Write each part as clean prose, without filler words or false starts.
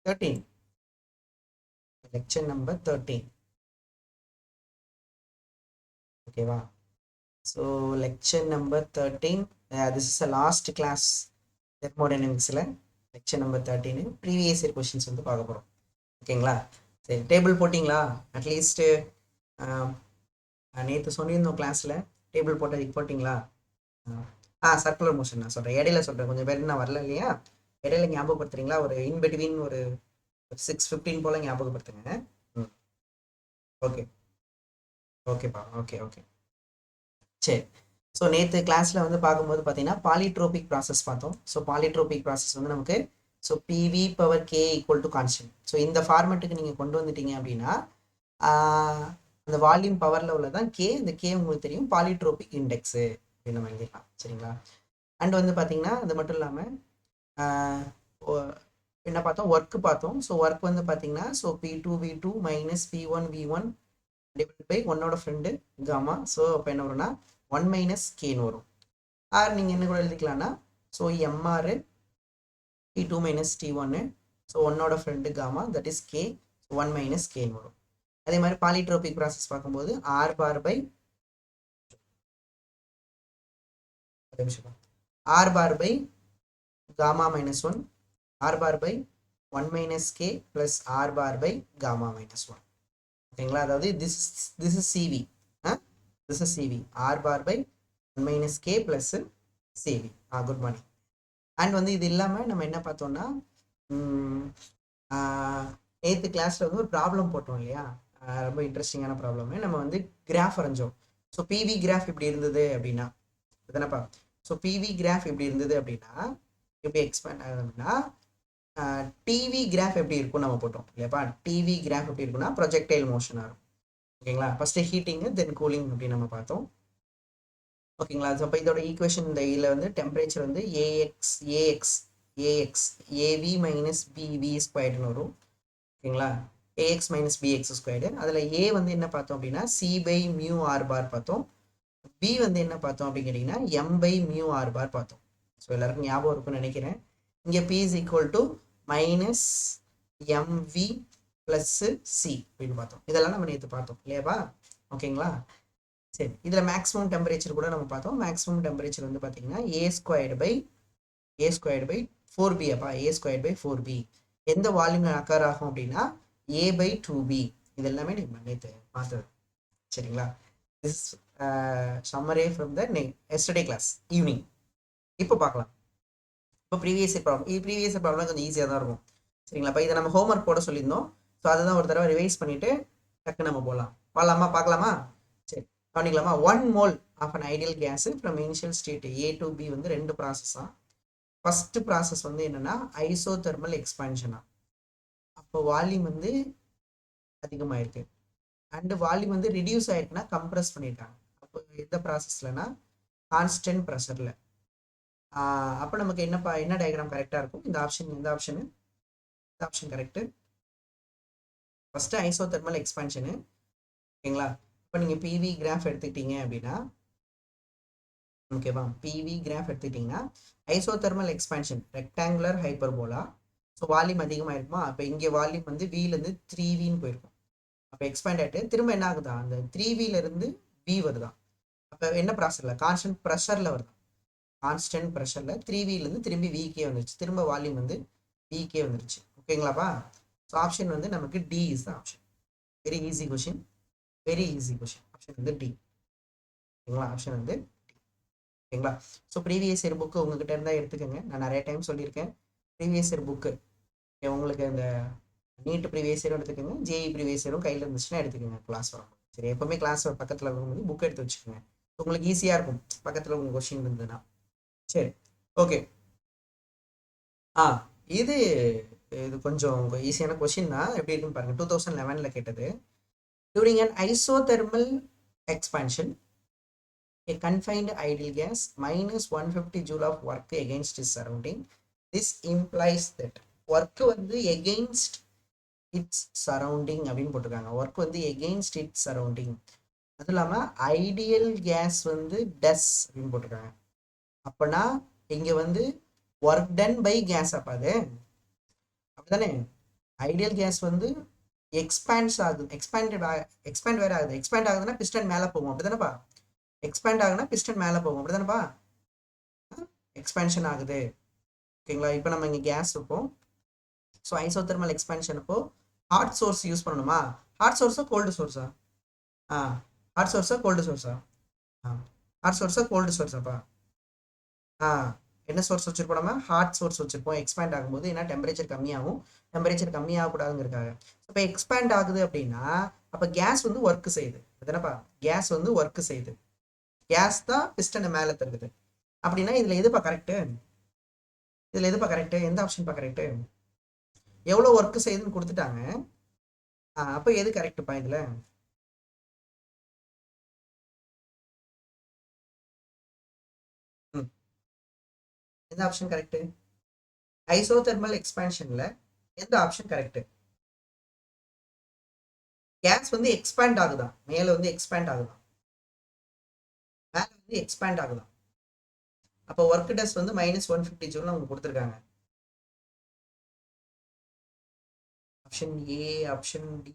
13. Lecture number 13. Okay, wow. So, lecture number 13. This is the last class. Thermodynamics. Lecture number 13. Previous year questions வந்து பார்க்க போகிறோம். ஓகேங்களா? சரி, table போட்டிங்களா? At least நேற்று சொல்லியிருந்தோம் கிளாஸில் டேபிள் போட்டதுக்கு போட்டிங்களா? சர்க்குலர் மோஷன் நான் சொல்கிறேன். இடையில சொல்கிறேன், கொஞ்சம் பேர் நான் வரல இல்லையா? இடையில ஞாபகப்படுத்துறீங்களா? ஒரு இன்பிட்வீன் ஒரு 6:15 போல் ஞாபகப்படுத்துங்க. ஓகே ஓகேப்பா, ஓகே ஓகே சரி. ஸோ நேற்று கிளாஸில் வந்து பார்க்கும்போது பார்த்தீங்கன்னா பாலிட்ரோபிக் ப்ராசஸ் பார்த்தோம். ஸோ பாலிட்ரோபிக் ப்ராசஸ் வந்து நமக்கு so PV power K equal to constant. So இந்த ஃபார்மெட்டுக்கு நீங்கள் கொண்டு வந்துட்டீங்க அப்படின்னா அந்த வால்யூம் பவரில் உள்ளதான் கே. இந்த கே உங்களுக்கு தெரியும் பாலிட்ரோபிக் இண்டெக்ஸு அப்படின்னு நம்ம எழுதிடலாம். சரிங்களா? அண்ட் வந்து பார்த்தீங்கன்னா அது மட்டும் இல்லாமல் என்ன பார்த்தோம், ஒர்க்கு பார்த்தோம். ஸோ ஒர்க் வந்து பார்த்தீங்கன்னா so P2V2 minus P1V1 divide by ஒன்னோட ஃப்ரெண்டு காமா. ஸோ அப்போ என்ன வரும்னா 1 மைனஸ் கேன்னு வரும். ஆர் நீங்கள் என்ன கூட எழுதிக்கலாம்னா so M R T2 minus T1. So ஒன்னோட friend gamma, that is K. 1 minus கேன்னு வரும். அதே மாதிரி பாலிட்ரோபிக் ப்ராசஸ் பார்க்கும்போது R bar by gamma minus 1, R bar by 1 minus K plus R bar by gamma minus 1. ஓகேங்களா? அதாவது this is CV. This is CV. R bar by 1 minus K plus CV. Good morning. And வந்து இது இல்லாமல் நம்ம என்ன பார்த்தோம்னா eighth கிளாஸில் வந்து ஒரு ப்ராப்ளம் போட்டோம் இல்லையா? ரொம்ப இன்ட்ரெஸ்டிங்கான ப்ராப்ளம். நம்ம வந்து கிராஃப் வரைஞ்சோம். ஸோ பிவி கிராஃப் இப்படி இருந்தது அப்படின்னா இதுதானப்பா. ஸோ பிவி கிராஃப் இப்படி இருந்தது அப்படின்னா எப்படி எக்ஸ்பேண்ட் ஆகுது அப்படின்னா டிவி கிராஃப் எப்படி இருக்கும் நம்ம போட்டோம் இல்லையாப்பா? டிவி கிராஃப் எப்படி இருக்குன்னா ப்ரொஜெக்டைல் மோஷனாக இருக்கும். ஓகேங்களா? ஃபர்ஸ்ட் ஹீட்டிங் தென் கூலிங் அப்படின்னு நம்ம பார்த்தோம். ஓகேங்களா? ஸோ அப்போ இதோட ஈக்குவேஷன் இந்த இதில் வந்து டெம்பரேச்சர் வந்து ஏஎக்ஸ் ஏவி மைனஸ் பிவி ஸ்கொயர்டுன்னு வரும். ஓகேங்களா? AX minus BX squared. அதில் ஏ வந்து என்ன பார்த்தோம் அப்படின்னா C by mu R bar பார்த்தோம். பி வந்து என்ன பார்த்தோம் அப்படின்னு கேட்டிங்கன்னா M by mu R bar பார்த்தோம். ஸோ எல்லாருக்கும் ஞாபகம் இருக்குன்னு நினைக்கிறேன். இங்கே P is equal to minus MV plus C அப்படின்னு பார்த்தோம். இதெல்லாம் நம்ம நேற்று பார்த்தோம் இல்லையாப்பா? ஓகேங்களா? சரி, இதில் மேக்ஸிமம் டெம்பரேச்சர் கூட நம்ம பார்த்தோம். மேக்ஸிமம் டெம்பரேச்சர் வந்து பார்த்தீங்கன்னா ஏ ஸ்கொயர்டு பை 4b. அப்பா ஏ ஸ்கொயர்டு பை 4b எந்த வால்யூமில் அக்கர் ஆகும் அப்படின்னா ஏ பை 2b. இது எல்லாமே நீங்கள் நேற்று பார்த்தது. சரிங்களா? This summary from the yesterday class evening. இப்போ பார்க்கலாம். இப்போ ப்ரீவியஸ் ப்ராப்ளம் கொஞ்சம் ஈஸியாக தான் இருக்கும். சரிங்களா? இப்போ இதை நம்ம ஹோம்ஒர்க் போட சொல்லியிருந்தோம். ஸோ அதை தான் ஒரு தடவை ரிவைஸ் பண்ணிவிட்டு டக்கு நம்ம போகலாமா? பார்க்கலாமா? சரி, கவனிக்கலாமா? 1 mole of an ideal gas from initial state A to B வந்து 2 ப்ராசஸாக. ஃபர்ஸ்ட் ப்ராசஸ் வந்து என்னன்னா ஐசோதெர்மல் எக்ஸ்பான்ஷனா. அப்போ வால்யூம் வந்து அதிகமாயிருக்கு அண்ட் வால்யூம் வந்து ரிடியூஸ் ஆயிருக்குன்னா கம்ப்ரஸ் பண்ணியிருக்காங்க. அப்போ எந்த ப்ராசஸ்லனா கான்ஸ்டன்ட் ப்ரெஷரில். அப்போ நமக்கு என்ன டயக்ராம் கரெக்டாக இருக்கும்? இந்த option correct. First isothermal expansion. ஓகேங்களா? இப்போ நீங்கள் பிவி கிராஃப் எடுத்துக்கிட்டீங்க அப்படின்னா ஓகேவா? பிவி கிராஃப் எடுத்துக்கிட்டிங்கன்னா isothermal expansion rectangular hyperbola. So volume அதிகமாக இருக்குமா? அப்போ இங்கே வால்யூம் வந்து விலேருந்து 3வின்னு போயிருக்கும். அப்போ எக்ஸ்பேண்ட் ஆகிட்டு திரும்ப என்ன ஆகுதா? அந்த 3விலேருந்து வி வருதான். அப்போ என்ன ப்ராசரில்? கான்ஸ்டன்ட் ப்ரெஷரில் வருது. கான்ஸ்டன்ட் ப்ரெஷரில் 3விலேருந்து திரும்பி விகே வந்துருச்சு. திரும்ப வால்யூம் வந்து விகே வந்துருச்சு. ஓகேங்களாப்பா? ஸோ ஆப்ஷன் வந்து நமக்கு D is the option. Very easy question. Option வந்து டி. ஓகேங்களா? ஆப்ஷன் வந்து டி. ஓகேங்களா? ஸோ ப்ரீவியஸ் இயர் புக்கு உங்ககிட்ட இருந்தால் எடுத்துக்கோங்க. நான் நிறைய டைம் சொல்லியிருக்கேன். ப்ரீவியஸ் இயர் புக்கு உங்களுக்கு இந்த நீட் ப்ரீவியஸ் இயரும் எடுத்துக்கோங்க, ஜேஇ ப்ரீவியஸ் இயரும் கையில் இருந்துச்சுன்னா எடுத்துக்கோங்க கிளாஸ் வரும். சரி, எப்பவுமே கிளாஸ் பக்கத்தில் இருக்கும்போது புக் எடுத்து வச்சுக்கோங்க. உங்களுக்கு ஈஸியாக இருக்கும் பக்கத்தில் உங்கள் கொஸ்டின் இருந்ததுன்னா. சரி, ஓகே. இது கொஞ்சம் ஈஸியான கொஸ்டின் தான். எப்படி இருக்குன்னு பாருங்க. 2011 கேட்டது. During an isothermal expansion, a confined ideal gas minus 150 joule of work against its surrounding. This implies that work வந்து against இட்ஸ் சரௌண்டிங் அப்படின்னு போட்டிருக்காங்க. ஒர்க் வந்து எகெயின்ஸ்ட் இட்ஸ் சரௌண்டிங். அதுவும் இல்லாமல் ஐடியல் கேஸ் வந்து டஸ் அப்படின்னு போட்டிருக்காங்க. அப்போனா இங்கே வந்து ஒர்க் டன் பை கேஸ். அப்போ அது அப்படிதானே? ஐடியல் கேஸ் வந்து எக்ஸ்பேண்ட் வேற ஆகுது. எக்ஸ்பேண்ட் ஆகுதுன்னா பிஸ்டன் மேலே போகும், அப்படிதானப்பா? எக்ஸ்பேண்ட் ஆகுதுன்னா பிஸ்டன் மேலே போகும், அப்படிதானப்பா? எக்ஸ்பேன்ஷன் ஆகுது. ஓகேங்களா? இப்போ நம்ம இங்கே கேஸ் இருக்கும். ஸோ ஐசோதெர்மல் எக்ஸ்பேன்ஷன் அப்போ ஹாட் சோர்ஸ் யூஸ் பண்ணணுமா? ஹாட் சோர்ஸா கோல்டு சோர்ஸா? ஹாட் சோர்ஸா கோல்டு சோர்ஸா? ஹாட் சோர்ஸா கோல்டு சோர்ஸாப்பா? என்ன சோர்ஸ் வச்சிருப்போம்? நம்ம ஹாட் சோர்ஸ் வச்சிருப்போம். எக்ஸ்பேண்ட் ஆகும்போது ஏன்னா டெம்பரேச்சர் கம்மியாகும். டெம்பரேச்சர் கம்மியாகக்கூடாதுங்கிறதுக்காக. இப்போ எக்ஸ்பேண்ட் ஆகுது அப்படின்னா அப்போ கேஸ் வந்து ஒர்க் செய்யுது, அதுதானப்பா? கேஸ் வந்து ஒர்க் செய்யுது. கேஸ் தான் பிஸ்டனை மேலே தருது. அப்படின்னா இதுல எதுப்பா கரெக்டு? இதுல எதுப்பா கரெக்டு? எந்த ஆப்ஷன்ப்பா கரெக்டு? எவ்வளோ ஒர்க் செய்யுதுன்னு கொடுத்துட்டாங்க. அப்போ எது கரெக்டுப்பா இதுல? எந்த ஆப்ஷன் கரெக்டு? ஐசோதெர்மல் எக்ஸ்பேன்ஷன்ல எந்த ஆப்ஷன் கரெக்டு? கேஸ் வந்து எக்ஸ்பேண்ட் ஆகுதான், மேல வந்து எக்ஸ்பேண்ட் ஆகுதான், மேல வந்து எக்ஸ்பேண்ட் ஆகுதான். அப்போ ஒர்க் டஸ் வந்து -150 ஜூல் அவங்க கொடுத்துருக்காங்க. Option A, option D.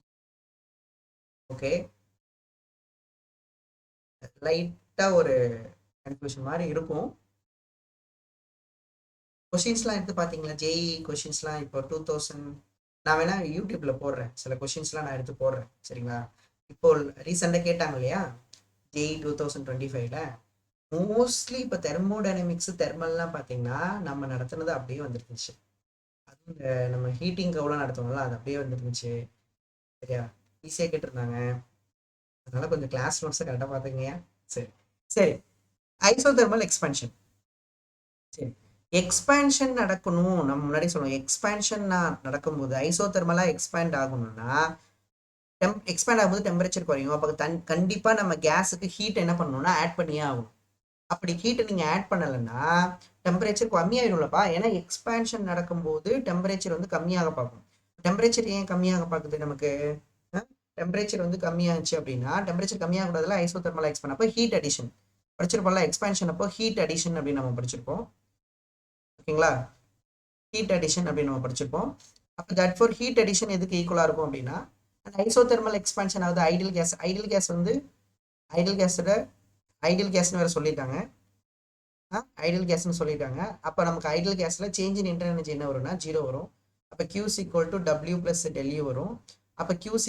Okay, லைட்டா ஒரு கன்ஃபியூஷன் மாதிரி இருக்கும். கொஷின்ஸ்லாம் எடுத்து பார்த்தீங்களா? ஜேஇ கொஷின்ஸ்லாம் இப்போ 2000 நான் வேணா யூடியூப்ல போடுறேன், சில கொஷின்ஸ்லாம் நான் எடுத்து போடுறேன், சரிங்களா? இப்போ ரீசெண்டாக கேட்டாங்க இல்லையா ஜேஇ 2025ல, மோஸ்ட்லி இப்போ தெர்மோடைனமிக்ஸ் தெர்மல்லாம் பார்த்தீங்கன்னா நம்ம நடத்துனது அப்படியே வந்துருந்துச்சு. அதுவும் இந்த நம்ம ஹீட்டிங் கவுலாம் நடத்துவோம்ல, அது அப்படியே வந்துருந்துச்சு. சரியா? ஈஸியாக கேட்டிருந்தாங்க. அதனால கொஞ்சம் கிளாஸ் நோட்ஸை கரெக்டாக பார்த்துக்கங்க. சரி சரி, ஐசோதெர்மல் எக்ஸ்பேன்ஷன். சரி, எக்ஸ்பேன்ஷன் நடக்கணும், நம்ம முன்னாடி சொல்லுவோம். எக்ஸ்பேன்ஷன் நடக்கும்போது ஐசோதெர்மலாக எக்ஸ்பேண்ட் ஆகணும்னா எக்ஸ்பேண்ட் ஆகும்போது டெம்பரேச்சர் குறையும். அப்போ கண்டிப்பாக நம்ம கேஸுக்கு ஹீட் என்ன பண்ணணும்னா ஆட் பண்ணியே ஆகும். அப்படி ஹீட்டை நீங்கள் ஆட் பண்ணலைன்னா டெம்பரேச்சர் கம்மியாயிரும்லப்பா. ஏன்னா எக்ஸ்பேன்ஷன் நடக்கும்போது டெம்பரேச்சர் வந்து கம்மியாக பார்க்கும். டெம்பரேச்சர் ஏன் கம்மியாக பார்க்குது நமக்கு? டெம்பரேச்சர் வந்து கம்மியாச்சு அப்படின்னா டெம்பரேச்சர் கம்மியாக கூடாதுல, ஐசோதெர்மலாக எக்ஸ்பேண்ட் அப்போ ஹீட் அடிஷன் படிச்சிருப்போம்ல. எக்ஸ்பேன்ஷன் அப்போ ஹீட் அடிஷன் அப்படின்னு நம்ம படிச்சிருப்போம். ஓகேங்களா? ஹீட் அடிஷன் அப்படின்னு நம்ம படிச்சிருப்போம். அப்போ தட் ஃபார் ஹீட் அடிஷன் எதுக்கு ஈக்குவலாக இருக்கும் அப்படின்னா அந்த ஐசோதெர்மல் எக்ஸ்பேன்ஷன் ஆகுது. ஐடியல் கேஸ், ஐடியல் கேஸ் வந்து ஐடியல் கேஸோட ஐடியல் கேஸ்னு வேற சொல்லிட்டாங்க. ஐடியல் கேஸ்னு சொல்லிட்டாங்க. அப்போ நமக்கு ஐடியல் கேஸில் சேஞ்ச் இன் இன்டர்னல் எனர்ஜி என்ன வரும்னா 0 வரும். அப்போ Q = W + Δu வரும். அப்போ Q =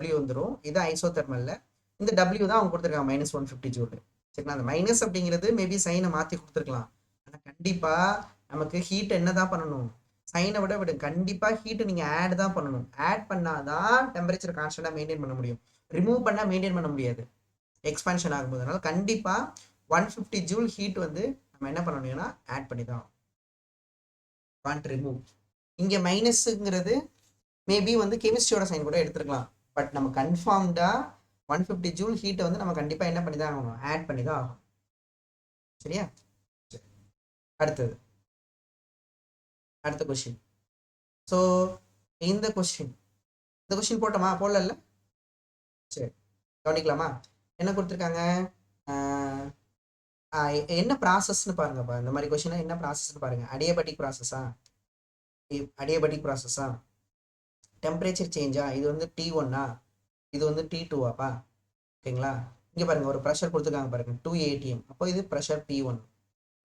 W வந்துடும். இது ஐசோதெர்மலில் இந்த W தான் அவங்க கொடுத்துருக்காங்க -150 ஜூல். சரிங்களா? அந்த மைனஸ் அப்படிங்கிறது மேபி சைனை மாற்றி கொடுத்துருக்கலாம். ஆனால் கண்டிப்பாக நமக்கு ஹீட் என்ன தான் பண்ணணும்? சைனை விட கண்டிப்பாக ஹீட்டு நீங்கள் ஆட் தான் பண்ணணும். ஆட் பண்ணாதான் டெம்பரேச்சர் கான்ஸ்டன்டாக மெயின்டைன் பண்ண முடியும். ரிமூவ் பண்ணால் மெயின்டைன் பண்ண முடியாது எக்ஸ்பேன்ஷன் ஆகும்போது. அதனால கண்டிப்பாக 150 ஜூல் ஹீட் வந்து நம்ம என்ன பண்ணணும்னா ஆட் பண்ணி தான் வாண்ட் ரிமூவ். இங்கே மைனஸுங்கிறது மேபி வந்து கெமிஸ்ட்ரியோட சைன் கூட எடுத்துருக்கலாம். பட் நம்ம கன்ஃபார்ம்டாக 150 ஜூல் ஹீட்டை வந்து நம்ம கண்டிப்பாக என்ன பண்ணி தான் ஆகணும்? ஆட் பண்ணி தான் ஆகும். சரியா? அடுத்தது அடுத்த கொஸ்டின். ஸோ இந்த கொஸ்டின் போட்டோமா? போடல? சரி, கவனிக்கலாமா? என்ன கொடுத்துருக்காங்க? என்ன ப்ராசஸ்ன்னு பாருங்கப்பா. இந்த மாதிரி கொஸ்டின் என்ன ப்ராசஸ்ன்னு பாருங்க. அடியபட்டிக் ப்ராசஸா, டெம்பரேச்சர் சேஞ்சா, இது வந்து T1 இது வந்து T2 ஓகேங்களா? இங்கே பாருங்க ஒரு ப்ரெஷர் கொடுத்துருக்காங்க பாருங்க 2 atm. அப்போ இது ப்ரெஷர் P1.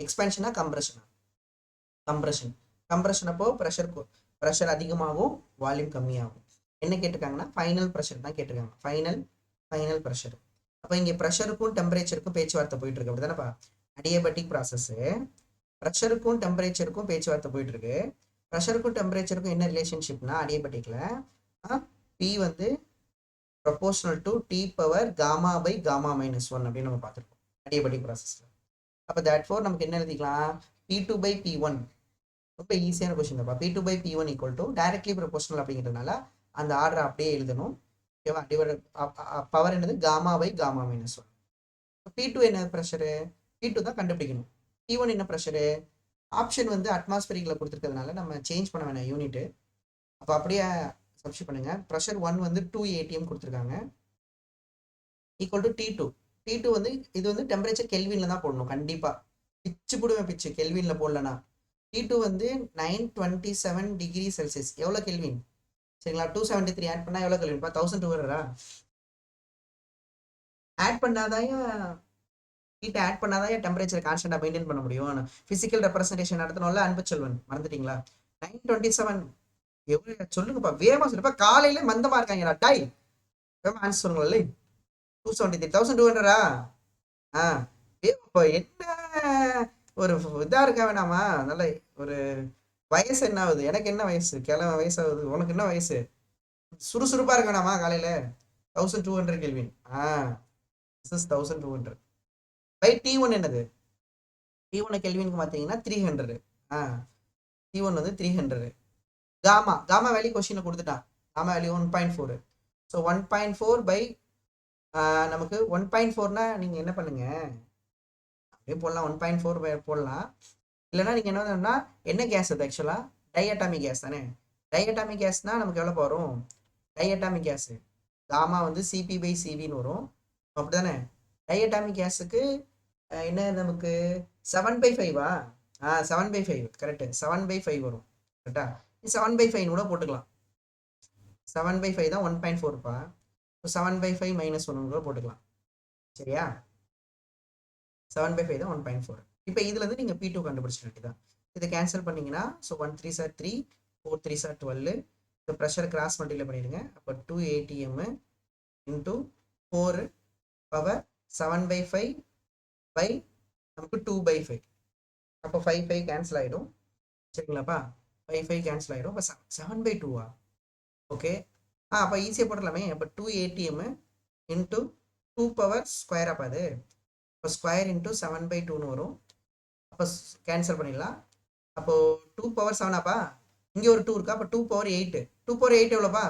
எக்ஸ்பேன்ஷனா கம்ப்ரெஷன் அப்போ ப்ரெஷர் அதிகமாகும், வால்யூம் கம்மியாகும். என்ன கேட்டிருக்காங்கன்னா ஃபைனல் ப்ரெஷர் தான் கேட்டிருக்காங்க. Final pressure. அப்போ இங்கே ப்ரெஷருக்கும் டெம்பரேச்சருக்கும் பேச்சுவார்த்தை போயிட்டு இருக்கு, அப்படிதானப்பா? அடியபட்டிக் ப்ராசஸ். ப்ரெஷருக்கும் டெம்பரேச்சருக்கும் பேச்சுவார்த்தை போயிட்டு இருக்கு. ப்ரெஷருக்கும் டெம்பரேச்சருக்கும் என்ன ரிலேஷன்ஷிப்னா அடியபட்டிக்ல P வந்து ப்ரொபோஷனல் டு T பவர் Γ/Γ-1 அப்படின்னு நம்ம பார்த்துருக்கோம் அடியபட்டிக் ப்ராசஸ்ல. அப்போ தட் ஃபோர் நமக்கு என்ன எழுதிக்கலாம்? P2/P1. ரொம்ப ஈஸியான கொஸ்டின் தான். P2/P1 = டைரக்ட்லி ப்ரொபோஷனல் அப்படிங்கிறதுனால அந்த ஆர்டர் அப்படியே எழுதணும். ஓகேவா? பவர் என்னது? Γ/Γ-1. P2 என்ன ப்ரெஷரு? P2 தான் கண்டுபிடிக்கணும். P1 என்ன ப்ரெஷரு? ஆப்ஷன் வந்து அட்மாஸ்பரிக்கில் கொடுத்துருக்கிறதுனால நம்ம சேஞ்ச் பண்ண வேணாம் யூனிட்டு. அப்போ அப்படியே சப்ஸ்டிட் பண்ணுங்க. ப்ரெஷர் 1 வந்து 2 atm கொடுத்துருக்காங்க = T2. T2 வந்து இது வந்து டெம்பரேச்சர் கெல்வின்ல தான் போடணும் கண்டிப்பாக. பிச்சு கெல்வின்ல போடலனா. T2 வந்து 927 டிகிரி செல்சியஸ். எவ்வளோ கெல்வின்? சரிங்களா? 273 ஆட் பண்ணா எவ்வளவு கெல்வின்? 1200 ஆட் பண்ணாதான் ஹீட் ஆட் பண்ணாதான் டெம்பரேச்சர் கான்ஸ்டன்டா மெயின்டைன் பண்ண முடியும். பிசிக்கல் ரெப்ரசன்டேஷன் நடத்தணும்ல அன்புச்செல்வன், மறந்துட்டீங்களா? 927 எவ்வளவு சொல்லுங்கப்பா, வேகமா சொல்லுப்பா. காலையில மந்தமா இருக்காங்கடா டாய். வேகமா ஆன்சர் சொல்லுங்களே. 273 1200 இப்போ என்ன ஒரு இதா இருக்க வேணாமா? நல்ல ஒரு வயசு என்ன ஆகுது? எனக்கு என்ன வயசு? கிழமை வயசாகுது. உனக்கு என்ன வயசு? சுறுசுறுப்பா இருக்க வேணாமா காலையில? 1200 kelvin. this is 1200 by T1 என்னது? T1 கெல்வினுக்கு பார்த்தீங்கன்னா 300. T1 வந்து 300. காமா வேல்யூ கொஸ்டின்ல கொடுத்துட்டான். Gamma value 1.4. ஸோ 1.4 பை நமக்கு 1.4னா நீங்க என்ன பண்ணுங்க, அப்படியே போடலாம். 1.4 போடலாம். இல்லைன்னா நீங்க என்ன என்ன கேஸ் அது? ஆக்சுவலா டைஅட்டாமிக் கேஸ் தானே. டைஅட்டாமிக் கேஸ்னா நமக்கு எவ்வளோ வரும்? டைஅட்டாமிக் கேஸ் காமா வந்து CP/CVன்னு வரும், அப்படிதானே? டைஅட்டாமிக் கேஸுக்கு என்ன நமக்கு 7/5 7/5 கரெக்ட். 7/5 வரும் கரெக்டா? 7/5 கூட போட்டுக்கலாம். 7/5 தான் 1.4பா. 7/5 -1 கூட போட்டுக்கலாம். சரியா? 7/5 தான் 1.4. இப்போ இதுல இருந்து நீங்க P2 கண்டுபிடிச்சிட வேண்டியதான். இதை கேன்சல் பண்ணீங்கன்னா so 1 3s are 3, 4 3s are 12. இந்த ப்ரெஷர் கிராஸ் மல்டிப்ளை பண்ணிடுங்க. அப்போ 2 ATM இன்டூ 4 பவர் 7/5 பை நமக்கு 2/5. அப்போ 5 கேன்சல் ஆகிடும். சரிங்களாப்பா? 5 கேன்சல் ஆகிடும். அப்போ 7/2 ஓகே. அப்போ ஈஸியாக போட்டுடலாமே. அப்போ 2 ATM இன்டூ 2 பவர் ஸ்கொயர். அப்போ அது இப்போ ஸ்கொயர் இன்டூ 7/2ன்னு வரும். அப்போ கேன்சல் பண்ணிடலாம். அப்போ 2 பவர் 7 இங்கே ஒரு 2 இருக்கா? அப்போ 2 பவர் 8. 2 பவர் 8 எவ்வளோப்பா?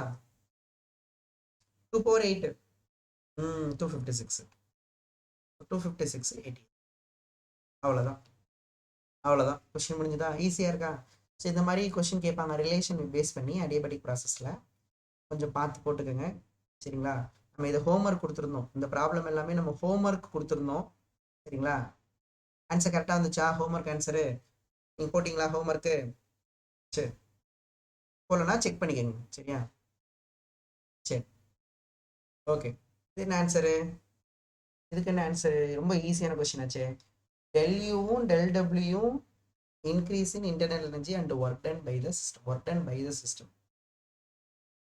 2 பவர் 8 256. 256 80. அவ்வளோதான் கொஸ்டின் முடிஞ்சுதா? ஈஸியாக இருக்கா? ஸோ இந்த மாதிரி கொஸ்டின் கேட்பாங்க ரிலேஷன் பேஸ் பண்ணி அடியபெட்டிக் ப்ராசஸில். கொஞ்சம் பார்த்து போட்டுக்கோங்க. சரிங்களா? நம்ம இதை ஹோம்ஒர்க் கொடுத்துருந்தோம். இந்த ப்ராப்ளம் எல்லாமே நம்ம ஹோம்ஒர்க் கொடுத்துருந்தோம். சரிங்களா? ஆன்சர் கரெக்டாக வந்துச்சா? ஹோம்ஒர்க் ஆன்சரு நீங்கள் போட்டிங்களா ஹோம்ஒர்க்கு? சரி, போலனா செக் பண்ணிக்கோங்க. சரியா? சரி, ஓகே. இது என்ன ஆன்சரு? இதுக்கு என்ன ஆன்சரு? ரொம்ப ஈஸியான கொஸ்டின் ஆச்சு. ΔUவும் ΔWயும் increase in internal energy and work done by the system.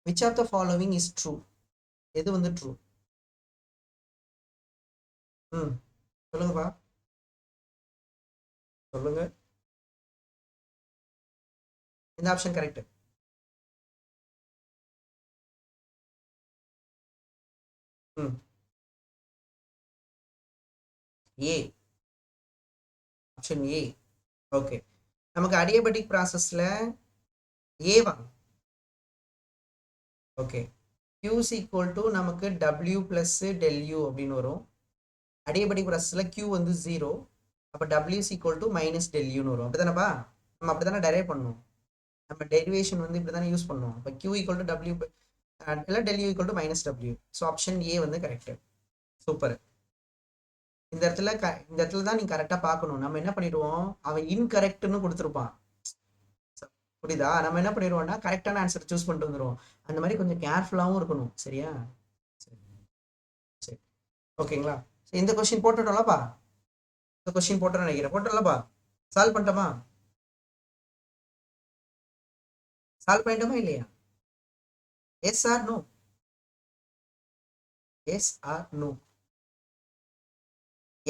Which of the following is true? எது வந்து ட்ரூ? சொல்லுங்கப்பா, சொல்லுங்க. இந்த ஆப்ஷன் கரெக்ட். ஏ, ஆப்ஷன் ஏ. ஓகே. நமக்கு அடியபெட்டிக் ப்ராசஸ்ல ஏவா? Okay. Q is equal to நமக்கு W plus ΔU அப்படின்னு வரும். அடியபெட்டிக் ப்ராசஸ்ல Q வந்து 0. அப்போ W is equal to minus ΔUன்னு வரும். அப்படிதானப்பா? நம்ம அப்படித்தானே டெரைவ் பண்ணணும். நம்ம டெரிவேஷன் வந்து இப்படி தானே யூஸ் பண்ணுவோம். இப்போ Q equal to W இல்லை ΔU equal to minus W. So option A வந்து கரெக்ட். சூப்பர். இந்த இடத்துல தான் நீங்க கரெக்டா பார்க்கணும். நம்ம என்ன பண்ணிடுவோம், அவன் இன்கரெக்ட்னு கொடுத்துருப்பான். புரியுதா? நம்ம என்ன பண்ணிடுவோம்னா கரெக்டான ஆன்சர் சூஸ் பண்ணிட்டு வந்துடுவோம். அந்த மாதிரி கொஞ்சம் கேர்ஃபுல்லாகவும் இருக்கணும். சரியா? சரி, ஓகேங்களா? இந்த கொஸ்டின் போட்டுட்டோம்லப்பா. இந்த கொஸ்டின் போட்டோம்னு நினைக்கிறேன். போட்டோம்லப்பா. சால்வ் பண்ணிட்டோமா? சால்வ் பண்ணிட்டோமா இல்லையா? Yes or no? Yes or no?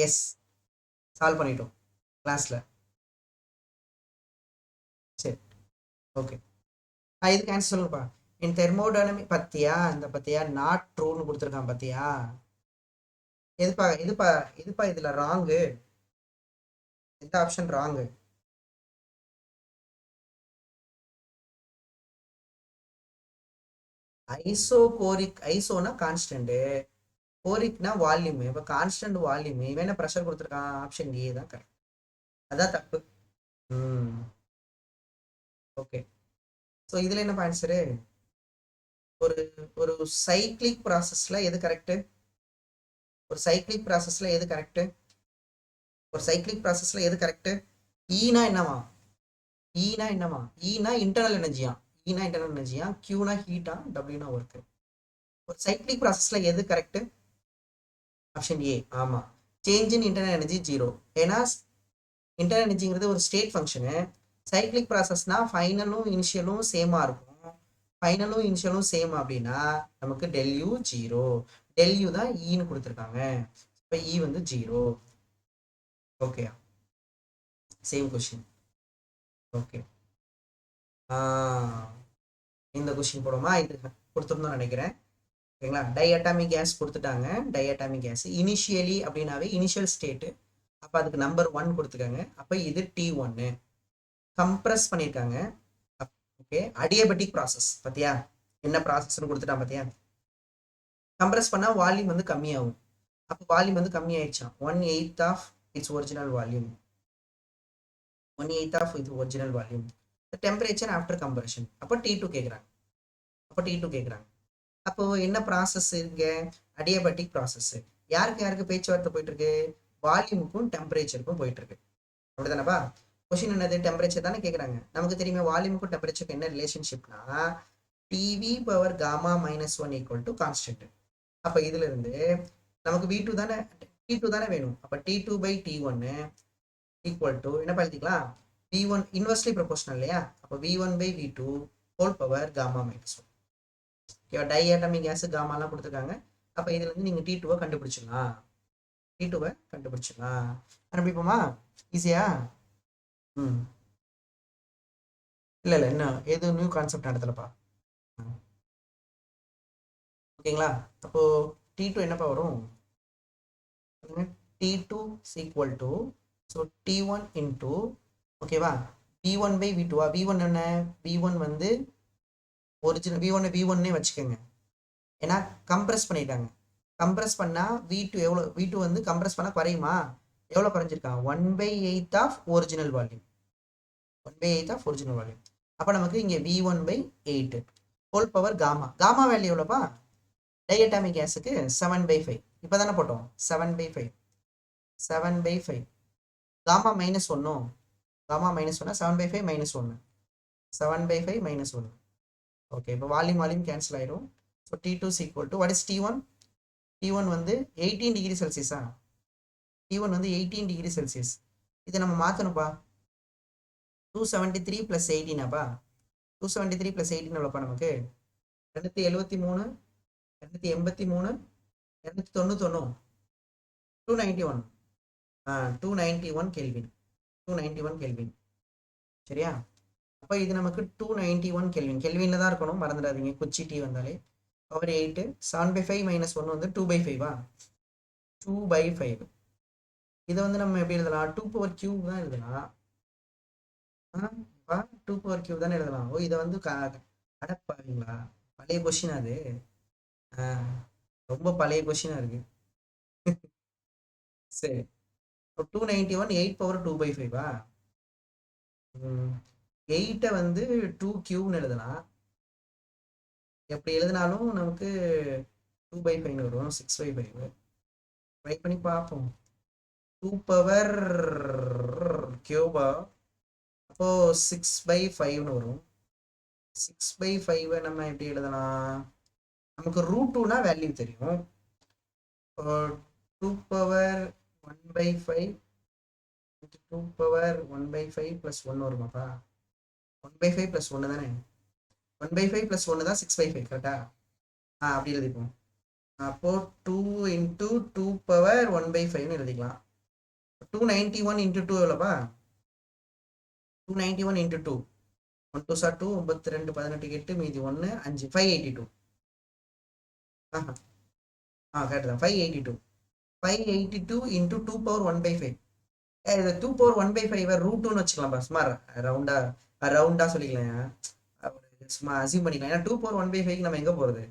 Yes, solve பண்ணிட்டோம் கிளாஸ்ல. சரி, ஓகே. இதுக்கு ஆன்சர் சொல்லுங்கப்பா. இன் தெர்மோடைனமிக் பத்தியா நாட் ட்ரூன்னு கொடுத்துருக்கான் பத்தியா? எதுப்பா இதுல ராங்கு? எந்த ஆப்ஷன் ராங்கு? ஐசோகோரிக், ஐசோனா கான்ஸ்டன்ட், கோரிக்னா வால்யூம். இப்போ கான்ஸ்டன்ட் வால்யூம், இவன் என்ன ப்ரெஷர் கொடுத்துருக்கான்? ஆப்ஷன் ஏ தான் கரெக்ட். அதான் தப்பு. ஓகே. ஸோ இதுல என்ன ஆன்சரு? ஒரு ஒரு சைக்ளிக் ப்ராசஸ்ல எது கரெக்ட்? ஒரு சைக்ளிக் ப்ராசஸ்ல எது கரெக்ட்? ஒரு சைக்ளிக் ப்ராசஸ்ல எது கரெக்ட்? ஈனா என்னவா? ஈனா இன்டர்னல் எனர்ஜியா? ஈனா இன்டர்னல் எனர்ஜியா, கியூனா ஹீட்டா, டபிள்யூனா ஒர்க்கு. ஒரு சைக்ளிக் ப்ராசஸ்ல எது கரெக்ட்? Option A. ஆமா, சேஞ்ச் இன் இன்டர்னல் எனர்ஜி 0. ஏன்னா இன்டர்னல் எனர்ஜிங்கிறது ஒரு ஸ்டேட் ஃபங்க்ஷனு. சைக்ளிக் ப்ராசஸ்னா ஃபைனலும் இனிஷியலும் சேமா இருக்கும். ஃபைனலும் இனிஷியலும் சேம் அப்படின்னா நமக்கு டெல்யூ 0. டெல்யூ தான் ஈன்னு கொடுத்துருக்காங்க. இப்போ இ வந்து 0. Okay, same question. ஓகே, இந்த கொஸ்டின் போடுமா? இது கொடுத்துருந்தோம் நினைக்கிறேன். ஓகேங்களா? டைஅட்டாமிக் கேஸ் கொடுத்துட்டாங்க. டைஅட்டாமிக் கேஸ் இனிஷியலி அப்படின்னாவே இனிஷியல் ஸ்டேட்டு. அப்போ அதுக்கு நம்பர் 1 கொடுத்துருக்காங்க. அப்போ இது T1. கம்ப்ரஸ் பண்ணியிருக்காங்க. Okay, அடியபெட்டிக் process. பார்த்தியா என்ன ப்ராசஸ்ன்னு கொடுத்துட்டான்? பார்த்தியா, கம்ப்ரஸ் பண்ணால் வால்யூம் வந்து கம்மியாகும். அப்போ வால்யூம் வந்து கம்மியாயிடுச்சான். 1/8 of its original volume. 1/8 of இது original volume. Temperature after compression. அப்போ T2 கேட்குறாங்க. அப்போ என்ன ப்ராசஸ் இங்க? Adiabatic process. யாருக்கு யாருக்கு பேச்சுவார்த்தை போயிட்டு இருக்கு? வால்யூமுக்கும் டெம்பரேச்சருக்கும் போயிட்டு இருக்கு. அப்படிதானப்பா? கொஸ்டின் என்னது? டெம்பரேச்சர் தானே கேட்குறாங்க. நமக்கு தெரியுமே வால்யூமுக்கும் டெம்பரேச்சருக்கு என்ன ரிலேஷன்ஷிப்னா TV power gamma -1 equal to constant. அப்போ இதுல இருந்து நமக்கு V2 தானே, T2 தானே வேணும். அப்போ T2/T1 ஈக்குவல் டு என்ன எழுதிக்கலாம்? V1 இன்வெர்ஸ்லி ப்ரொபோஷனல் இல்லையா? அப்போ V1/V2 whole power gamma -1. Okay, diatomic gas காமாலாம் கொடுத்துருக்காங்க. அப்போ இதுல இருந்து நீங்க T2-வை கண்டுபிடிச்சிடலாம். ஆரம்பிப்போமா? ஈஸியா? இல்ல என்ன எது நியூ கான்செப்ட் நடத்தலப்பா. ஓகேங்களா? அப்போ T2 என்னப்பா வரும்? T2 equal to so T1 into ஓகேவா V1/V2. V1 என்ன? V1 வந்து ஒரிஜினல் V1 வச்சுக்கோங்க. ஏன்னா கம்ப்ரஸ் பண்ணிட்டாங்க. கம்ப்ரஸ் பண்ணா V2 எவ்வளோ? V2 வந்து கம்ப்ரஸ் பண்ணா குறையுமா? எவ்வளோ குறைஞ்சிருக்கான்? 1/8 of original volume. 1/8 of original volume. அப்போ நமக்கு இங்கே V1/8 whole power gamma. Gamma value எவ்வளோப்பா? டைஅட்டாமிக் கேஸுக்கு 7/5. இப்போ தானே போட்டோம் 7/5. 7/5 காமா -1. காமா -1 7/5 -1. 7/5 -1. ஓகே, இப்போ வால்யூம் கேன்சல் ஆயிடும். So T2 is equal to what is T1? T1 வந்து 18 டிகிரி செல்சியஸா? T1 வந்து 18 டிகிரி செல்சியஸ். இதை நம்ம மாற்றணும்ப்பா. 273 + 18 273 + 18 எவ்வளோப்பா நமக்கு? 273, 283, 291, 291. 291 கெல்வின். 291 கெல்வின். சரியா? அப்போ இது நமக்கு 291 கெல்வின். கெல்வின்ல தான் இருக்கணும், மறந்துடாதீங்க. குச்சி T வந்தாலே. பவர் 8. 7/5 -1 வந்து 2/5. 2/5. இதை வந்து நம்ம எப்படி எழுதலாம்? 2^3 தான் எழுதலாம். 2^3 தானே எழுதலாம். ஓ, இதை வந்து அடப்பாவீங்களா? பழைய கொஸ்டின் அது. ரொம்ப பழைய கொஸ்டினா இருக்கு. சரி, 291 8^2/5. 8 வந்து 2^3 எழுதலாம். எப்படி எழுதினாலும் நமக்கு 2/5 வரும். 6/5 ட்ரை பண்ணி பார்ப்போம். 2^3 அப்போ 6/5 வரும். 6/5 நம்ம எப்படி எழுதலாம்? நமக்கு √2னா வேல்யூ தெரியும். 2^1/5 2^1/5 + 1 வருமாப்பா? 1/5 + 1 தானே? 1/5 + 1 தான் 6/5. கரெக்டா? அப்படி எழுதிப்போம். அப்போ 2 × 2^1/5 எழுதிக்கலாம். 291 × 2 எவ்வளோப்பா? 291 × 2. 1 2 2, 92, 18, 8 மீதி 1 5 582. கரெக்ட் தான். 582. 582 × 2^1/5. இது 2^1/5 √2ன்னு வச்சுக்கலாம்ப்பா. சும்மா ரவுண்டா சொல்லிக்கலாம். சும்மா அசியூம் பண்ணிக்கலாம். ஏன்னா 2^1/5 நம்ம எங்க போறது?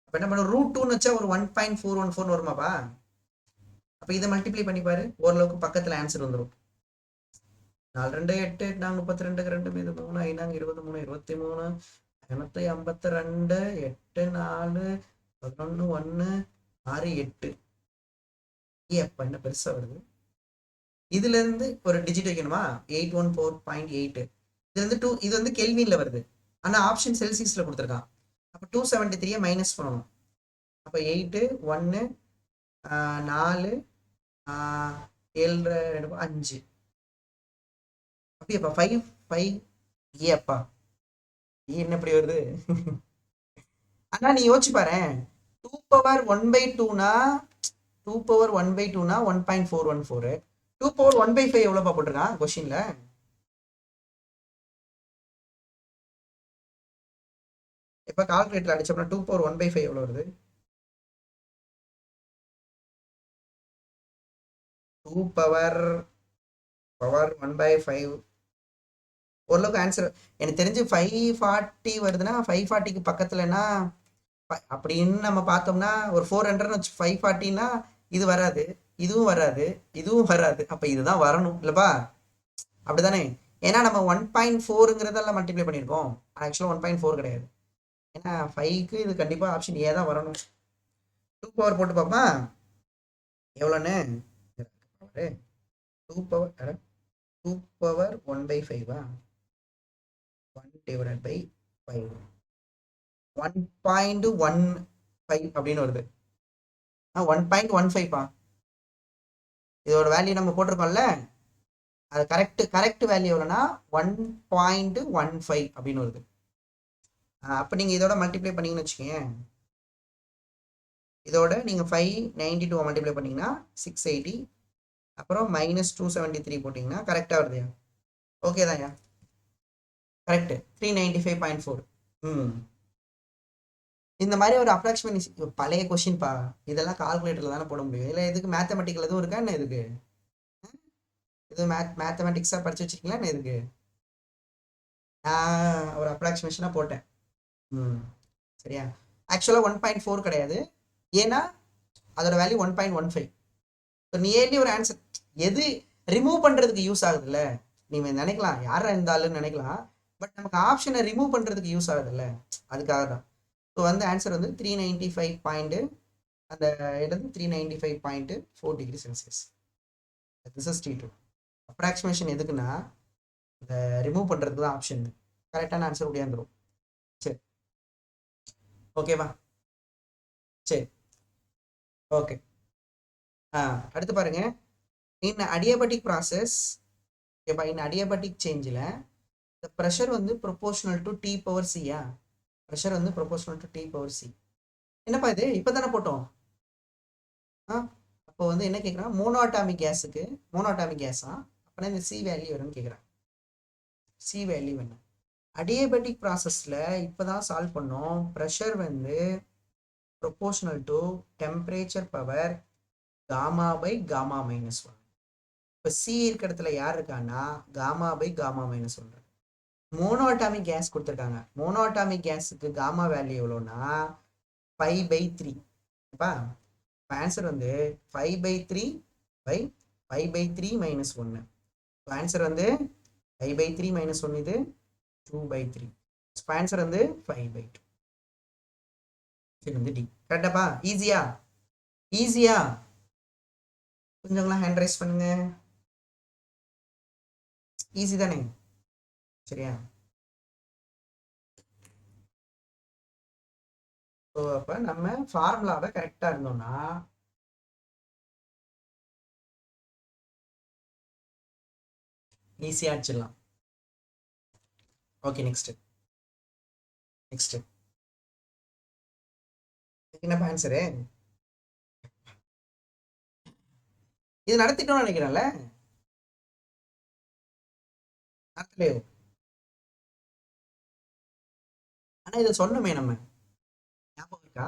அப்ப என்ன பண்ணும்? √2ன்னு வச்சா ஒரு 1.414 வருமாப்பா? அப்ப இதை மல்டிப்ளை பண்ணி பாரு, ஓரளவுக்கு பக்கத்துல ஆன்சர் வந்துடும். 4 2 8 8 32 2 மீது 3 5 23 23 252 8 4 11 1 6 8. அப்ப என்ன பெருசா வருது? இதுல இருந்து ஒரு டிஜிட் வைக்கணுமா? 814.8. இதுல இருந்து 2. இது வந்து கெல்வின்ல வருது. ஆனால் ஆப்ஷன் செல்சியஸில் கொடுத்துருக்கான். அப்போ 273 மைனஸ் பண்ணணும். அப்போ 8 1 4 7 2 5 அப்படியேப்பா 5 5 ஏப்பா என்ன இப்படி வருது? ஆனா நீ யோசிச்சு பாரு, 2 power 1/2னா 2 power 1/2னா 1.414. 2 power 1/5 எவ்வளோப்பா போட்டிருக்கான் கொஸ்டின்ல? இப்போ கால்குலேட்டர் அடிச்சோம்னா 2 power 1/5 எவ்வளோ வருது? 2 power 1/5 ஓரளவுக்கு ஆன்சர் எனக்கு தெரிஞ்சு 540 வருதுன்னா 540க்கு பக்கத்துலன்னா அப்படின்னு நம்ம பார்த்தோம்னா ஒரு 400 வச்சு 540னா இது வராது, இதுவும் வராது, இதுவும் வராது. அப்ப இதுதான் வரணும் இல்லப்பா? அப்படிதானே? ஏன்னா நம்ம 1.4ங்கிறதெல்லாம் மல்டிப்ளை பண்ணியிருக்கோம். ஆக்சுவலாக 1.4 கிடையாது. ஏன்னா 5க்கு இது கண்டிப்பாக ஆப்ஷன் ஏ தான் வரணும். 2 பவர் போட்டு பார்ப்பா எவ்வளோன்னு. 2 பவர் 2 power 1/5 1/5 1.15 அப்படின்னு வருது. 1.15பா. இதோட வேல்யூ நம்ம போட்டிருக்கோம்ல, அது கரெக்ட் வேல்யூ எவ்வளோன்னா 1.15 அப்படின்னு வருது. அப்போ நீங்கள் இதோட மல்டிப்ளை பண்ணீங்கன்னு வச்சுக்கோங்க, இதோட நீங்கள் 592 மல்டிப்ளை பண்ணீங்கன்னா 680, அப்புறம் -273 போட்டிங்கன்னா கரெக்டாக வருது. ஓகே தான்யா, கரெக்ட் 395.4. இந்த மாதிரி ஒரு அப்ராக்சிமேஷன் பழைய கொஸ்டின்பா. இதெல்லாம் கால்குலேட்டர்ல தானே போட முடியும். இல்லை எதுக்கு மேத்தமெட்டிக்கல் எதுவும் இருக்கா என்ன? எதுக்கு எதுவும் மேத்தமெட்டிக்ஸாக படிச்சு வச்சிருக்கீங்களா என்ன? எதுக்கு ஒரு அப்ராக்சிமேஷனாக போட்டேன். சரியா? ஆக்சுவலாக 1.4 கிடையாது, ஏன்னா அதோட வேல்யூ 1.15. ஸோ நியர்லி ஒரு ஆன்சர். எது ரிமூவ் பண்ணுறதுக்கு யூஸ் ஆகுதுல்ல, நீங்கள் நினைக்கலாம் யாரா இருந்தாலும் நினைக்கலாம், பட் நமக்கு ஆப்ஷனை ரிமூவ் பண்ணுறதுக்கு யூஸ் ஆகுதுல்ல, அதுக்காக தான். ஸோ வந்து ஆன்சர் வந்து 395 அந்த இடது 395.4°C. This is T2. Approximation எதுக்குன்னா இந்த ரிமூவ் பண்ணுறதுக்கு தான் ஆப்ஷன். கரெக்டான ஆன்சர் முடியாந்துடும். சரி, ஓகேவா? சரி, ஓகே. அடுத்து பாருங்க, இன் அடியபட்டிக் ப்ராசஸ், ஓகேப்பா, இன் அடியபட்டிக் சேஞ்சில் இந்த ப்ரெஷர் வந்து proportional to T power C. Pressure வந்து proportional to T power C. என்னப்பா இது இப்போ தானே போட்டோம்? அப்போ வந்து என்ன கேட்குறான், மோனோஅட்டாமிக் கேஸுக்கு, மோனோஅட்டாமிக் கேஸா அப்படின்னா இந்த C வேல்யூ வரும்னு கேட்குறான். C வேல்யூ என்ன? அடியபட்டிக் ப்ராசஸில் இப்போ தான் சால்வ் பண்ணோம். ப்ரெஷர் வந்து ப்ரொபோர்ஷனல் டு டெம்பரேச்சர் பவர் Γ/Γ-1. இப்போ C இருக்கிற இடத்துல யார் இருக்கான்னா Γ/Γ-1. மோனோஅட்டாமிக் கேஸ் கொடுத்துருக்காங்க. மோனோஅட்டாமிக் கேஸுக்கு காமா வேல்யூ எவ்வளோன்னா 5/3. அப்பா ஆன்சர் வந்து 5/3/5/3 -1. ஆன்சர் வந்து 5/3 -1, இது 2/3. ஆன்சர் வந்து 5/2. சரி வந்து டி. கரெக்டாப்பா? ஈஸியா ஈஸியா? கொஞ்சங்களாம் ஹேண்ட் ரைஸ் பண்ணுங்க. ஈஸி தானே? சரியா? ஸோ அப்போ நம்ம ஃபார்முலாவை கரெக்டாக இருந்தோம்னா ஈஸியாக அடிச்சிடலாம். ஓகே, நெக்ஸ்ட் என்னப்பா ஆன்சரு? இது நடத்திட்டோம்னு நினைக்கிறேன்ல, நடத்தலையோ? ஆனால் இதை சொன்னோமே நம்ம, ஞாபகம் இருக்கா?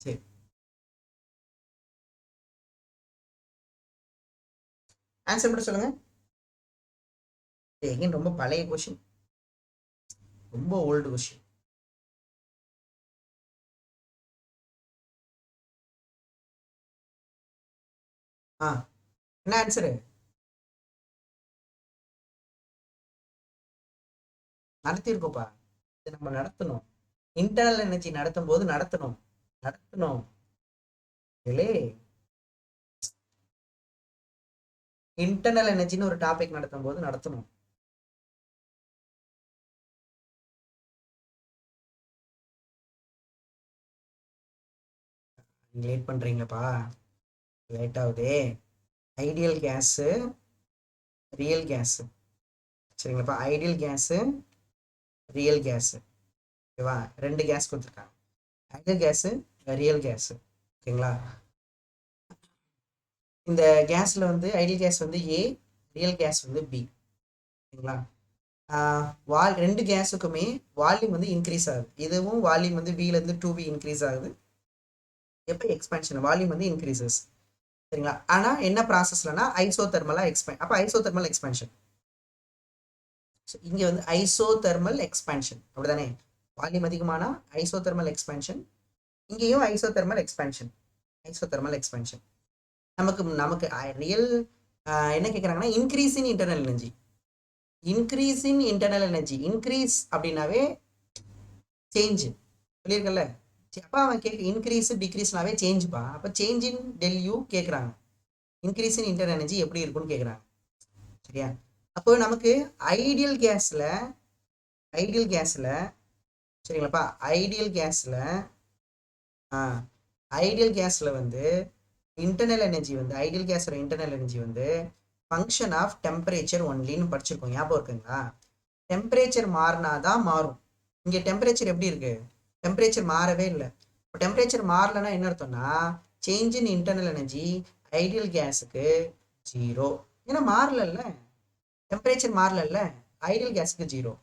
சரி, ஆன்சர் மட்டும் சொல்லுங்க. எங்கேயும் ரொம்ப பழைய கொஷின், ரொம்ப ஓல்டு கொஷின். என்ன ஆன்சரு? நடத்தியிருக்கோப்பா, இது நம்ம நடத்தணும். இன்டர்னல் எனர்ஜி நடத்தும் போது நடத்தணும் இல்லே. இன்டர்னல் எனர்ஜின்னு ஒரு டாபிக் நடத்தும் போது நடத்தணும். லேட் பண்ணுறீங்களப்பா, லேட் ஆகுதே. ஐடியல் கேஸு, ரியல் கேஸு, சரிங்களாப்பா? ஐடியல் கேஸு, ரியல் கேஸு, ஓகேவா? ரெண்டு கேஸ் கொடுத்துருக்காங்க. ஐடியல் கேஸு, ரியல் கேஸு, ஓகேங்களா? இந்த கேஸில் வந்து ஐடியல் கேஸ் வந்து ஏ, ரியல் கேஸ் வந்து பி, ஓகேங்களா? ரெண்டு கேஸுக்குமே வால்யூம் வந்து இன்க்ரீஸ் ஆகுது. இதுவும் வால்யூம் வந்து பிலேருந்து 2B இன்க்ரீஸ் ஆகுது. எப்போ எக்ஸ்பேன்ஷன் வால்யூம் வந்து இன்க்ரீசஸ், சரிங்களா? ஆனால் என்ன ப்ராசஸ்லனா ஐசோதெர்மலாக அப்போ ஐசோதெர்மல் எக்ஸ்பேன்ஷன். ஸோ இங்கே வந்து ஐசோதெர்மல் எக்ஸ்பேன்ஷன், அப்படிதானே? வால்யூம் அதிகமான ஐசோதெர்மல் எக்ஸ்பேன்ஷன், இங்கேயும் ஐசோதெர்மல் எக்ஸ்பேன்ஷன். ஐசோதெர்மல் எக்ஸ்பேன்ஷன் நமக்கு நமக்கு ரியல் என்ன கேட்குறாங்கன்னா increase in internal energy. Increase in internal energy, increase அப்படின்னாவே சேஞ்ச் சொல்லியிருக்கல. அப்போ அவன் இன்க்ரீஸ் டிக்ரீஸ்னாவே சேஞ்சுப்பா. அப்போ சேஞ்ச் இன் டெல் யூ கேட்குறாங்க. இன்க்ரீஸ் இன் இன்டர்னல் எனர்ஜி எப்படி இருக்குன்னு கேட்குறாங்க, சரியா? அப்போ நமக்கு ஐடியல் கேஸில் சரிங்களாப்பா? ஐடியல் கேஸில் வந்து இன்டர்னல் எனர்ஜி வந்து ஐடியல் கேஸோட இன்டர்னல் எனர்ஜி வந்து ஃபங்க்ஷன் ஆஃப் டெம்பரேச்சர் ஒன்லின்னு படிச்சிருக்கோம், ஞாபகம் இருக்குங்களா? டெம்பரேச்சர் மாறினா தான் மாறும். இங்கே டெம்பரேச்சர் எப்படி இருக்கு? டெம்பரேச்சர் மாறவே இல்லை. இப்போ டெம்பரேச்சர் மாறலன்னா என்ன அர்த்தம்னா change in internal energy ideal கேஸுக்கு 0. ஏன்னா மாறலல்ல, டெம்பரேச்சர் மாறலல்ல, ஐடியல் கேஸுக்கு 0.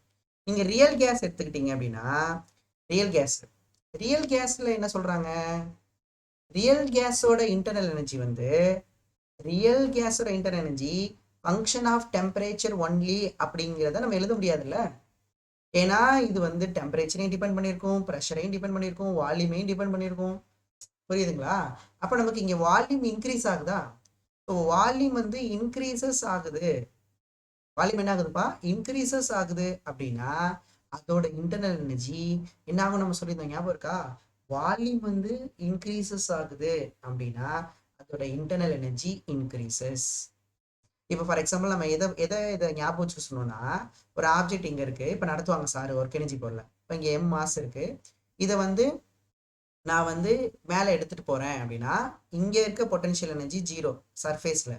நீங்கள் ரியல் கேஸ் எடுத்துக்கிட்டீங்க அப்படின்னா ரியல் கேஸில் என்ன சொல்கிறாங்க? ரியல் கேஸோட இன்டர்னல் எனர்ஜி வந்து ஃபங்க்ஷன் ஆஃப் டெம்பரேச்சர் ஒன்லி அப்படிங்கிறத நம்ம எழுத முடியாதுல்ல. ஏன்னா இது வந்து டெம்பரேச்சரையும் டிபெண்ட் பண்ணியிருக்கும், ப்ரெஷரையும் டிபெண்ட் பண்ணியிருக்கும், வால்யூமையும் டிபெண்ட் பண்ணியிருக்கும், புரியுதுங்களா? அப்போ நமக்கு இங்கே வால்யூம் இன்க்ரீஸ் ஆகுதா? ஸோ வால்யூம் வந்து இன்க்ரீசஸ் ஆகுது. வால்யூம் என்ன ஆகுதுப்பா? இன்க்ரீசஸ் ஆகுது அப்படின்னா அதோட இன்டர்னல் எனர்ஜி என்ன ஆகும் நம்ம சொல்லியிருந்தோம், ஞாபகம் இருக்கா? வால்யூம் வந்து இன்க்ரீசஸ் ஆகுது அப்படின்னா அதோட இன்டர்னல் எனர்ஜி இன்க்ரீசஸ். இப்போ ஃபார் எக்ஸாம்பிள் நம்ம எதை ஞாபகம் வச்சு சொன்னோம்னா, ஒரு ஆப்ஜெக்ட் இங்கே இருக்குது, இப்போ நடத்துவாங்க சார் ஒர்க் எனர்ஜி பொருள். இப்போ இங்கே எம் மாஸ் இருக்குது. இதை வந்து நான் வந்து மேலே எடுத்துகிட்டு போகிறேன் அப்படின்னா இங்கே இருக்க பொட்டன்ஷியல் எனர்ஜி 0 சர்ஃபேஸில்.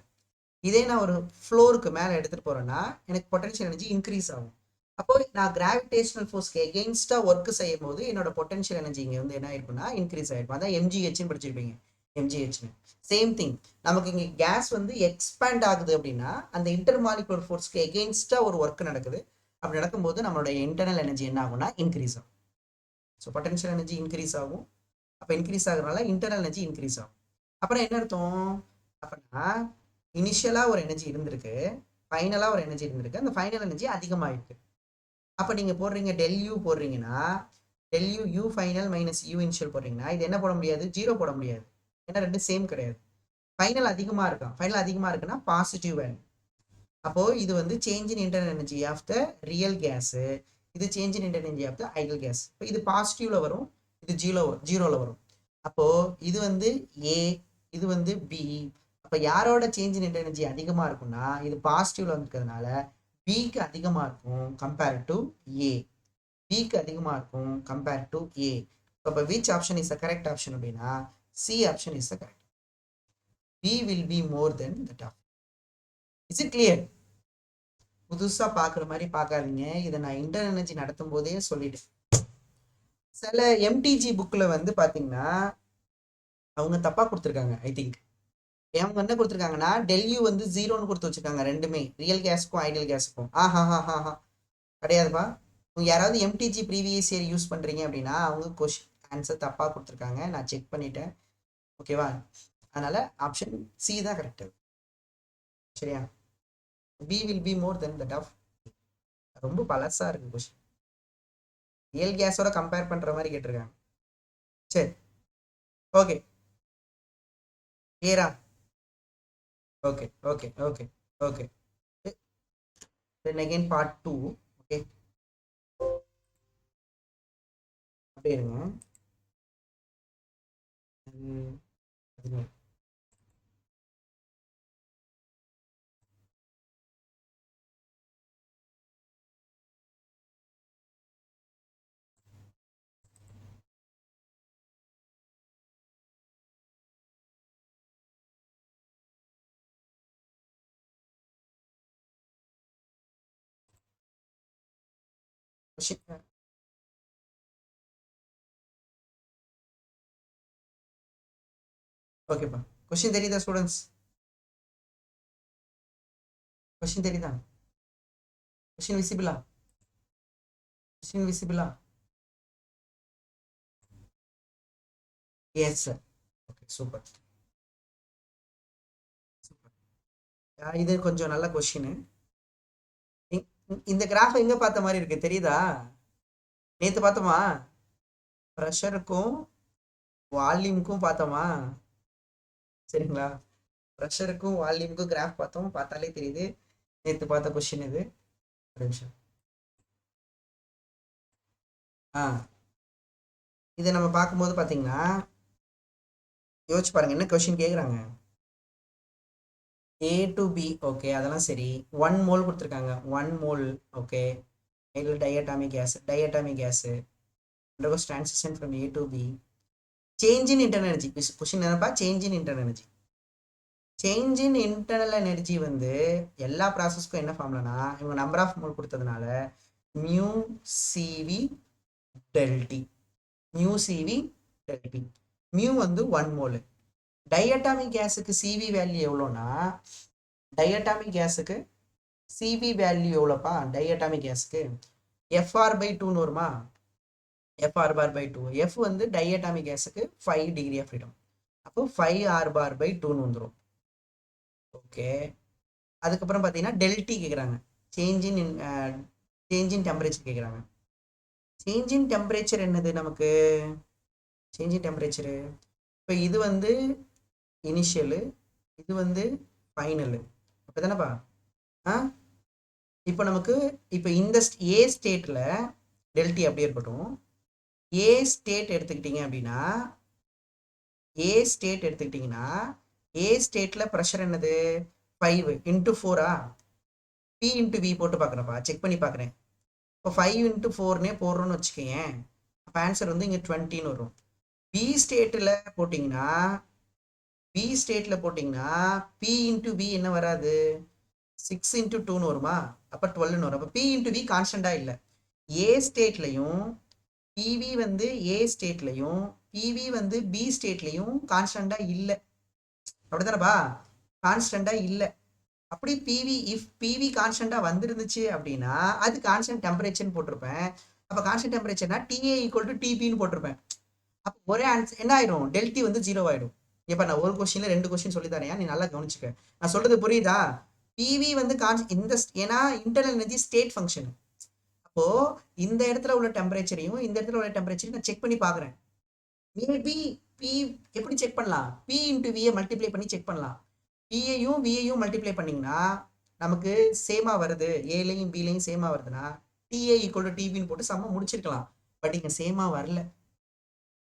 இதே நான் ஒரு ஃப்ளோருக்கு மேலே எடுத்துகிட்டு போகிறேன்னா எனக்கு பொட்டன்ஷியல் எனர்ஜி இன்க்ரீஸ் ஆகும். அப்போ நான் கிராவிடேஷனல் ஃபோர்ஸ்க்கு எகெயின்ஸ்டாக ஒர்க் செய்யும் போது என்னோட பொட்டன்ஷியல் எனர்ஜி இங்கே வந்து என்ன ஆயிருக்குன்னா இன்க்ரீஸ் ஆயிருக்கும். அதான் எம்ஜிஹெச்னு படிச்சிருப்பீங்க, எம்ஜிஹெச்னு. சேம் திங் நமக்கு இங்கே கேஸ் வந்து எக்ஸ்பேண்ட் ஆகுது அப்படின்னா அந்த இன்டர்மாலிகுலர் ஃபோர்ஸ்க்கு எகெயின்ஸ்டாக ஒரு ஒர்க் நடக்குது. அப்படி நடக்கும்போது நம்மளுடைய இன்டர்னல் எனர்ஜி என்ன ஆகும்னா இன்க்ரீஸ் ஆகும். ஸோ பொட்டன்ஷியல் எனர்ஜி இன்க்ரீஸ் ஆகும். அப்போ இன்க்ரீஸ் ஆகுறதுனால இன்டர்னல் எனர்ஜி இன்க்ரீஸ் ஆகும். அப்புறம் என்ன அர்த்தம்? அப்படின்னா இனிஷியலாக ஒரு எனர்ஜி இருந்திருக்கு, ஃபைனலாக ஒரு எனர்ஜி இருந்திருக்கு, அந்த ஃபைனல் எனர்ஜி அதிகமாகிருக்கு. அப்போ நீங்கள் போடுறீங்க டெல் யூ போடுறீங்கன்னா del U U final minus U initial போடுறீங்கன்னா இது என்ன போட முடியாது? 0 போட முடியாது. ஏன்னா ரெண்டு சேம் கிடையாது. ஃபைனல் அதிகமாக இருக்கும். ஃபைனல் அதிகமாக இருக்குன்னா பாசிட்டிவ் வேல்யூ. அப்போது இது வந்து change in internal energy of the real gas, இது change in internal energy of the ideal gas. இப்போ இது பாசிட்டிவ்ல வரும், இது ஜீரோவில் வரும். அப்போது இது வந்து ஏ, இது வந்து பி. அப்போ யாரோட சேஞ்ச் இன் இன்டர்னல் எனர்ஜி அதிகமாக இருக்கும்னா இது பாசிட்டிவ்ல வந்துருக்கிறதுனால பிக்கு அதிகமாக இருக்கும் கம்பேர் டு ஏ. பிக்கு அதிகமாக இருக்கும் கம்பேர் டு ஏ. அப்போ which option is the correct option அப்படின்னா C option is the correct. B will be more then that option. Is it clear? புதுசாக பார்க்குற மாதிரி பார்க்காதீங்க, இதை நான் இன்டர்னல் எனர்ஜி நடத்தும் போதே சொல்லிட்டேன். சில எம்டிஜி புக்கில் வந்து பார்த்தீங்கன்னா அவங்க தப்பாக கொடுத்துருக்காங்க. ஐ திங்க் அவங்க என்ன கொடுத்துருக்காங்கன்னா டெல்யூ வந்து 0ன்னு கொடுத்து வச்சுருக்காங்க ரெண்டுமே, ரியல் கேஸுக்கும் ஐடியல் கேஸுக்கும். கிடையாதுப்பா. உங்கள் யாராவது எம்டிஜி ப்ரீவியஸ் இயர் யூஸ் பண்ணுறீங்க அப்படின்னா அவங்க கொஸ்டின் ஆன்சர் தப்பாக கொடுத்துருக்காங்க, நான் செக் பண்ணிட்டேன், ஓகேவா? அதனால் ஆப்ஷன் சி தான் கரெக்டு, சரியா? B will be more then that of. ரொம்ப பழசாக இருக்குது கொஸ்டின், ரியல் கேஸோட கம்பேர் பண்ணுற மாதிரி கேட்டிருக்காங்க. சரி, ஓகே, கிளியரா? Okay okay okay okay. Then again part 2. Okay, அப்படியே இருங்க. அது கொஷின் ஓகேப்பா. கொஷின் தெரியுதா ஸ்டூடெண்ட்ஸ்? கொஷின் தெரியுதா? கொஷின் விசிபிளா? கொஷின் விசிபிளா? Yes sir. Okay super super. இது கொஞ்சம் நல்ல கொஷின். இந்த கிராஃப் எங்க பார்த்த மாதிரி இருக்கு தெரியுதா? நேத்து பார்த்தோமா? ப்ரெஷருக்கும் வால்யூமுக்கும் பார்த்தோமா? சரிங்களா? ப்ரெஷருக்கும் வால்யூமுக்கும் கிராஃப் பார்த்தோம், பார்த்தாலே தெரியுது நேத்து பார்த்த கொஸ்டின் இது. ஒரு நிமிஷம். இதை நம்ம பார்க்கும்போது பார்த்தீங்கன்னா யோசிச்சு பாருங்க என்ன கொஸ்டின் கேட்குறாங்க. A to B ஓகே அதெல்லாம் சரி. 1 மோல் கொடுத்துருக்காங்க. 1 மோல் ஓகே. இதில் diatomic gas undergoes transition from A to B. Change in internal energy. Question என்னப்பா? Change in internal energy. Change in internal energy வந்து எல்லா ப்ராசஸ்க்கும் என்ன ஃபார்ம்லனா இவங்க நம்பர் ஆஃப் மோல் கொடுத்ததுனால mu CV del T. Mu CV del T. Mu வந்து 1 mole. Diatomic கேஸுக்கு சிவி வேல்யூ எவ்வளோனா டைஅட்டாமிக் கேஸுக்கு சிவி வேல்யூ எவ்வளோப்பா? டைஅட்டாமிக் கேஸுக்கு FR/2ன்னு வருமா? FR/2. F வந்து டைஅட்டாமிக் கேஸுக்கு 5 டிகிரி ஆஃப் ஃப்ரீடம். அப்போ 5R/2ன்னு வந்துடும். ஓகே. அதுக்கப்புறம் பார்த்தீங்கன்னா டெல்டி கேட்குறாங்க. சேஞ்ச் இன் டெம்பரேச்சர் கேட்குறாங்க. சேஞ்ச் இன் டெம்பரேச்சர் என்னது நமக்கு? சேஞ்ச் இன் டெம்பரேச்சரு இப்போ இது வந்து இனிஷியலு, இது வந்து ஃபைனலு. அப்போ தானேப்பா? இப்போ நமக்கு இப்போ இந்த ஏ ஸ்டேட்டில் டெல்டி அப்படியே இருக்கட்டும். ஏ ஸ்டேட் எடுத்துக்கிட்டீங்க அப்படின்னா ஏ ஸ்டேட்டில் ப்ரெஷர் என்னது? 5 × 4 P × V போட்டு பார்க்குறேன்ப்பா, செக் பண்ணி பார்க்குறேன். இப்போ 5 × 4னே போடுறோன்னு வச்சுக்கோங்க. அப்போ ஆன்சர் வந்து இங்கே 20ன்னு வரும். பி ஸ்டேட்டில் போட்டிங்கன்னா P × V என்ன வராது? 6 × 2ன்னு வருமா? அப்போ 12ன்னு வரும். அப்போ P × V கான்ஸ்டண்டாக இல்லை. ஏ ஸ்டேட்லையும் பிவி வந்து ஏ ஸ்டேட்லையும் பிவி வந்து பி ஸ்டேட்லையும் கான்ஸ்டண்டா இல்லை. அப்படித்தானப்பா? கான்ஸ்டண்டா இல்லை. அப்படி பிவி கான்ஸ்டண்டா வந்துருந்துச்சு அப்படின்னா அது கான்ஸ்டன்ட் டெம்பரேச்சர்னு போட்டிருப்பேன். அப்போ கான்ஸ்டன்ட் டெம்பரேச்சர்னா TA = TPன்னு போட்டிருப்பேன். அப்போ ஒரே ஆன்சர் என்ன ஆயிடும்? டெல்டி வந்து 0 ஆயிடும். இப்போ நான் ஒரு கொஸ்டின்ல 2 கொஸ்டின் சொல்லி தரேன், நீ நல்லா கவனிச்சுக்க. நான் சொல்றது புரியுதா? பிவி வந்து ஏன்னா இன்டர்னல் எனர்ஜி ஸ்டேட் ஃபங்க்ஷன். அப்போ இந்த இடத்துல உள்ள டெம்பரேச்சரையும் இந்த இடத்துல உள்ள டெம்பரேச்சரையும் நான் செக் பண்ணி பார்க்குறேன். மேபி பி எப்படி செக் பண்ணலாம்? P × V மல்டிப்ளை பண்ணி செக் பண்ணலாம். பியையும் வியையும் மல்டிப்ளை பண்ணிங்கன்னா நமக்கு சேமா வருது, ஏலையும் பிலையும் சேமா வருதுன்னா TA = TPன்னு போட்டு சம்ம முடிச்சிருக்கலாம். பட் இங்கே சேமா வரல.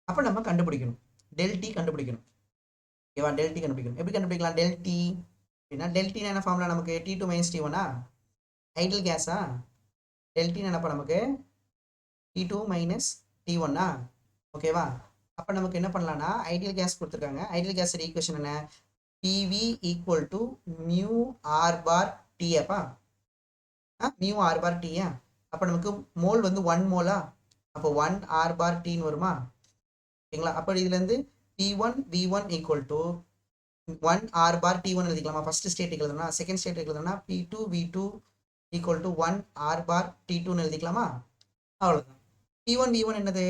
அப்போ நம்ம கண்டுபிடிக்கணும், டெல்டி கண்டுபிடிக்கணும். ஓகேவா? டெல்டி கண்டுபிடிக்கணும். எப்படி கண்டுபிடிக்கலாம் டெல்டி அப்படின்னா? டெல்டினா என்ன ஃபார்முலா நமக்கு? T2 - T1 ideal கேஸா? டெல்டின்னு என்னப்பா நமக்கு? T2 - T1 ஓகேவா? அப்போ நமக்கு என்ன பண்ணலாம்னா ஐடியல் கேஸ் கொடுத்துருக்காங்க. ஐடியல் கேஸ் ஈக்குவேஷன் என்ன? PV = μR/T அப்பா. μR/T. அப்போ நமக்கு மோல் வந்து 1 மோலா? அப்போ 1R/Tன்னு வருமா? ஓகேங்களா? அப்போ இதுலேருந்து P1 V1 = 1R/T1 எழுதிக்கலாமா? ஃபர்ஸ்ட் ஸ்டேட் எழுதுனா, செகண்ட் ஸ்டேட் எழுதுனா P2 V2 = 1R/T2ன்னு எழுதிக்கலாமா? அவ்வளோதான். P1 V1 என்னது?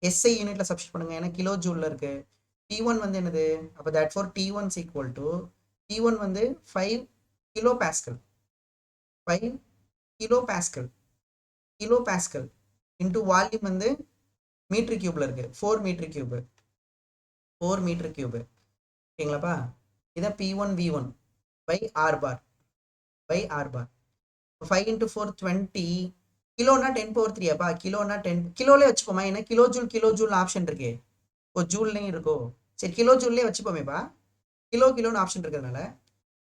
SI யூனிட்ல சப்ஸ்டிட் பண்ணுங்க, ஏன்னா கிலோ ஜூல்ல இருக்கு. T1 வந்து என்னது? அப்போ therefore T1 = T1 வந்து 5 kilo pascal. 5 kilo pascal into volume வந்து மீட்டர் கியூப்ல இருக்கு. 4 மீட்டர் கியூப். ஓகேங்களாப்பா? இதான் P1 V1 /R bar. 5 × 4 20. கிலோனா 10⁻³ அப்பா. கிலோனா 10 கிலோலே வச்சுப்போமா? ஏன்னா கிலோ ஜூல் ஆப்ஷன் இருக்கு. ஓ ஜூல்லையும் இருக்கோ? சரி கிலோ ஜூல்லே வச்சுப்போமேப்பா. கிலோன்னு ஆப்ஷன் இருக்கிறதுனால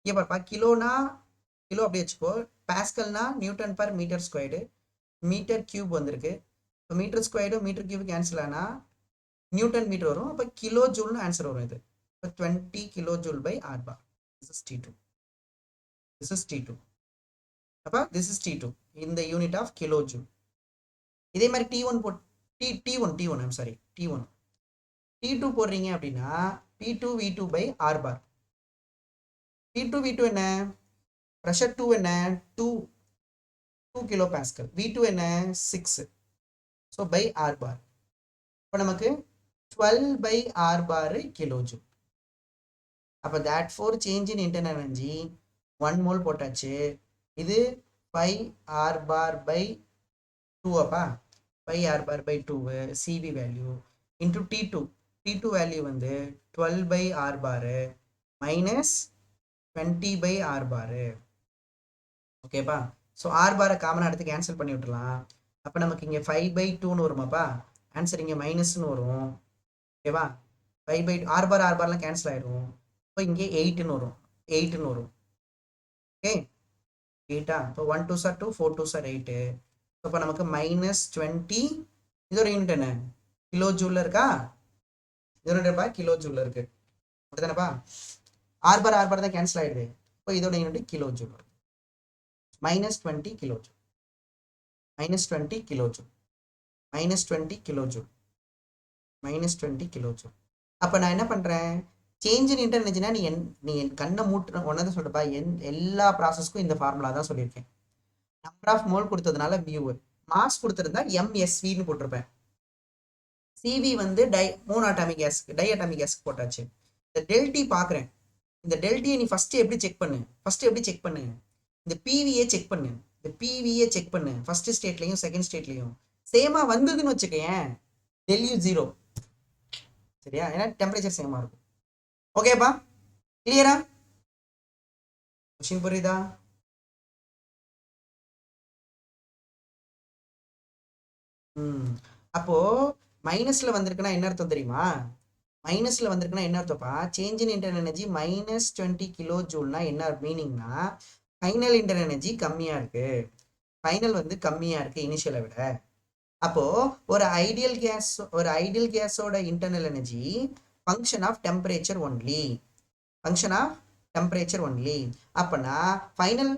இங்கே பாருப்பா. கிலோனா கிலோ அப்படியே வச்சுக்கோ. பாஸ்கல்னா Nm/m². மீட்டர் கியூப் வந்திருக்கு. இப்போ metre squared metre cube cancel ஆனால் நியூட்டன் மீட்டர் வரும். அப்போ கிலோ ஜூல்னு ஆன்சர் வரும். இது இப்போ 20 kilo joule /R bar. This is T2. அப்போ this is T2 in the unit of kilo joule. இதே மாதிரி T1 boat T1 I'm sorry T1 T2 போடுறீங்க அப்படின்னா P2 V2 by R bar. P2 V2 என்ன pressure 2 என்ன 2 kilo pascal, V2 என்ன 6, so by R bar. இப்போ நமக்கு 12 by R bar kilo joule. அப்போ that for change in internal energy 1 mole போட்டாச்சு. இது 5 R bar by 2 அப்பா 5 R bar by 2 CV value into T2 value வந்து 12 by R bar minus 20 by R bar. ஓகேப்பா, so R bar காமனாக எடுத்து cancel பண்ணி விட்டுலாம். அப்போ நமக்கு இங்கே 5 by 2ன்னு வருமாப்பா, ஆன்சர் இங்கே மைனஸ்ன்னு வரும். ஓகேவா, 5 by R barலாம் கேன்சல் ஆகிடும். இப்போ இங்கே 8ன்னு வரும். ஓகே 8ஆ, இப்போ 1 2 சார் 2 4 2 சார் 8. இப்போ நமக்கு -20, இதோட யூனிட் என்ன கிலோ ஜூல்ல இருக்கா, இதோட கிலோ ஜூல்ல இருக்கு அப்படிதானப்பா. R bar தான் கேன்சல் ஆயிடுது. இப்போ இதோட unit kilo joule, -20 kilo joule, -20 kilo joule, -20 kilo joule, -20 kilo joule. அப்போ நான் என்ன பண்றேன், சேஞ்ச் இன் இன்டர்னல் எனர்ஜினா நீ என் கண்ணை மூட்டுற ஒன்னதான் சொல்றப்பா, எல்லா ப்ராசஸ்க்கும் இந்த ஃபார்முலா தான் சொல்லியிருக்கேன். நம்பர் ஆஃப் மோல் கொடுத்ததுனால மியூ, மாஸ் கொடுத்துருந்தா MSVன்னு போட்டிருப்பேன். CV வந்து 3 அட்டாமிக் கேஸ்க்கு, டை அட்டாமிக் கேஸ்க்கு போட்டாச்சு. இந்த டெல்டி பார்க்குறேன், இந்த டெல்டியை நீ ஃபர்ஸ்ட் எப்படி செக் பண்ணு, இந்த பிவியை செக் பண்ணு, ஃபர்ஸ்ட் ஸ்டேட்லையும் செகண்ட் ஸ்டேட்லையும் சேமா வந்ததுன்னு வச்சுக்கேன், டெல்யூ 0. சரியா, ஏன்னா டெம்பரேச்சர் சேமா இருக்கும். ஓகேப்பா, கிளியரா, கொஸ்டின் புரியுதா? அப்போ மைனஸ்ல வந்திருக்குன்னா என்ன அர்த்தம் தெரியுமா, மைனஸ்ல வந்திருக்குன்னா என்ன அர்த்தம்ப்பா, change in internal energy -20 kilo ஜூல்னா என்ன மீனிங்னா, ஃபைனல் இன்டர்னல் எனர்ஜி கம்மியா இருக்கு, ஃபைனல் வந்து கம்மியா இருக்கு இனிஷியலை விட. அப்போ ஒரு ஐடியல் கேஸோட internal energy function of temperature only, அப்பனா ஃபைனல்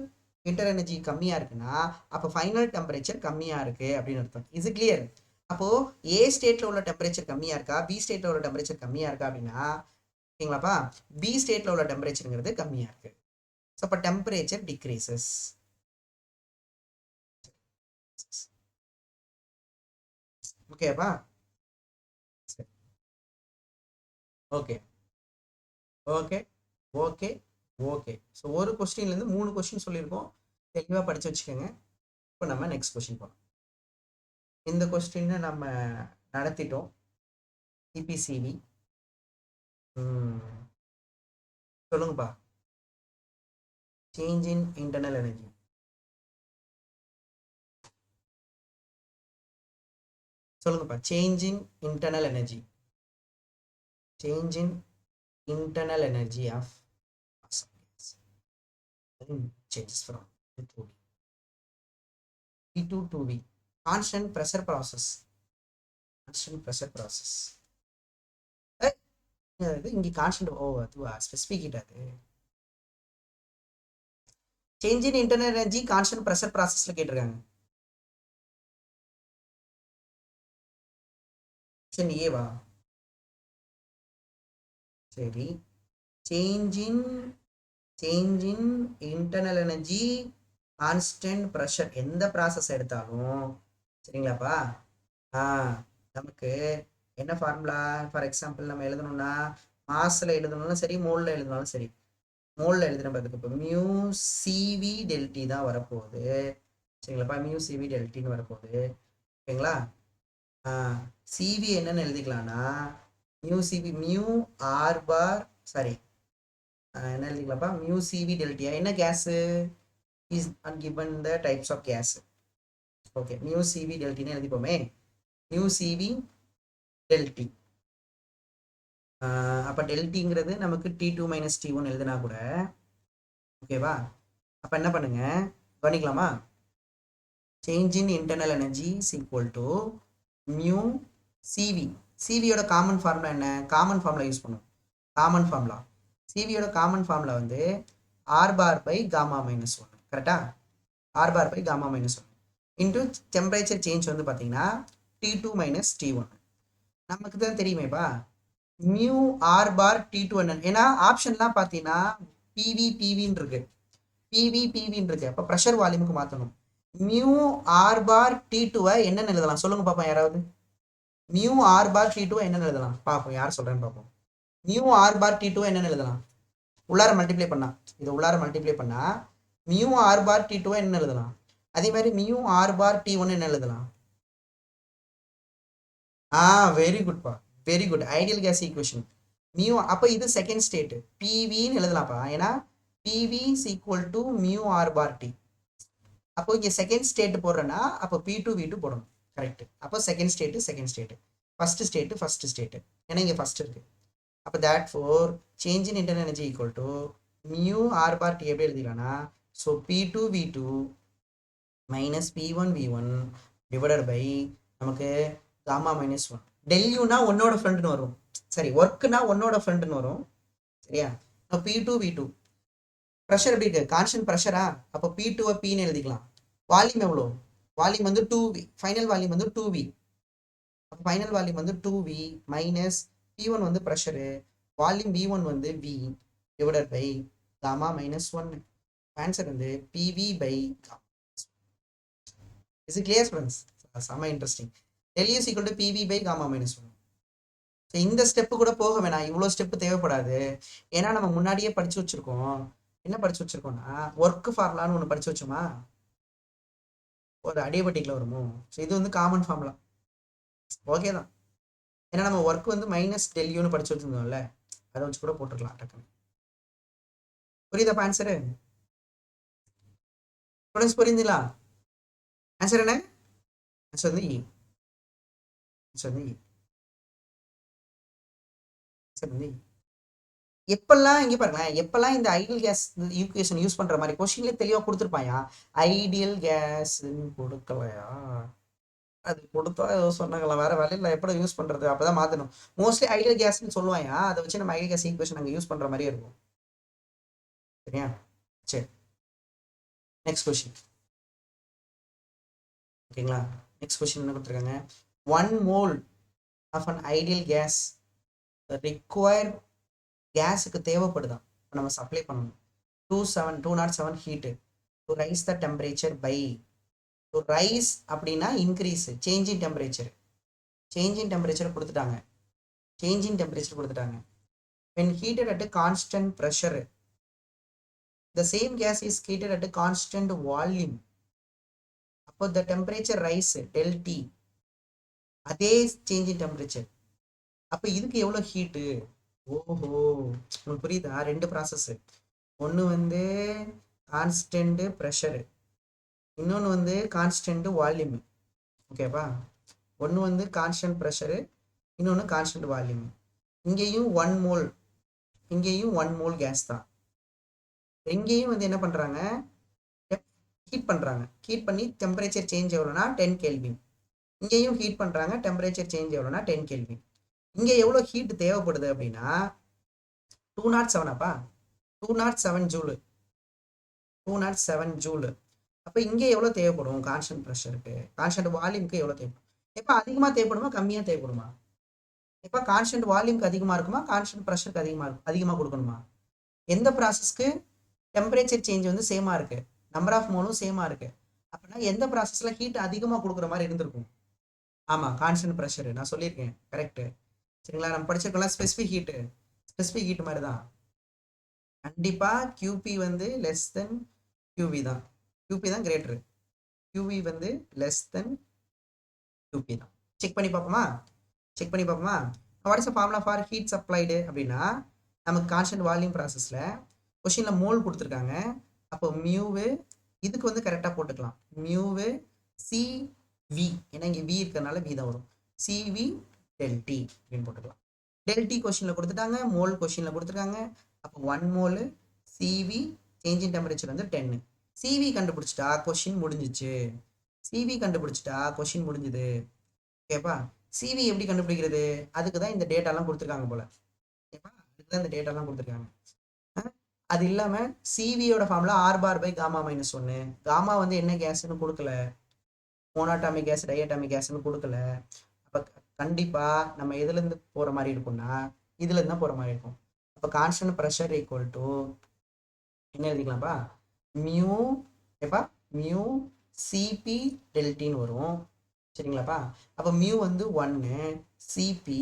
இன்டர் எனர்ஜி கம்மியா இருக்குன்னா அப்போ ஃபைனல் டெம்பரேச்சர் கம்மியா இருக்கு அப்படின்னு அர்த்தம். இது கிளியர்? அப்போ ஏ ஸ்டேட்ல உள்ள டெம்பரேச்சர் கம்மியா இருக்கா, பி ஸ்டேட்ல உள்ள டெம்பரேச்சர் கம்மியா இருக்கா அப்படின்னா, ஓகேங்களாப்பா, பி ஸ்டேட்ல உள்ள டெம்பரேச்சருங்கிறது கம்மியா இருக்கு. ஸோ அப்போ டெம்பரேச்சர் டிக்ரீசஸ். ஓகேப்பா, okay okay okay okay. So ஒரு கொஸ்டின்லேருந்து 3 கொஸ்டின் சொல்லியிருக்கோம், தெளிவாக படித்து வச்சுக்கோங்க. இப்போ நம்ம நெக்ஸ்ட் கொஸ்டின் போகலாம். இந்த கொஸ்டினை நம்ம நடத்திட்டோம். டிபிசிவி சொல்லுங்கப்பா, சேஞ்ச் இன் இன்டர்னல் எனர்ஜி. சொல்லுங்கப்பா, change in internal energy, change in internal energy of changes from P2 to V, constant pressure process. இங்க கான்ஸ்டன்ட், அதுவா ஸ்பெசிபிக் ஹீட், அது change in internal energy constant pressure ப்ராசஸ்ல கேட்டிருக்காங்க. ஆப்ஷன் ஏவா, சரி, change in internal energy constant pressure, எந்த process எடுத்தாலும் சரிங்களாப்பா, நமக்கு என்ன ஃபார்முலா, ஃபார் எக்ஸாம்பிள் நம்ம எழுதணும்னா மாஸ்ல எழுதணும்னா சரி, மோல்ல எழுதினாலும் சரி, மோல்ல எழுதுன பார்த்துக்கு இப்போ மியூ சிவி டெல்டி தான் வரப்போகுது. சரிங்களாப்பா, மியூ சிவி டெல்டின்னு வரப்போகுது. ஓகேங்களா, சிவி என்னன்னு எழுதிக்கலாம்னா mu CV mu R bar, sorry என்ன எழுதிக்கலாம்ப்பா, மியூ சிவி டெல்டியா, என்ன gas is given the types of gas. Okay, mu CV டெல்டின்னு எழுதிப்போமே, மியூ சிவி டெல்டி. அப்போ டெல்டிங்கிறது நமக்கு T2 - T1 எழுதுனா கூட ஓகேவா. அப்போ என்ன பண்ணுங்க, கவனிக்கலாமா, change in internal energy is equal to mu CV. சிவியோட காமன் ஃபார்முலா என்ன, காமன் ஃபார்முலா யூஸ் பண்ணும், காமன் ஃபார்முலா சிவியோட காமன் ஃபார்முலா வந்து R bar by gamma -1, கரெக்டா, R bar by gamma -1. Into temperature change வந்து பார்த்தீங்கன்னா T2 மைனஸ் T1. நமக்கு தான் தெரியுமேப்பா மியூ ஆர் பார் T2 என்ன, ஏன்னா ஆப்ஷன்லாம் பார்த்தீங்கன்னா பிவின்னு இருக்கு, பிவின்னு இருக்கு. அப்போ ப்ரெஷர் வால்யூமுக்கு மாற்றணும். மியூ ஆர் பார் T2 என்னன்னு எழுதலாம் சொல்லுங்க பார்ப்போம் யாராவது. மியூ ஆர் பார் T2 என்னன்னு எழுதலாம் பார்ப்போம், யார் சொல்றேன்னு பார்ப்போம். மியூ ஆர் பார் T2 என்னன்னு எழுதலாம், உள்ளார மல்டிப்ளை பண்ணா, இது உள்ளார மல்டிப்ளை பண்ணா மியூ ஆர் பார் T2 என்ன எழுதலாம். அதே மாதிரி மியூ ஆர் பார் T1 என்ன எழுதலாம். வெரி குட்பா, very good. Ideal gas equation mu. அப்போ இது செகண்ட் ஸ்டேட் பிவின்னு எழுதலாம்ப்பா, ஏன்னா PV is equal to mu R bar T. அப்போ இங்கே செகண்ட் ஸ்டேட் போடுறேன்னா அப்போ P2 V2 போடணும். கரெக்ட். அப்போ செகண்ட் ஸ்டேட்டு ஃபர்ஸ்ட் ஸ்டேட்டு ஏன்னா இங்கே ஃபர்ஸ்ட் இருக்கு. அப்போ therefore change in internal energy equal to mu R bar T எப்படி எழுதிக்கலாம்னா, so P2 V2 minus P1 V1 divided by நமக்கு காமா மைனஸ் 1. டெல்யூனா ஒன்னோட ஃப்ரெண்டுன்னு வரும், சரி ஒர்க்குனா ஒன்னோட ஃப்ரெண்டுன்னு வரும், சரியா. P2 V2 ப்ரெஷர் எப்படி இருக்கு, கான்ஸ்டன்ட் ப்ரெஷரா, அப்போ P2 Pன்னு எழுதிக்கலாம். வால்யூம் எவ்வளோ, வால்யூம் வந்து 2V, ஃபைனல் வால்யூம் வந்து 2V. அப்போ ஃபைனல் வால்யூம் வந்து 2V மைனஸ் P1 வந்து ப்ரெஷரு, வால்யூம் V1 வந்து V divided by gamma minus 1. Answer வந்து PV by gamma. Is it clear friends? செம்ம interesting. Del U is equal to PV by gamma minus 1. So இந்த step கூட போக வேணாம், இவ்வளோ step தேவைப்படாது. ஏன்னா நம்ம முன்னாடியே படிச்சு வச்சிருக்கோம். என்ன படிச்சு வச்சிருக்கோம்னா ஒர்க் ஃபார்முலான்னு ஒன்று படிச்சு வச்சோமா, ஒரு அடியபட்டிக்கில் வருமோ. ஸோ இது வந்து காமன் ஃபார்முலா, ஓகே தான். ஏன்னா நம்ம ஒர்க் வந்து மைனஸ் டெல்யூன்னு படிச்சு வச்சிருந்தோம்ல, அதை வச்சு கூட போட்டுக்கலாம் டக்குன்னு. புரியுதா ஆன்சரு? ஸ்டூடெண்ட்ஸ் புரியுதுங்களா? ஆன்சர் என்ன? ஆன்சர் வந்து இ. எப்பெல்லாம் இங்க பாருங்களேன், எப்பெல்லாம் இந்த ஐடியல் கேஸ் ஈக்குவேஷன் யூஸ் பண்ற மாதிரி கொஸ்டின்ல தெளிவா கொடுத்துருப்பாயா, ஐடியல் கேஸ் கொடுக்கலையா, அது கொடுத்தா சொன்னாங்களா, வேற வேலையில எப்படி யூஸ் பண்றது, அப்பதான் மாத்தணும். மோஸ்ட்லி ஐடியல் கேஸ்ன்னு சொல்லுவாயா, அதை வச்சு நம்ம ஐடியல் கேஸ் ஈக்குவேஷன் அங்க யூஸ் பண்ற மாதிரியே இருக்கும், சரியா. சரி, நெக்ஸ்ட் கொஸ்டின். ஓகேங்களா, நெக்ஸ்ட் கொஸ்டின் என்ன கொடுத்துருக்காங்க, 1 mole of an ideal gas require, கேஸுக்கு தேவைப்படுதான் நம்ம சப்ளை பண்ணணும் 207 heat to rise the temperature by, to rise அப்படின்னா இன்க்ரீஸ், சேஞ்ச் இன் டெம்பரேச்சர் கொடுத்துட்டாங்க, when heated at a constant pressure the same gas is heated at a constant volume, அப்போ the temperature rise del T, அதே change in temperature. அப்போ இதுக்கு எவ்வளோ heat, ஓஹோ உங்களுக்கு புரியுதா, ரெண்டு ப்ராசஸ், ஒன்று வந்து கான்ஸ்டன்ட் ப்ரெஷரு, இன்னொன்று வந்து கான்ஸ்டன்ட் வால்யூமு, ஓகேப்பா. ஒன்று வந்து கான்ஸ்டன்ட் ப்ரெஷரு, இன்னொன்று கான்ஸ்டன்ட் வால்யூமு. இங்கேயும் 1 mole, இங்கேயும் 1 mole கேஸ் தான். இங்கேயும் வந்து என்ன பண்ணுறாங்க, ஹீட் பண்ணுறாங்க, ஹீட் பண்ணி டெம்பரேச்சர் சேஞ்ச் எவ்வளோனா 10 கெல்வின். இங்கேயும் ஹீட் பண்ணுறாங்க, டெம்பரேச்சர் சேஞ்ச் எவ்வளோனா 10 கெல்வின். இங்கே எவ்வளோ ஹீட் தேவைப்படுது அப்படின்னா 207 அப்பா, 207 ஜூலு, 207 ஜூலு. அப்போ இங்கே எவ்வளோ தேவைப்படும், கான்ஸ்டன்ட் ப்ரெஷருக்கு, கான்ஸ்டன்ட் வால்யூமுக்கு எவ்வளோ தேவைப்படும், எப்போ அதிகமாக தேவைப்படுமா கம்மியாக தேவைப்படுமா, எப்போ கான்ஸ்டன்ட் வால்யூமுக்கு அதிகமாக இருக்குமா கான்ஸ்டன்ட் ப்ரெஷருக்கு அதிகமாக கொடுக்கணுமா. எந்த ப்ராசஸ்க்கு டெம்பரேச்சர் சேஞ்ச் வந்து சேமாக இருக்கு, நம்பர் ஆஃப் மோலும் சேமாக இருக்கு, அப்படின்னா எந்த ப்ராசஸில் ஹீட் அதிகமாக கொடுக்குற மாதிரி இருந்திருக்கும், ஆமாம் கான்ஸ்டன்ட் ப்ரெஷரு, நான் சொல்லியிருக்கேன் கரெக்டு, சரிங்களா. நம்ம படிச்சிருக்கோம்ல ஸ்பெசிஃபிக் ஹீட் மாதிரி தான். கண்டிப்பாக QP வந்து லெஸ் தென் QV தான், QP தான் கிரேட்டரு, QV வந்து லெஸ் தென் QP தான். செக் பண்ணி பார்ப்போமா, what is the formula for heat supplied அப்படின்னா, நமக்கு கான்ஸ்டன்ட் வால்யூம் ப்ராசஸில் கொஸ்டினில் மோல் கொடுத்துருக்காங்க, அப்போ மியூவு இதுக்கு வந்து கரெக்டாக போட்டுக்கலாம், மியூவு CV, ஏன்னா இங்கே V இருக்கிறதுனால V தான் வரும், CV del T அப்படின்னு போட்டுக்கலாம். del T கொஸ்டினில் கொடுத்துட்டாங்க, மோல் கொஸ்டினில் கொடுத்துருக்காங்க, அப்போ 1 mole CV change in temperature வந்து 10. CV கண்டுபிடிச்சிட்டா கொஸ்டின் முடிஞ்சிச்சு, முடிஞ்சுது, ஓகேப்பா. CV எப்படி கண்டுபிடிக்கிறது, அதுக்கு தான் இந்த டேட்டாலாம் கொடுத்துருக்காங்க போல, ஓகேப்பா, அதுக்கு தான் இந்த டேட்டாலாம் கொடுத்துருக்காங்க. அது இல்லாமல் CVயோட formula R bar by gamma minus 1, gamma வந்து என்ன கேஸ்ன்னு கொடுக்கல, மோனோட்டாமிக் கேஸ் டைஅட்டாமிக் கேஸ்ன்னு கொடுக்கல. அப்போ கண்டிப்பாக நம்ம எதுலேருந்து போகிற மாதிரி இருக்கும்னா இதுலேருந்து தான் போகிற மாதிரி இருக்கும். அப்போ கான்ஸ்டன்ட் ப்ரெஷர் ஈக்குவல் டு என்ன எழுதிக்கலாம்ப்பா, மியூ எப்பா மியூ சிபி டெல்டின்னு வரும். சரிங்களாப்பா. அப்போ மியூ வந்து 1, சிபி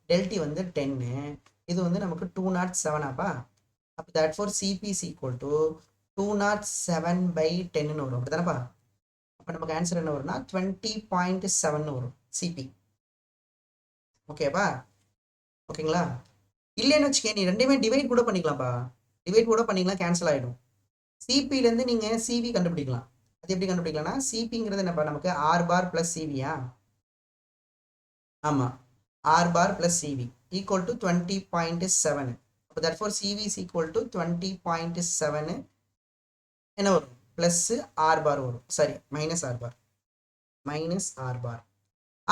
டெல்டி வந்து 10, இது வந்து நமக்கு 207 அப்போ that for CP is equal to 207/10 வரும். அப்படி தானேப்பா. அப்போ நமக்கு ஆன்சர் என்ன வரும்னா 20.7 வரும் சிபி. ஓகேப்பா. ஓகேங்களா. இல்லைன்னு வச்சுக்கேன், நீ ரெண்டுமே டிவைட் கூட பண்ணிக்கலாம்ப்பா. டிவைட் கூட பண்ணிக்கலாம், கேன்சல் ஆகிடும். சிபிலேருந்து நீங்கள் சிவி கண்டுபிடிக்கலாம். அது எப்படி கண்டுபிடிக்கலாம்னா, சிபிங்கிறது என்னப்பா நமக்கு ஆர் பார் ப்ளஸ் சிவியா. ஆமாம், R bar plus CV equal to 20.7. அப்போ that for CV is equal to 20.7 என்ன வரும், ப்ளஸ் ஆர் பார் வரும். சரி, மைனஸ் ஆர் பார்.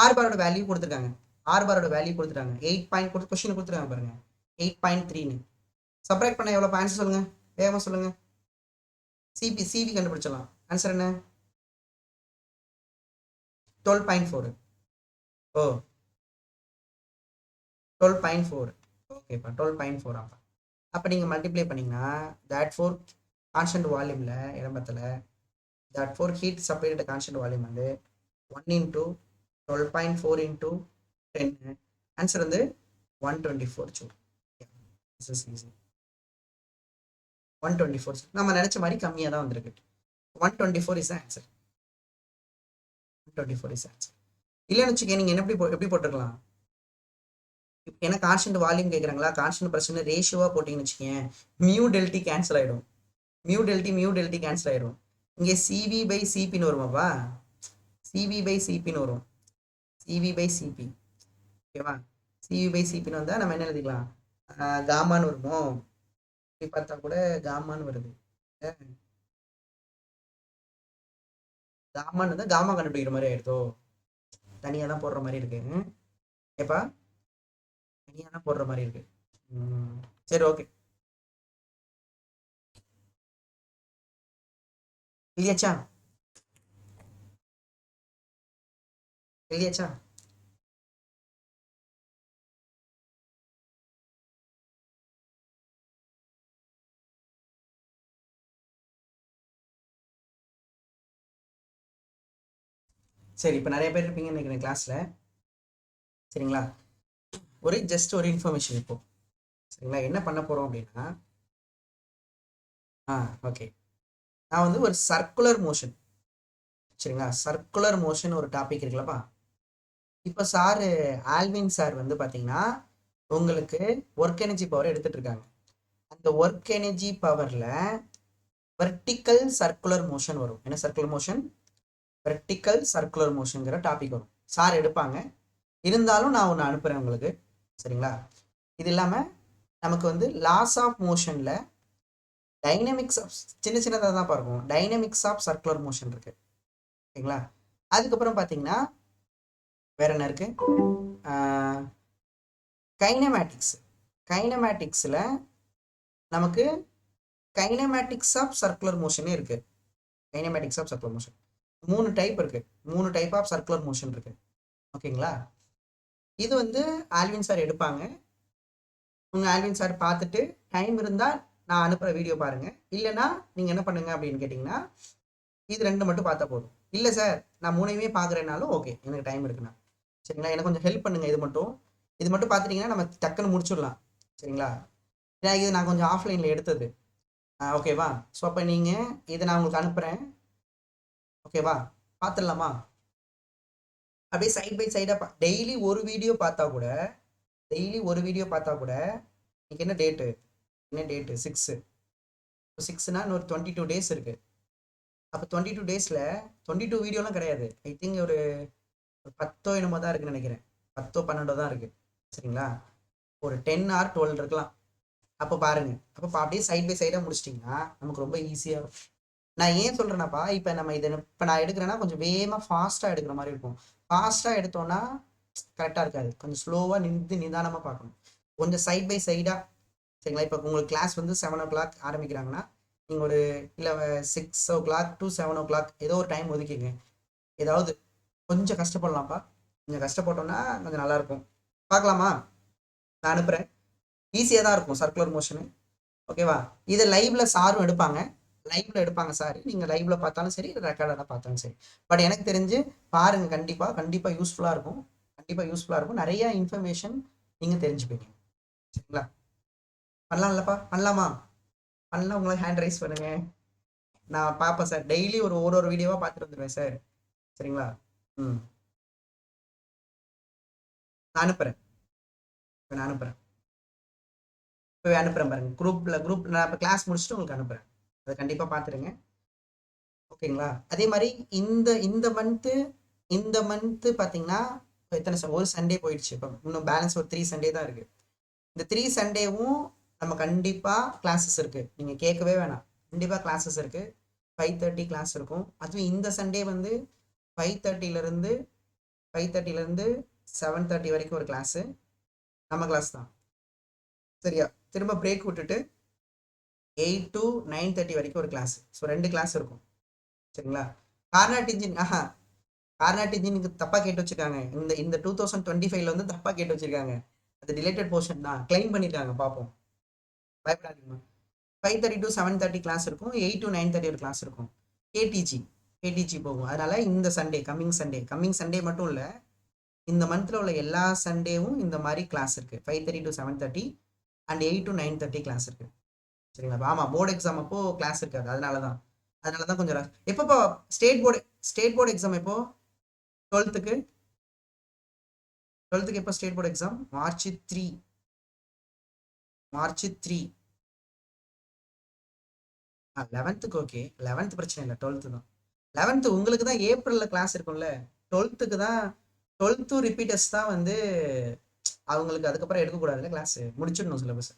ஆர் பாரோட வேல்யூ கொடுத்துருக்காங்க. ஆர் பாரோட வேல்யூ கொடுத்துட்டாங்க. 8 பாயிண்ட் கொடுத்து கொஸ்டின் கொடுத்துருக்காங்க பாருங்க, 8.3ன்னு. சப்ராக்ட் பண்ண எவ்வளோ ஆன்சர் சொல்லுங்க, வேகமாக சொல்லுங்க. சிவி கண்டுபிடிச்சலாம். ஆன்சர் என்ன, 12.4. ஓ 12.4. ஓகேப்பா, 12.4 ஆப்பா. அப்போ நீங்கள் மல்டிப்ளை பண்ணிங்கன்னா தட் ஃபோர் கான்ஸ்டன்ட் வால்யூமில் இடம்பத்தில் therefore heat separated constant volume வந்து 1 × 12.4 × 10. ஆன்சர் வந்து 124 ஜூல். 124. நம்ம நினச்ச மாதிரி கம்மியாக தான் வந்திருக்கு. 124 இஸ் ஆன்சர். 124 is answer. இல்லைன்னு வச்சுக்கேன், நீங்கள் என்ன எப்படி போட்டுருக்கலாம், ஏன்னா கான்ஸ்டன்ட் வால்யூம் கேட்குறாங்களா, கான்ஸ்டன்ட் ப்ரெஷர் ரேஷியோவாக போட்டிங்கன்னு வச்சுக்கேன், மியூ டெல்டி கேன்சல் ஆகிடும். மியூ டெல்டி கேன்சல் ஆகிடும். இங்கே CV/CPன்னு வருமாப்பா, CV/CPன்னு வரும். CV/CP. ஓகேவா. CV/CPன்னு வந்தால் நம்ம என்ன எழுதிக்கலாம், காமான்னு வருமோ. இப்படி பார்த்தா கூட காமான்னு வருது. காமான்னு இருந்தால் காமா கண்டுபிடிக்கிற மாதிரி ஆயிடுதோ, தனியாக தான் போடுற மாதிரி இருக்கு. ஏப்பா தனியாக தான் போடுற மாதிரி இருக்கு. சரி, ஓகே. இல்லையாச்சா இல்லையாச்சா சரி, இப்போ நிறைய பேர் இருப்பீங்கன்னு நினைக்கிறேன் கிளாஸில். சரிங்களா. ஜஸ்ட் ஒரு இன்ஃபர்மேஷன் இப்போ. சரிங்களா, என்ன பண்ண போகிறோம் அப்படின்னா, ஓகே, நான் வந்து ஒரு சர்க்குலர் மோஷன், சரிங்களா, சர்க்குலர் மோஷன் ஒரு டாபிக் இருக்குல்லப்பா. இப்போ சார் ஆல்வின் சார் வந்து பார்த்தீங்கன்னா உங்களுக்கு ஒர்க் எனர்ஜி பவர் எடுத்துட்டு இருக்காங்க. அந்த ஒர்க் எனர்ஜி பவரில் வெர்டிக்கல் சர்க்குலர் மோஷன் வரும். என்ன சர்க்குலர் மோஷன், வெர்டிக்கல் சர்க்குலர் மோஷன்ங்கிற டாபிக் வரும். சார் எடுப்பாங்க. இருந்தாலும் நான் ஒன்று அனுப்புகிறேன் உங்களுக்கு. சரிங்களா. இது இல்லாமல் நமக்கு வந்து லாஸ் ஆஃப் மோஷனில் டைனமிக்ஸ் ஆஃப் சின்னதாக தான் பார்க்கும், டைனமிக்ஸ் ஆஃப் சர்க்குலர் மோஷன் இருக்குது. ஓகேங்களா. அதுக்கப்புறம் பார்த்தீங்கன்னா வேற என்ன இருக்கு, கைனமேட்டிக்ஸில் நமக்கு கைனமேட்டிக்ஸ் ஆஃப் சர்க்குலர் மோஷனே இருக்கு. Kinematics of circular motion 3 type இருக்கு. 3 டைப் ஆஃப் சர்க்குலர் மோஷன் இருக்கு. ஓகேங்களா. இது வந்து ஆல்வின் சார் எடுப்பாங்க. உங்கள் ஆல்வின் சார் பார்த்துட்டு டைம் இருந்தால் நான் அனுப்புகிற வீடியோ பாருங்கள். இல்லைன்னா நீங்கள் என்ன பண்ணுங்க அப்படின்னு கேட்டிங்கன்னா இது 2 மட்டும் பார்த்தா போதும். இல்லை சார் நான் 3யுமே பார்க்குறேனாலும் ஓகே, எனக்கு டைம் இருக்குண்ணா. சரிங்களா, எனக்கு கொஞ்சம் ஹெல்ப் பண்ணுங்கள். இது மட்டும் பார்த்துட்டிங்கன்னா நம்ம டக்குன்னு முடிச்சிடலாம். சரிங்களா. ஏன்னா இது நான் கொஞ்சம் ஆஃப்லைனில் எடுத்தது. ஓகேவா. ஸோ அப்போ நீங்கள் இதை நான் உங்களுக்கு அனுப்புகிறேன். ஓகேவா, பார்த்துடலாமா. அப்படியே சைட் பை சைடாக டெய்லி ஒரு வீடியோ பார்த்தா கூட இன்னைக்கு என்ன டேட்டு 6. 6னா இன்னொரு 22 டேஸ் இருக்குது. அப்போ 22 டேஸில் 22 வீடியோலாம் கிடையாது. ஐ திங்க் ஒரு 10 என்னமோ தான் இருக்குன்னு நினைக்கிறேன். 10 12 தான் இருக்குது. சரிங்களா. ஒரு 10 or 12 இருக்கலாம். அப்போ பாருங்கள். அப்போ அப்படியே சைட் பை சைடாக முடிச்சிட்டிங்கன்னா நமக்கு ரொம்ப ஈஸியாக இருக்கும். நான் ஏன் சொல்கிறேன்னாப்பா, இப்போ நம்ம இப்போ நான் எடுக்கிறேன்னா கொஞ்சம் வேகமாக ஃபாஸ்ட்டாக எடுக்கிற மாதிரி இருக்கும். ஃபாஸ்ட்டாக எடுத்தோன்னா கரெக்டாக இருக்காது. கொஞ்சம் ஸ்லோவாக நிதானமாக பார்க்கணும். கொஞ்சம் சைட் பை சைடாக. சரிங்களா. இப்போ உங்களுக்கு கிளாஸ் வந்து 7 o'clock ஆரம்பிக்கிறாங்கன்னா நீங்கள் ஒரு இல்லை 6 o'clock to 7 o'clock ஏதோ ஒரு டைம் ஒதுக்கிங்க. ஏதாவது கொஞ்சம் கஷ்டப்படலாம்ப்பா. கொஞ்சம் கஷ்டப்பட்டோம்னா கொஞ்சம் நல்லாயிருக்கும். பார்க்கலாமா? நான் அனுப்புகிறேன். ஈஸியாக தான் இருக்கும் சர்க்குலர் மோஷனு. ஓகேவா? இதை லைவ்ல சாரும் எடுப்பாங்க. லைவ்ல எடுப்பாங்க சார். நீங்கள் லைவ்ல பார்த்தாலும் சரி, ரெக்கார்டாக பார்த்தாலும் சரி. பட் எனக்கு தெரிஞ்சு பாருங்க, கண்டிப்பாக யூஸ்ஃபுல்லாக இருக்கும். கண்டிப்பாக யூஸ்ஃபுல்லாக இருக்கும். நிறைய இன்ஃபர்மேஷன் நீங்கள் தெரிஞ்சுப்பீங்க. சரிங்களா? பண்ணலாம்லப்பா? பண்ணலாமா? பண்ணலாம். உங்களுக்கு ஹேண்ட் ரைஸ் பண்ணுங்க. நான் பார்ப்பேன் சார். டெய்லி ஒரு ஒரு வீடியோவாக பார்த்துட்டு வந்துடுவேன் சார். சரிங்களா? ம். நான் அனுப்புகிறேன். நான் அனுப்புகிறேன். இப்போ அனுப்புகிறேன் பாருங்க. குரூப் நான் இப்போ கிளாஸ் முடிச்சுட்டு உங்களுக்கு அனுப்புகிறேன். அதை கண்டிப்பாக பார்த்துருங்க. ஓகேங்களா? அதே மாதிரி இந்த இந்த மந்த்து பார்த்தீங்கன்னா எத்தனை ஒரு சண்டே போயிடுச்சு. இப்போ இன்னும் பேலன்ஸ் ஒரு 3 சண்டே தான் இருக்குது. இந்த 3 சண்டேவும் நம்ம கண்டிப்பாக கிளாஸஸ் இருக்குது. நீங்கள் கேட்கவே வேணாம். கண்டிப்பாக கிளாஸஸ் இருக்குது. 5:30 கிளாஸ் இருக்கும். அதுவும் இந்த சண்டே வந்து 5:30லேருந்து 7:30 வரைக்கும் ஒரு கிளாஸு. நம்ம கிளாஸ் தான். சரியா? திரும்ப பிரேக் விட்டுட்டு 8 to 9:30 வரைக்கும் ஒரு கிளாஸ். ஸோ 2 கிளாஸ் இருக்கும். சரிங்களா? கார்னாட் இன்ஜினுக்கு தப்பாக கேட்டு வச்சிருக்காங்க. இந்த 2025 வந்து தப்பாக கேட்டு வச்சிருக்காங்க. அது டிலேட்டட் போர்ஷன் தான். கிளைம் பண்ணியிருக்காங்க. பார்ப்போம். பயப்படாதீங்க. 5:30 to 7:30 கிளாஸ் இருக்கும். 8 to 9:30 ஒரு கிளாஸ் இருக்கும். கேடிஜி போகும். அதனால இந்த கம்மிங் சண்டே மட்டும் இல்லை, இந்த மந்த்ல உள்ள எல்லா சண்டேவும் இந்த மாதிரி கிளாஸ் இருக்கு. 5:30 to 7:30 அண்ட் 8 to 9:30 கிளாஸ் இருக்கு. சரிங்களா? ஆமாம், போர்டு எக்ஸாம் அப்போ கிளாஸ் இருக்காது. அதனால தான் கொஞ்சம் எப்போப்போ ஸ்டேட் போர்டு எக்ஸாம் எப்போ? 12க்கு எப்போ ஸ்டேட் போர்டு எக்ஸாம்? மார்ச் 3. 11க்கு ஓகே. 11th பிரச்சனை இல்லை, 12th தான். 11th உங்களுக்கு தான் ஏப்ரல்ல கிளாஸ் இருக்கும்ல. 12க்கு தான் 12th ரிப்பீட்டர்ஸ் தான் வந்து அவங்களுக்கு அதுக்கப்புறம் எடுக்கக்கூடாதுல்ல, கிளாஸ் முடிச்சிடணும் சிலபஸ்.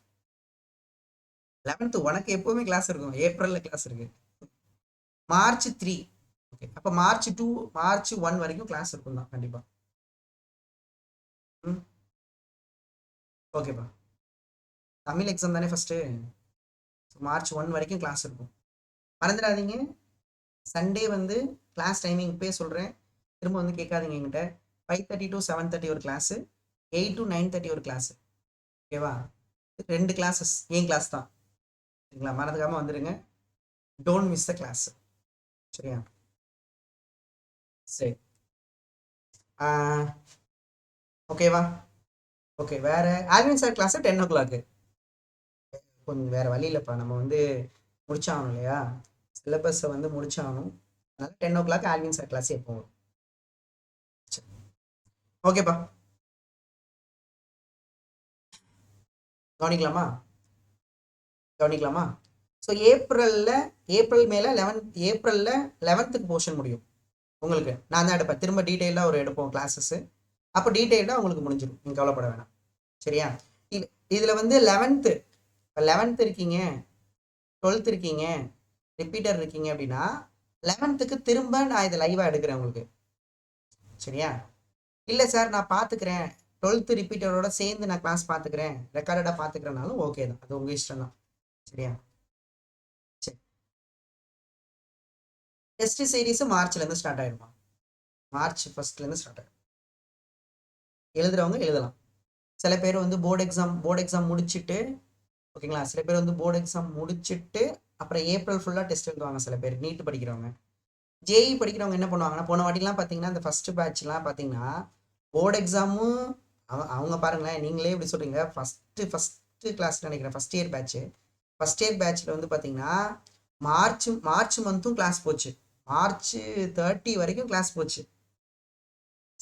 11th உனக்கு எப்பவுமே கிளாஸ் இருக்கும். ஏப்ரல்ல கிளாஸ் இருக்கு. மார்ச் 3. ஓகே, அப்போ மார்ச் 2 மார்ச் 1 வரைக்கும் கிளாஸ் இருக்கும் தான் கண்டிப்பா. ம், ஓகேப்பா. தமிழ் எக்ஸாம் தானே ஃபர்ஸ்ட். மார்ச் 1 வரைக்கும் கிளாஸ் இருக்கும். மறந்துடாதீங்க. சண்டே வந்து கிளாஸ் டைமிங் இப்போயே சொல்கிறேன். திரும்ப வந்து கேட்காதீங்க என்கிட்ட. 5:30 to 7:30 ஒரு கிளாஸு. 8 to 9:30 ஒரு கிளாஸு. ஓகேவா? 2 கிளாஸஸ் என் கிளாஸ் தான். சரிங்களா? மறந்துக்காமல் வந்துடுங்க. Don't miss the class. சரியா? சரி. ஓகேவா? ஓகே. வேற ஆல்வின் சார் கிளாஸ் 10 o'clock. கொஞ்சம் வேற வழி இல்லைப்பா. நம்ம வந்து முடிச்சாகணும் இல்லையா? சிலபஸை வந்து முடிச்சாகணும். அதனால 10 o'clock ஆல்வின் சார் கிளாஸ் எப்போ வரும்? ஓகேப்பா, கவனிக்கலாமா? ஸோ ஏப்ரல் மேலே ஏப்ரலில் 11th போர்ஷன் முடியும் உங்களுக்கு. நான் தான் எடுப்பேன். திரும்ப டீட்டெயிலாக எடுப்போம் கிளாஸஸ். அப்போ டீட்டெயிலாக உங்களுக்கு முடிஞ்சிடும். நீங்கள் கவலைப்பட வேணாம். சரியா? இதில் வந்து 11th இருக்கீங்க, 12th இருக்கீங்க, ரிப்பீட்டர் இருக்கீங்க அப்படின்னா 11th திரும்ப நான் இதை லைவாக எடுக்கிறேன் உங்களுக்கு. சரியா? இல்லை சார் நான் பார்த்துக்கிறேன், 12th ரிப்பீட்டரோட சேர்ந்து நான் கிளாஸ் பார்த்துக்கிறேன், ரெக்கார்டடாக பார்த்துக்கிறேனாலும் ஓகே தான். அது உங்கள் இஷ்டம் தான். சரியா? சரி. டெஸ்ட் சீரீஸ் மார்ச்லேருந்து ஸ்டார்ட் ஆகிடுமா? மார்ச் 1 ஸ்டார்ட் ஆகிடும். எழுதுறவங்க எழுதலாம். சில பேர் வந்து போர்டு எக்ஸாம் முடிச்சுட்டு, ஓகேங்களா? சில பேர் வந்து போர்டு எக்ஸாம் முடிச்சுட்டு அப்புறம் ஏப்ரல் ஃபுல்லாக டெஸ்ட் எழுதுவாங்க. சில பேர் நீட் படிக்கிறவங்க. ஜேஇ படிக்கிறவங்க என்ன பண்ணுவாங்கன்னா, போன வாட்டிலாம் பார்த்தீங்கன்னா இந்த ஃபர்ஸ்ட் பேட்ச்லாம் பார்த்தீங்கன்னா போர்டு எக்ஸாமும் அவங்க பாருங்களேன், நீங்களே இப்படி சொல்கிறீங்க. ஃபஸ்ட்டு கிளாஸ் நினைக்கிறேன், ஃபஸ்ட் இயர் பேட்சில் வந்து பார்த்தீங்கன்னா மார்ச் மந்த்தும் கிளாஸ் போச்சு. மார்ச் 30 வரைக்கும் கிளாஸ் போச்சு.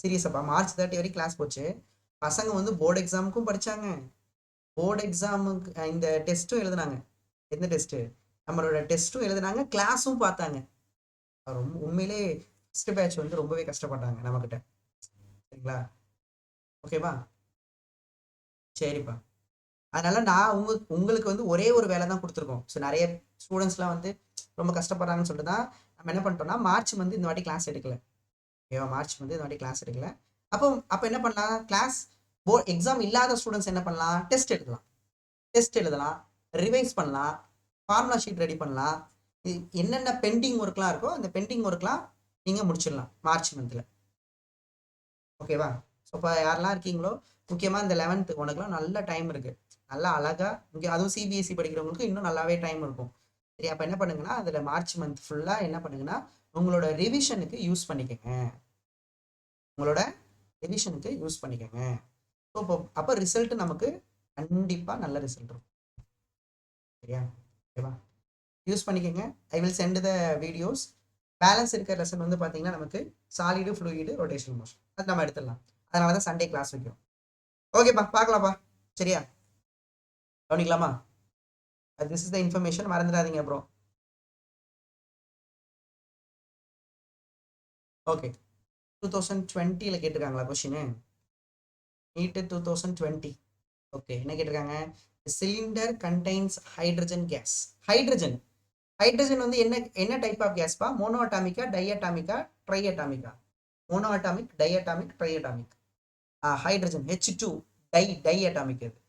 சீரியஸாப்பா, மார்ச் 30 வரைக்கும் கிளாஸ் போச்சு. பசங்க வந்து போர்டு எக்ஸாமுக்கும் படித்தாங்க, போர்டு எக்ஸாமுக்கு இந்த டெஸ்ட்டும் எழுதுனாங்க. எந்த டெஸ்ட்டு? நம்மளோட டெஸ்ட்டும் எழுதுனாங்க, கிளாஸும் பார்த்தாங்க. ரொம்ப உண்மையிலே ஃபஸ்ட்டு பேட்ச் வந்து ரொம்பவே கஷ்டப்பட்டாங்க நம்மக்கிட்ட. சரிங்களா? ஓகேவா? சரிப்பா. அதனால நான் உங்களுக்கு வந்து ஒரே ஒரு வேலை தான் கொடுத்துருக்கோம். ஸோ நிறைய ஸ்டூடெண்ட்ஸ்லாம் வந்து ரொம்ப கஷ்டப்படுறாங்கன்னு சொல்லிட்டு தான் நம்ம என்ன பண்ணிட்டோம்னா மார்ச் வந்து இந்த வாட்டி கிளாஸ் எடுக்கல. ஓகேவா? மார்ச் வந்து இந்த வாட்டி கிளாஸ் எடுக்கல. அப்போ என்ன பண்ணலாம்? கிளாஸ் எக்ஸாம் இல்லாத ஸ்டூடெண்ட்ஸ் என்ன பண்ணலாம்? டெஸ்ட் எழுதலாம், ரிவைஸ் பண்ணலாம், ஃபார்முலா ஷீட் ரெடி பண்ணலாம். என்னென்ன பெண்டிங் ஒர்க்லாம் இருக்கோ அந்த பெண்டிங் ஒர்க்லாம் நீங்கள் முடிச்சிடலாம் மார்ச் மந்தில். ஓகேவா? ஸோ இப்போ யாரெல்லாம் இருக்கீங்களோ முக்கியமாக இந்த 11th உனக்குலாம் நல்ல டைம் இருக்குது, நல்லா அழகாக இங்கே அதுவும் சிபிஎஸ்சி படிக்கிறவங்களுக்கு இன்னும் நல்லாவே டைம் இருக்கும். சரி, அப்போ என்ன பண்ணுங்கன்னா அதில் மார்ச் மந்த் ஃபுல்லாக என்ன பண்ணுங்கன்னா உங்களோட ரிவிஷனுக்கு யூஸ் பண்ணிக்கோங்க. உங்களோட ரிவிஷனுக்கு யூஸ் பண்ணிக்கோங்க. ஸோ இப்போ அப்போ ரிசல்ட் நமக்கு கண்டிப்பாக நல்ல ரிசல்ட் இருக்கும். சரியா? ஓகேவா? யூஸ் பண்ணிக்கோங்க. I will send the videos. Balance இருக்கிற லெசன் வந்து பார்த்தீங்கன்னா நமக்கு சாலிடு, ஃப்ளூயிடு, ரொட்டேஷனல் மோஷன் அது நம்ம எடுத்துடலாம். அதனால தான் சண்டே கிளாஸ் வைக்கும். ஓகேப்பா, பார்க்கலாம்ப்பா. சரியா? கவனிக்கலாமா? திஸ் இஸ் த இன்ஃபர்மேஷன், மறந்துடாதீங்க ப்ரோ. ஓகே, 2020 கேட்டிருக்காங்களா கொஸ்டின்? நீட்டு 2020. ஓகே, என்ன கேட்டிருக்காங்க? Cylinder contains hydrogen gas. Hydrogen hydrogen வந்து என்ன என்ன டைப் ஆஃப் கேஸ்பா? மோனோ அட்டாமிக்கா, டை அட்டாமிக்கா, ட்ரை அட்டாமிக்கா? Mono atomic, di atomic, tri atomic. Hydrogen H2 di atomic இது.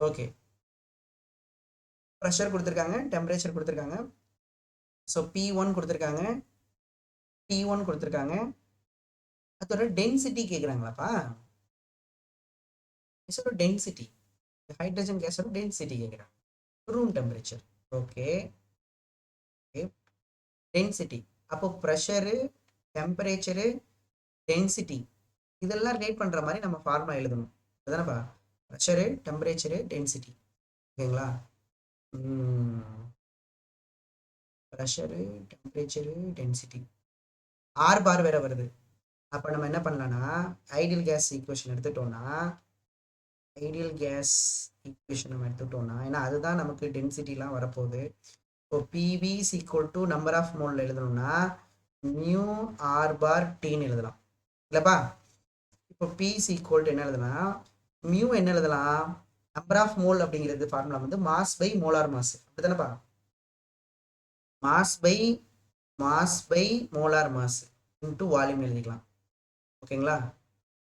ஓகே, ப்ரெஷர் கொடுத்துருக்காங்க, டெம்பரேச்சர் கொடுத்துருக்காங்க. ஸோ P1 கொடுத்துருக்காங்க, T1 கொடுத்துருக்காங்க. அதோட டென்சிட்டி கேட்குறாங்களாப்பா? இதோட டென்சிட்டி, ஹைட்ரஜன் கேஸோட டென்சிட்டி கேட்குறாங்க. Room temperature. Okay, density. அப்போ ப்ரெஷரு, டெம்பரேச்சரு, டென்சிட்டி இதெல்லாம் ரிலேட் பண்ணுற மாதிரி நம்ம ஃபார்முலா எழுதணும். அதுதானப்பா? Pressure, temperature, density. ஓகேங்களா? Pressure, temperature, density, R bar வேற வருது. அப்போ நம்ம என்ன பண்ணலாம்னா ஐடியல் கேஸ் ஈக்குவேஷன் எடுத்துட்டோம்னா, ஐடியல் கேஸ் ஈக்குவேஷன் நம்ம எடுத்துட்டோம்னா, ஏன்னா அதுதான் நமக்கு டென்சிட்டிலாம் வரப்போகுது. இப்போ PV is equal to number of mole எழுதணும்னா நியூ ஆர் பார் டின்னு எழுதலாம் இல்லைப்பா? இப்போ பி இஸ் ஈக்குவல் டு என்ன எழுதலாம்? மியூ என்ன எழுதலாம்? நம்பர் ஆஃப் மோல் அப்படிங்கிறது ஃபார்முலா வந்து மாஸ் பை மோலார் மாஸ், அப்படித்தானப்பா? Mass by molar mass into volume எழுதிக்கலாம். ஓகேங்களா?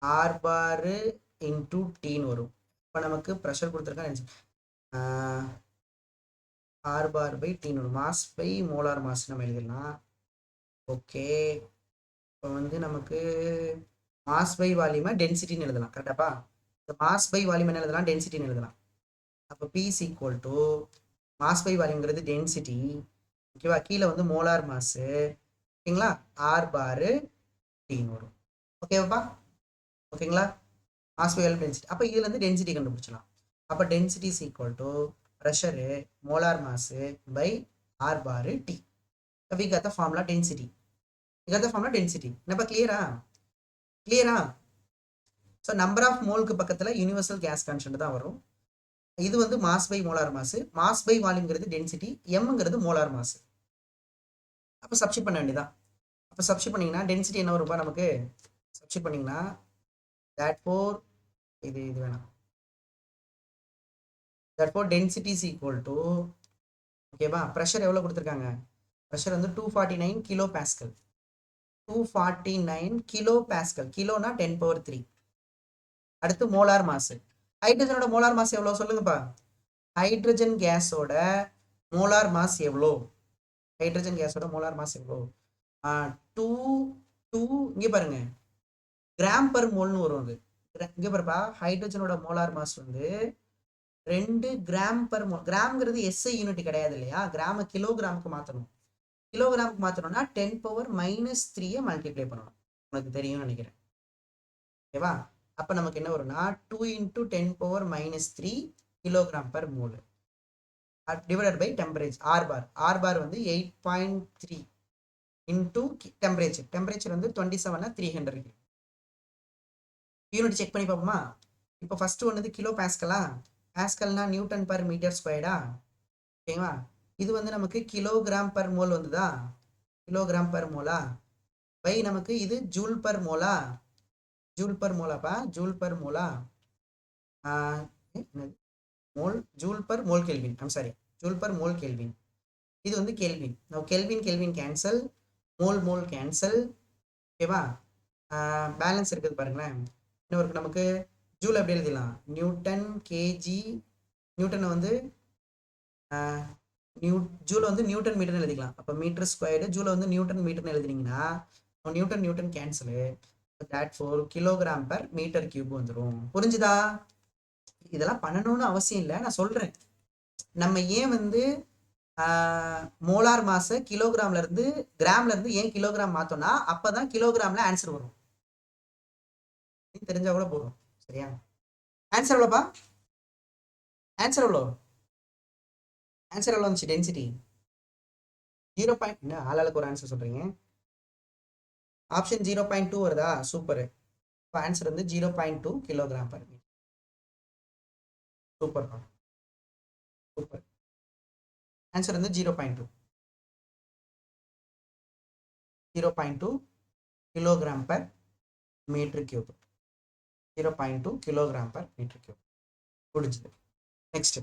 ஆர் பார் இன்ட்டு டீன்னு வரும். இப்போ நமக்கு ப்ரெஷர் கொடுத்துருக்கேன், ஆர் பார் பை டீன்னு வரும். மாஸ் பை மோலார் மாஸ் நம்ம எழுதிடலாம். ஓகே, இப்போ வந்து நமக்கு மாஸ் பை வால்யூமை டென்சிட்டின்னு எழுதலாம். கரெக்டாப்பா? இந்த மாஸ் பை வால்யூம் என்ன எழுதலாம்? டென்சிட்டின்னு எழுதலாம். அப்போ P is equal to mass by வால்யூம்ங்கிறது டென்சிட்டி. ஓகேவா? கீழே வந்து மோலார் மாஸு. ஓகேங்களா? ஆர் பார் டீன்னு வரும். ஓகேவாப்பா? ஓகேங்களா? Mass by volume density. அப்போ இதுலேருந்து டென்சிட்டி கண்டுபிடிச்சலாம். அப்போ density is equal to pressure molar mass by R bar T. We got the formula density. We got the formula density. என்னப்பா, கிளியரா? கிளியரா? ஸோ நம்பர் ஆஃப் மோலுக்கு பக்கத்தில் யூனிவர்சல் கேஸ் கான்ஸ்டன்ட் தான் வரும். இது வந்து mass by molar mass. Mass by வால்யூம்ங்கிறது டென்சிட்டி, எம்ங்கிறது மோலார் மாஸ். அப்போ சப்ஸ்டிட் பண்ண வேண்டியதான். அப்போ சப்ஸ்டிட் பண்ணிங்கன்னா டென்சிட்டி என்ன வரும்பா நமக்கு? சப்ஸ்டிட் பண்ணிங்கன்னா therefore இது வேணாம். therefore density is equal to, ஓகேவா? ப்ரெஷர் எவ்வளோ கொடுத்துருக்காங்க? ப்ரெஷர் வந்து 249 கிலோ பாஸ்கல். 249 kilo pascal. கிலோனா 10⁻3. அடுத்து மோலார் மாஸ். ஹைட்ரஜனோட மோலார் மாஸ் எவ்வளோ சொல்லுங்கப்பா? ஹைட்ரஜன் கேஸோட மோலார் மாஸ் எவ்வளோ? ஹைட்ரஜன் கேஸோட மோலார் மாஸ் எவ்வளோ? 2 இங்கே பாருங்க, கிராம் பர் மோல்னு வரும். அது இங்கே பாருப்பா, ஹைட்ரஜனோட மோலார் மாஸ் வந்து 2 கிராம் பர் மோல். கிராம்ங்கிறது எஸ்ஐ யூனிட் கிடையாது இல்லையா? கிராம கிலோகிராமுக்கு மாற்றணும். கிலோகிராமுக்கு மாற்றணும்னா 10⁻³ மல்டிப்ளை பண்ணணும். உனக்கு தெரியும்னு நினைக்கிறேன். ஓகேவா? அப்போ நமக்கு என்ன வரும்னா 2 × 10⁻³ kilogram per mole divided by temperature. R bar வந்து 8.3 இன்டூ டெம்பரேச்சர். டெம்பரேச்சர் வந்து 27 300. யூனிட் செக் பண்ணி பார்ப்போமா? இப்போ ஃபர்ஸ்ட் ஒன்று கிலோ பாஸ்கலா? பாஸ்கல்னா நியூட்டன் பர் மீட்டர் ஸ்கொயர்டா? ஓகேவா? இது வந்து நமக்கு கிலோகிராம் பர் மோல் வந்துதா? கிலோகிராம் பர் மோலா பை நமக்கு இது ஜூல் பர் மோலா? ஜூல் பர் மோலாப்பா? ஜூல் பர் மோலா? Mole, joule per mole kelvin. I'm sorry, joule per mole kelvin. இது வந்து kelvin. Kelvin cancel, mole cancel. ஓகேவா? பேலன்ஸ் இருக்குது பாருங்களேன். இன்னும் இருக்கு நமக்கு. ஜூல் எப்படி எழுதிடலாம்? Newton KG. நியூட்டனை வந்து ஜூலை வந்து நியூட்டன் மீட்டர்னு எழுதிக்கலாம். அப்போ மீட்டர் ஸ்கொயர்டு. ஜூலை வந்து நியூட்டன் மீட்டர்னு எழுதினீங்கன்னா newton cancel. therefore kilogram per metre cube வந்துடும். புரிஞ்சுதா? இதெல்லாம் பண்ணணும்னு அவசியம் இல்லை, நான் சொல்றேன். நம்ம ஏன் வந்து மோலார் மாச கிலோகிராம்ல இருந்து கிராம்ல இருந்து ஏன் கிலோகிராம் மாத்தோம்னா அப்பதான் கிலோகிராம்ல ஆன்சர் வரும். தெரிஞ்சா கூட போதும். சரியா? ஆன்சர் எவ்வளோப்பா? ஆன்சர் எவ்வளோ? ஆன்சர் எவ்வளோ வந்துச்சு? டென்சிட்டி 0. என்ன ஆளாளுக்கு ஒரு ஆன்சர் சொல்றீங்க? ஆப்ஷன் 0.2 வருதா? சூப்பர். இப்போ ஆன்சர் வந்து 0.2 kilogram per metre. Super super. Answer வந்து 0.2 kilogram per metre cube. 0.2 kilogram per metre cube. முடிஞ்சது. நெக்ஸ்ட்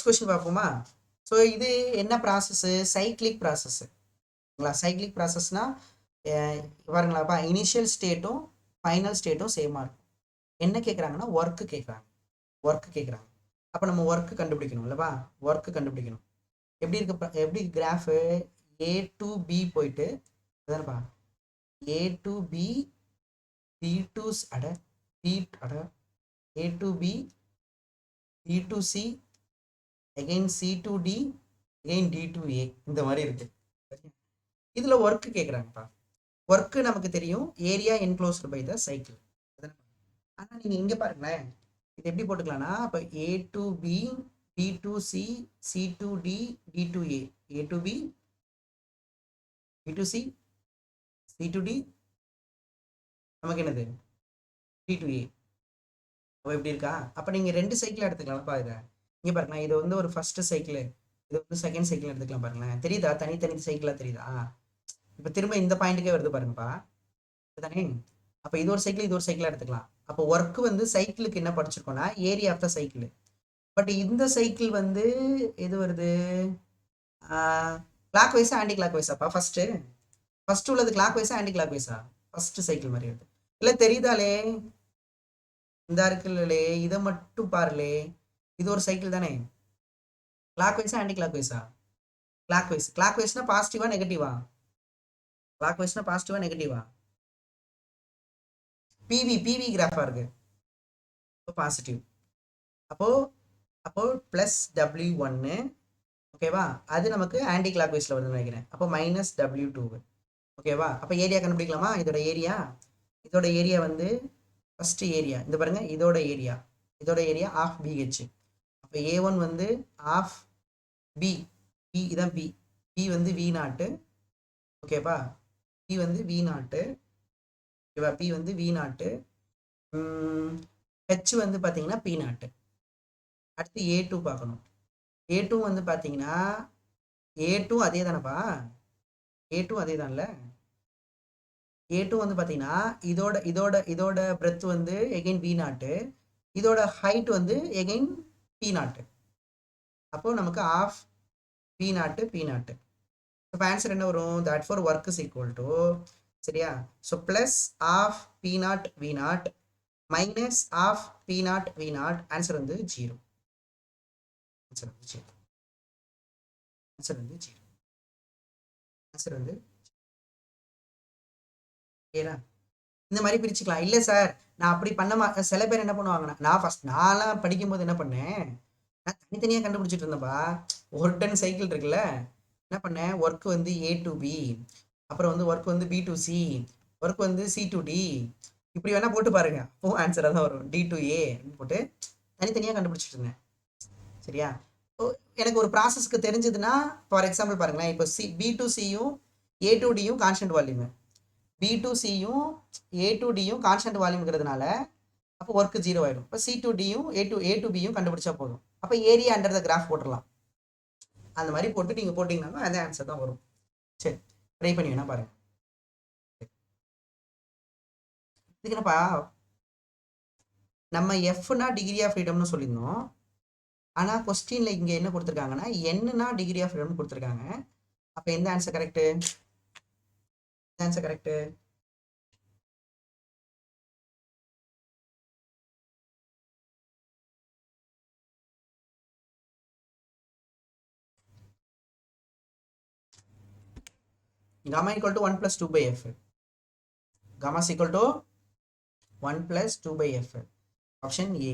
கொஸ்டின் பார்ப்போமா? ஸோ இது என்ன ப்ராசஸ்? Cyclic process. சைக்ளிக் ப்ராசஸ்னா பாருங்களாப்பா, இனிஷியல் ஸ்டேட்டும் ஃபைனல் ஸ்டேட்டும் சேமாக இருக்கும். என்ன கேட்குறாங்கன்னா ஒர்க்கு கேட்குறாங்க. அப்போ நம்ம ஒர்க்கு கண்டுபிடிக்கணும் இல்லைப்பா? ஒர்க்கு கண்டுபிடிக்கணும். எப்படி கிராஃபு ஏ டு பி போயிட்டு அதானப்பா, A to B, B to A to B, B to C, again C to D, again D to A, இந்த மாதிரி இருக்கு. இதுல ஒர்க்கு கேட்குறாங்கப்பா. ஒர்க்கு நமக்கு தெரியும், area enclosed by the cycle. ஆனா நீங்க இங்க பாருங்களேன், இது எப்படி போட்டுக்கலாம்னா, இப்போ A to B, B to C, C to D, D to A, A to B, B to C, C to D, நமக்கு என்னது டி டு ஏ. அப்போ எப்படி இருக்கா? அப்போ நீங்க 2 சைக்கிள் எடுத்துக்கலாம்ப்பா. இதை இங்க பாருங்களேன், இது வந்து ஒரு ஃபர்ஸ்ட் சைக்கிள், இது வந்து செகண்ட் சைக்கிள் எடுத்துக்கலாம். பாருங்களேன், தெரியுதா? தனித்தனி சைக்கிளா தெரியுதா? இப்போ திரும்ப இந்த பாயிண்ட்டுக்கே வருது பாருங்கப்பா, தானே? அப்போ இது ஒரு சைக்கிள், இது ஒரு சைக்கிளா எடுத்துக்கலாம். அப்போ ஒர்க் வந்து சைக்கிளுக்கு என்ன படிச்சிருக்கோம்னா area of the cycle. But இந்த சைக்கிள் வந்து எது வருது? கிளாக் வைஸா ஆன்டி கிளாக் வைஸாப்பா? ஃபர்ஸ்ட் உள்ளது கிளாக் வைஸா ஆன்டி கிளாக் வைஸா? ஃபர்ஸ்ட் சைக்கிள் மாதிரி வருது இல்லை? தெரியுதாலே? இந்த இருக்குல்லே, இதை மட்டும் பாருலே, இது ஒரு சைக்கிள் தானே? கிளாக் வைஸா ஆன்டி கிளாக் வைஸா? கிளாக் வைஸ்னா பாசிட்டிவா நெகட்டிவா? கிளாக் வைஸ்னா பாசிட்டிவா நெகட்டிவா? பிவி கிராஃபா இருக்கு, பாசிட்டிவ். அப்போ அப்போ பிளஸ் W1, ஓகேவா? அது நமக்கு ஆன்டி கிளாக் வைஸ்ல வருதுன்னு நினைக்கிறேன். அப்போ மைனஸ் W2, ஓகேவா? அப்போ ஏரியா கண்டுபிடிக்கலாமா? இதோட ஏரியா வந்து ஃபர்ஸ்ட் ஏரியா இந்த பாருங்க, இதோட ஏரியா ஆஃப் பிஹெச். அப்போ A1 வந்து ஆஃப் பி, இதான் பி வந்து V0, ஓகேப்பா? பி வந்து V0, ஓகேவா? பி வந்து V0, ஹெச் வந்து பார்த்தீங்கன்னா P0. அடுத்து A2 பார்க்கணும். A2 வந்து பார்த்தீங்கன்னா A2 அதே தானப்பா? A2 அதே தான்ல? A2 வந்து பார்த்தீங்கன்னா இதோட பிரெத் வந்து எகைன் V0, இதோட ஹைட் வந்து எகைன் P0. அப்போ நமக்கு ஆஃப் P0. இப்போ ஆன்சர் என்ன வரும்? Therefore work is equal to, சரியா? So plus of P0 V0 minus of P0 V0. Answer வந்து 0. ஆன்சர் வந்து ஏன்னா இந்த மாதிரி பிரிச்சுக்கலாம். இல்லை சார், நான் அப்படி பண்ண சில பேர் என்ன பண்ணுவாங்கன்னா, நான்லாம் படிக்கும்போது என்ன பண்ணேன், நான் தனித்தனியாக கண்டுபிடிச்சிட்டு இருந்தேன்ப்பா. ஒரு டன் சைக்கிள் இருக்குல்ல, என்ன பண்ணேன், ஒர்க் வந்து ஏ டு பி, அப்புறம் வந்து ஒர்க் வந்து பி டு சி, ஒர்க் வந்து சி டு டி, இப்படி வேணா போட்டு பாருங்க, அப்போ ஆன்சர் தான் வரும். டி டு ஏ போட்டு தனித்தனியாக கண்டுபிடிச்சிட்டு இருந்தேன். சரியா? எனக்கு ஒரு ப்ராசஸ்க்கு தெரிஞ்சதுன்னா, ஃபார் எக்ஸாம்பிள் பாருங்களேன், இப்போ பி டு சியும் ஏ டு டியும் கான்ஸ்டன்ட் வால்யூம், பி டு சியும் ஏ டு டியும் கான்ஸ்டன்ட் வால்யூம்ங்கிறதுனால அப்போ ஒர்க் 0 ஆயிடும். இப்போ சி டு டியும் ஏ டு பியும் கண்டுபிடிச்சா போதும். அப்போ ஏரியா அண்டர் த கிராஃப் போட்டுடலாம். அந்த மாதிரி போட்டு நீங்கள் போட்டிங்கன்னா அதே ஆன்சர் தான் வரும். சரி, ட்ரை பண்ணி வேணா பாருங்க. இதுக்கு என்னப்பா, நம்ம எஃப்னா டிகிரி ஆஃப் ஃப்ரீடம்னு சொல்லியிருந்தோம். ஆனால் கொஸ்டின்ல இங்கே என்ன கொடுத்துருக்காங்கன்னா என்னன்னா டிகிரி ஆஃப் ஃப்ரீடம் கொடுத்துருக்காங்க. அப்போ எந்த answer correct? gamma equal to 1 plus 2 by f. gamma is equal to 1 plus 2 by f. Option A.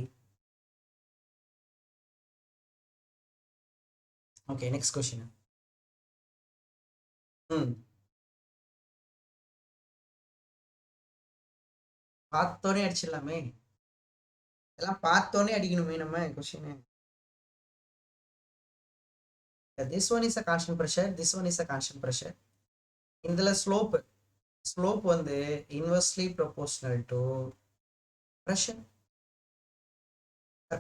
Okay, next question. பார்த்தோன்னே அடிச்சிடலாமே, எல்லாம் பார்த்தோன்னே அடிக்கணுமே நம்ம question. This one is a constant pressure, this one is a constant pressure. இதுல slope வந்து inversely proportional to pressure.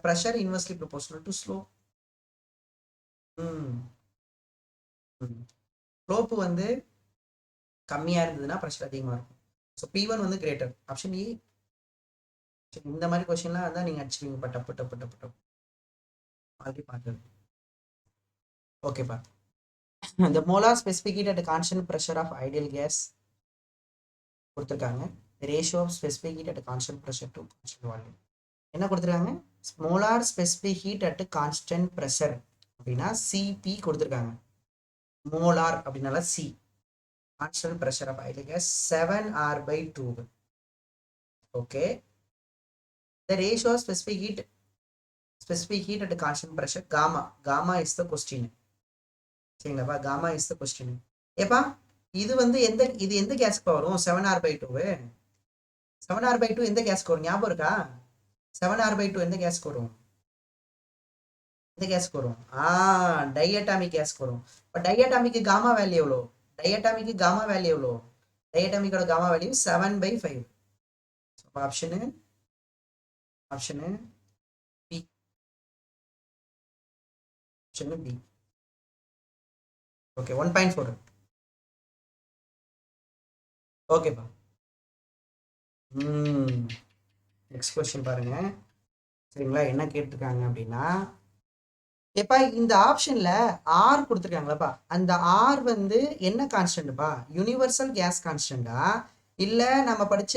Pressure inversely proportional to slope. Slope வந்து கம்மியா இருந்ததுன்னா pressure அதிகமா இருக்கும். ஸோ P1 வந்து கிரேட்டர். Option A. இந்த மாதிரி கொஸ்டின்லாம் அதான் நீங்க அடிச்சுவீங்க டப்பு டப்பு டப்பு டப்பு ஆல்ரெடி பார்த்தது. ஓகேப்பா. The molar specific heat at a constant pressure of ideal gas கொடுத்துருக்காங்க. The ratio of specific heat at a constant pressure to constant volume. என்ன கொடுத்துருக்காங்க? molar specific heat at a constant pressure அப்படின்னா CP கொடுத்துருக்காங்க. molar அப்படின்னால C. constant pressure of ideal gas 7R/2. Okay. The ratio of specific heat at a constant pressure gamma is the question. சரிங்களாப்பா, gamma is the question. ஏப்பா இது வந்து எந்த கேஸ்க்கு வரும்? 7R/2. 7R/2 எந்த கேஸ்க்கு வரும் ஞாபகம் இருக்கா? 7R/2 எந்த கேஸ்க்கு வரும்? டைஅட்டாமிக் கேஸ்க்கு வரும். இப்போ டைஅட்டாமிக்கு காமா வேல்யூ எவ்வளோ? டைஅட்டாமிக்கு காமா வேல்யூ எவ்வளோ? டைஅட்டாமிக்கோட காமா வேல்யூ 7/5. ஆப்ஷனு பி. ஆப்ஷனு பி. ஓகே, 1.4. ஓகேப்பா. நெக்ஸ்ட் கொஸ்டின் பாருங்க. சரிங்களா, என்ன கேட்டிருக்காங்க அப்படின்னா, எப்பா இந்த ஆப்ஷன்ல ஆர் கொடுத்துருக்காங்களப்பா, அந்த ஆர் வந்து என்ன கான்ஸ்டன்ட்பா? யூனிவர்சல் கேஸ் கான்ஸ்டன்டா இல்லை நம்ம படிச்ச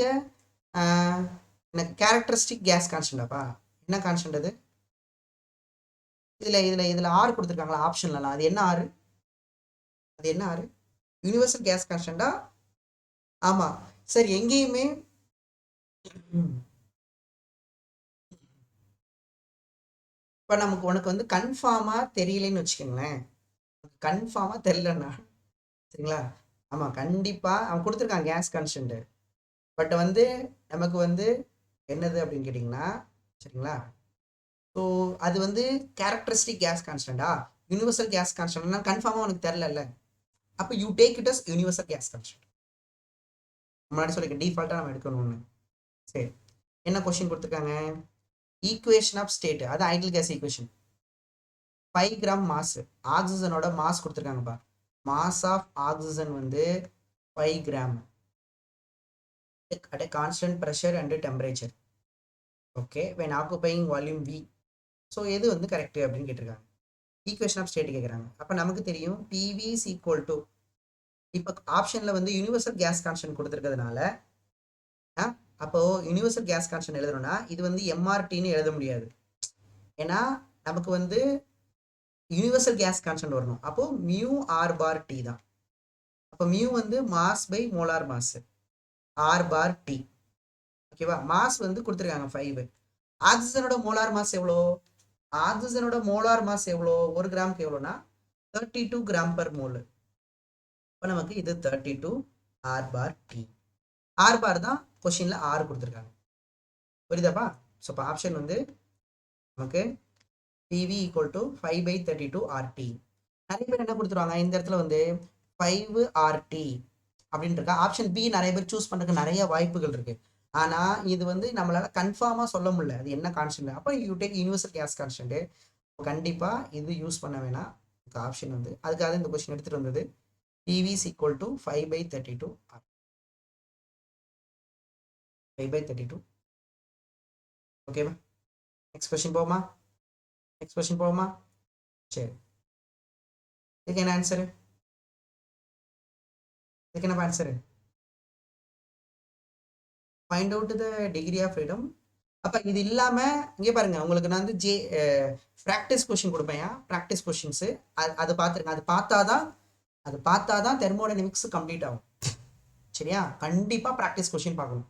கேரக்டரிஸ்டிக் கேஸ் கான்ஸ்டன்டாப்பா? என்ன கான்ஸ்டன்ட் அது? இதுல ஆர் கொடுத்துருக்காங்களா ஆப்ஷன்லாம்? அது என்ன ஆறு? யூனிவர்சல் கேஸ் கான்ஸ்டன்டா? ஆமா. சரி, எங்கேயுமே இப்போ உனக்கு வந்து கன்ஃபார்மா தெரியலன்னு வச்சுக்கோங்களேன். கன்ஃபார்மா தெரியலண்ணா, சரிங்களா? ஆமா, கண்டிப்பா அவன் கொடுத்துருக்கான் கேஸ் கான்ஸ்டன்ட். பட் வந்து நமக்கு வந்து என்னது அப்படின்னு கேட்டிங்கன்னா, சரிங்களா, ஸோ அது வந்து கேரக்டரிஸ்டிக் கேஸ் கான்ஸ்டன்டா யூனிவர்சல் கேஸ் கான்ஸ்டன்ட்னா கன்ஃபார்மா உனக்கு தெரியல. அப்போ you take it as universal gas constant. முன்னாடி சொல்லிக்க டிஃபால்ட்டாக நம்ம எடுக்கணும்னு. சரி, என்ன கொஸ்டின் கொடுத்துருக்காங்க? ஈக்குவேஷன் ஆஃப் ஸ்டேட், அது ideal gas equation. 5 gram mass ஆக்சிஜனோட மாஸ் கொடுத்துருக்காங்கப்பா. மாஸ் ஆஃப் ஆக்சிஜன் வந்து 5 gram at a constant pressure and temperature. Okay, when occupying volume V. So எது வந்து கரெக்ட் அப்படின்னு கேட்டிருக்காங்க. ஈக்குவேஷன் ஆஃப் ஸ்டேட் கேட்குறாங்க. அப்போ நமக்கு தெரியும் PV is equal to, இப்போ ஆப்ஷனில் வந்து யூனிவர்சல் கேஸ் கான்ஸ்டன்ட் கொடுத்துருக்கிறதுனால, அப்போ யூனிவர்சல் கேஸ் கான்ஸ்டன்ட் எழுதணும்னா இது வந்து MRTன்னு எழுத முடியாது. ஏன்னா நமக்கு வந்து யூனிவர்சல் கேஸ் கான்ஸ்டன்ட் வரணும். அப்போ μR/T தான். அப்போ மியூ வந்து mass by molar mass, R/T. ஓகேவா? மாஸ் வந்து கொடுத்துருக்காங்க 5. ஆக்சிஜனோட மோலார் மாஸ் எவ்வளோ? ஒரு கிராமுக்கு எவ்வளோனா 32 கிராம் பர் மோல். இப்போ நமக்கு இது 32 R/T. R தான் கொஸ்டின்ல R கொடுத்துருக்காங்க. புரியுதாப்பா? ஸோ இப்போ ஆப்ஷன் வந்து நமக்கு PV equal to 5/32 RT. நிறைய பேர் என்ன கொடுத்துருவாங்க இந்த இடத்துல வந்து 5 RT அப்படின்னு இருக்கா. ஆப்ஷன் பி நிறைய பேர் சூஸ் பண்ணுறதுக்கு நிறைய வாய்ப்புகள் இருக்கு. ஆனால் இது வந்து நம்மளால கன்ஃபார்மாக சொல்ல முடியல அது என்ன கான்ஸ்டன்ட். அப்போ you take universal gas constant. கண்டிப்பாக இது யூஸ் பண்ண வேணாம். ஆப்ஷன் வந்து அதுக்காக இந்த கொஸ்டின் எடுத்துகிட்டு வந்தது. PV is equal to 5/32 R. 5/32. ஓகேவா? நெக்ஸ்ட் கொஸ்டின் போவோமா? சரி, இதுக்கு என்ன answer? Find out the degree of freedom. அப்போ இது இல்லாமல் இங்கே பாருங்க, உங்களுக்கு நான் வந்து ப்ராக்டிஸ் கொஸ்டின் கொடுப்பேன். ப்ராக்டிஸ் கொஸ்டின்ஸு அது பார்த்துருங்க. அது பார்த்தா தான் தெர்மோடைனமிக்ஸ் கம்ப்ளீட் ஆகும். சரியா? கண்டிப்பா ப்ராக்டிஸ் கொஸ்டின் பார்க்கணும்.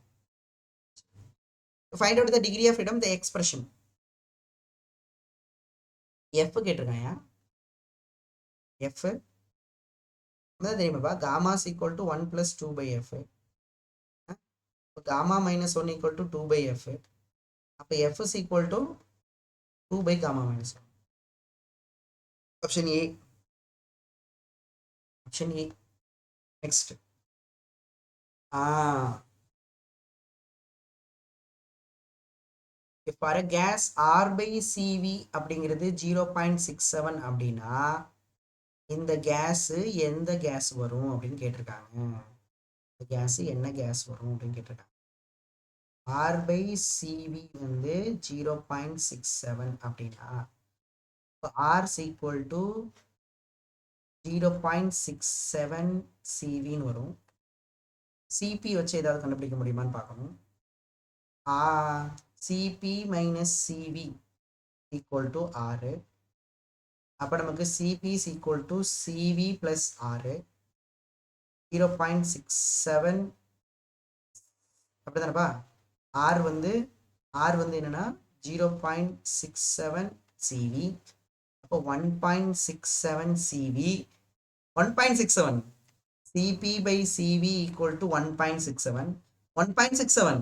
Find out the degree of freedom the expression. F கேட்டிருக்காங்க. எஃப் என்ன தெரியுமாப்பா? Gamma is equal to 1 + 2/f. Gamma minus 1 equal to 2/f. அப்போ F is equal to 2/gamma minus 1. Option A. Option A. Next. For a gas R/CV அப்படிங்கிறது 0.67 அப்படின்னா இந்த case எந்த case வரும் அப்படின்னு கேட்டிருக்காங்க. இந்த கேஸ் என்ன கேஸ் வரும் அப்படின்னு கேட்டிருக்காங்க. R/CV வந்து 0.67 அப்படின்னா R is equal to 0.67 CV வரும். CP வச்சு ஏதாவது கண்டுபிடிக்க முடியுமான்னு பார்க்கணும். CP minus CV equal to R. அப்போ நமக்கு CP is equal to CV plus R. 0.67 அப்படிதானப்பா? R வந்து என்னன்னா 0.67 CV. அப்போ 1.67 CV. 1.67 CP by CV equal to 1.67. 1.67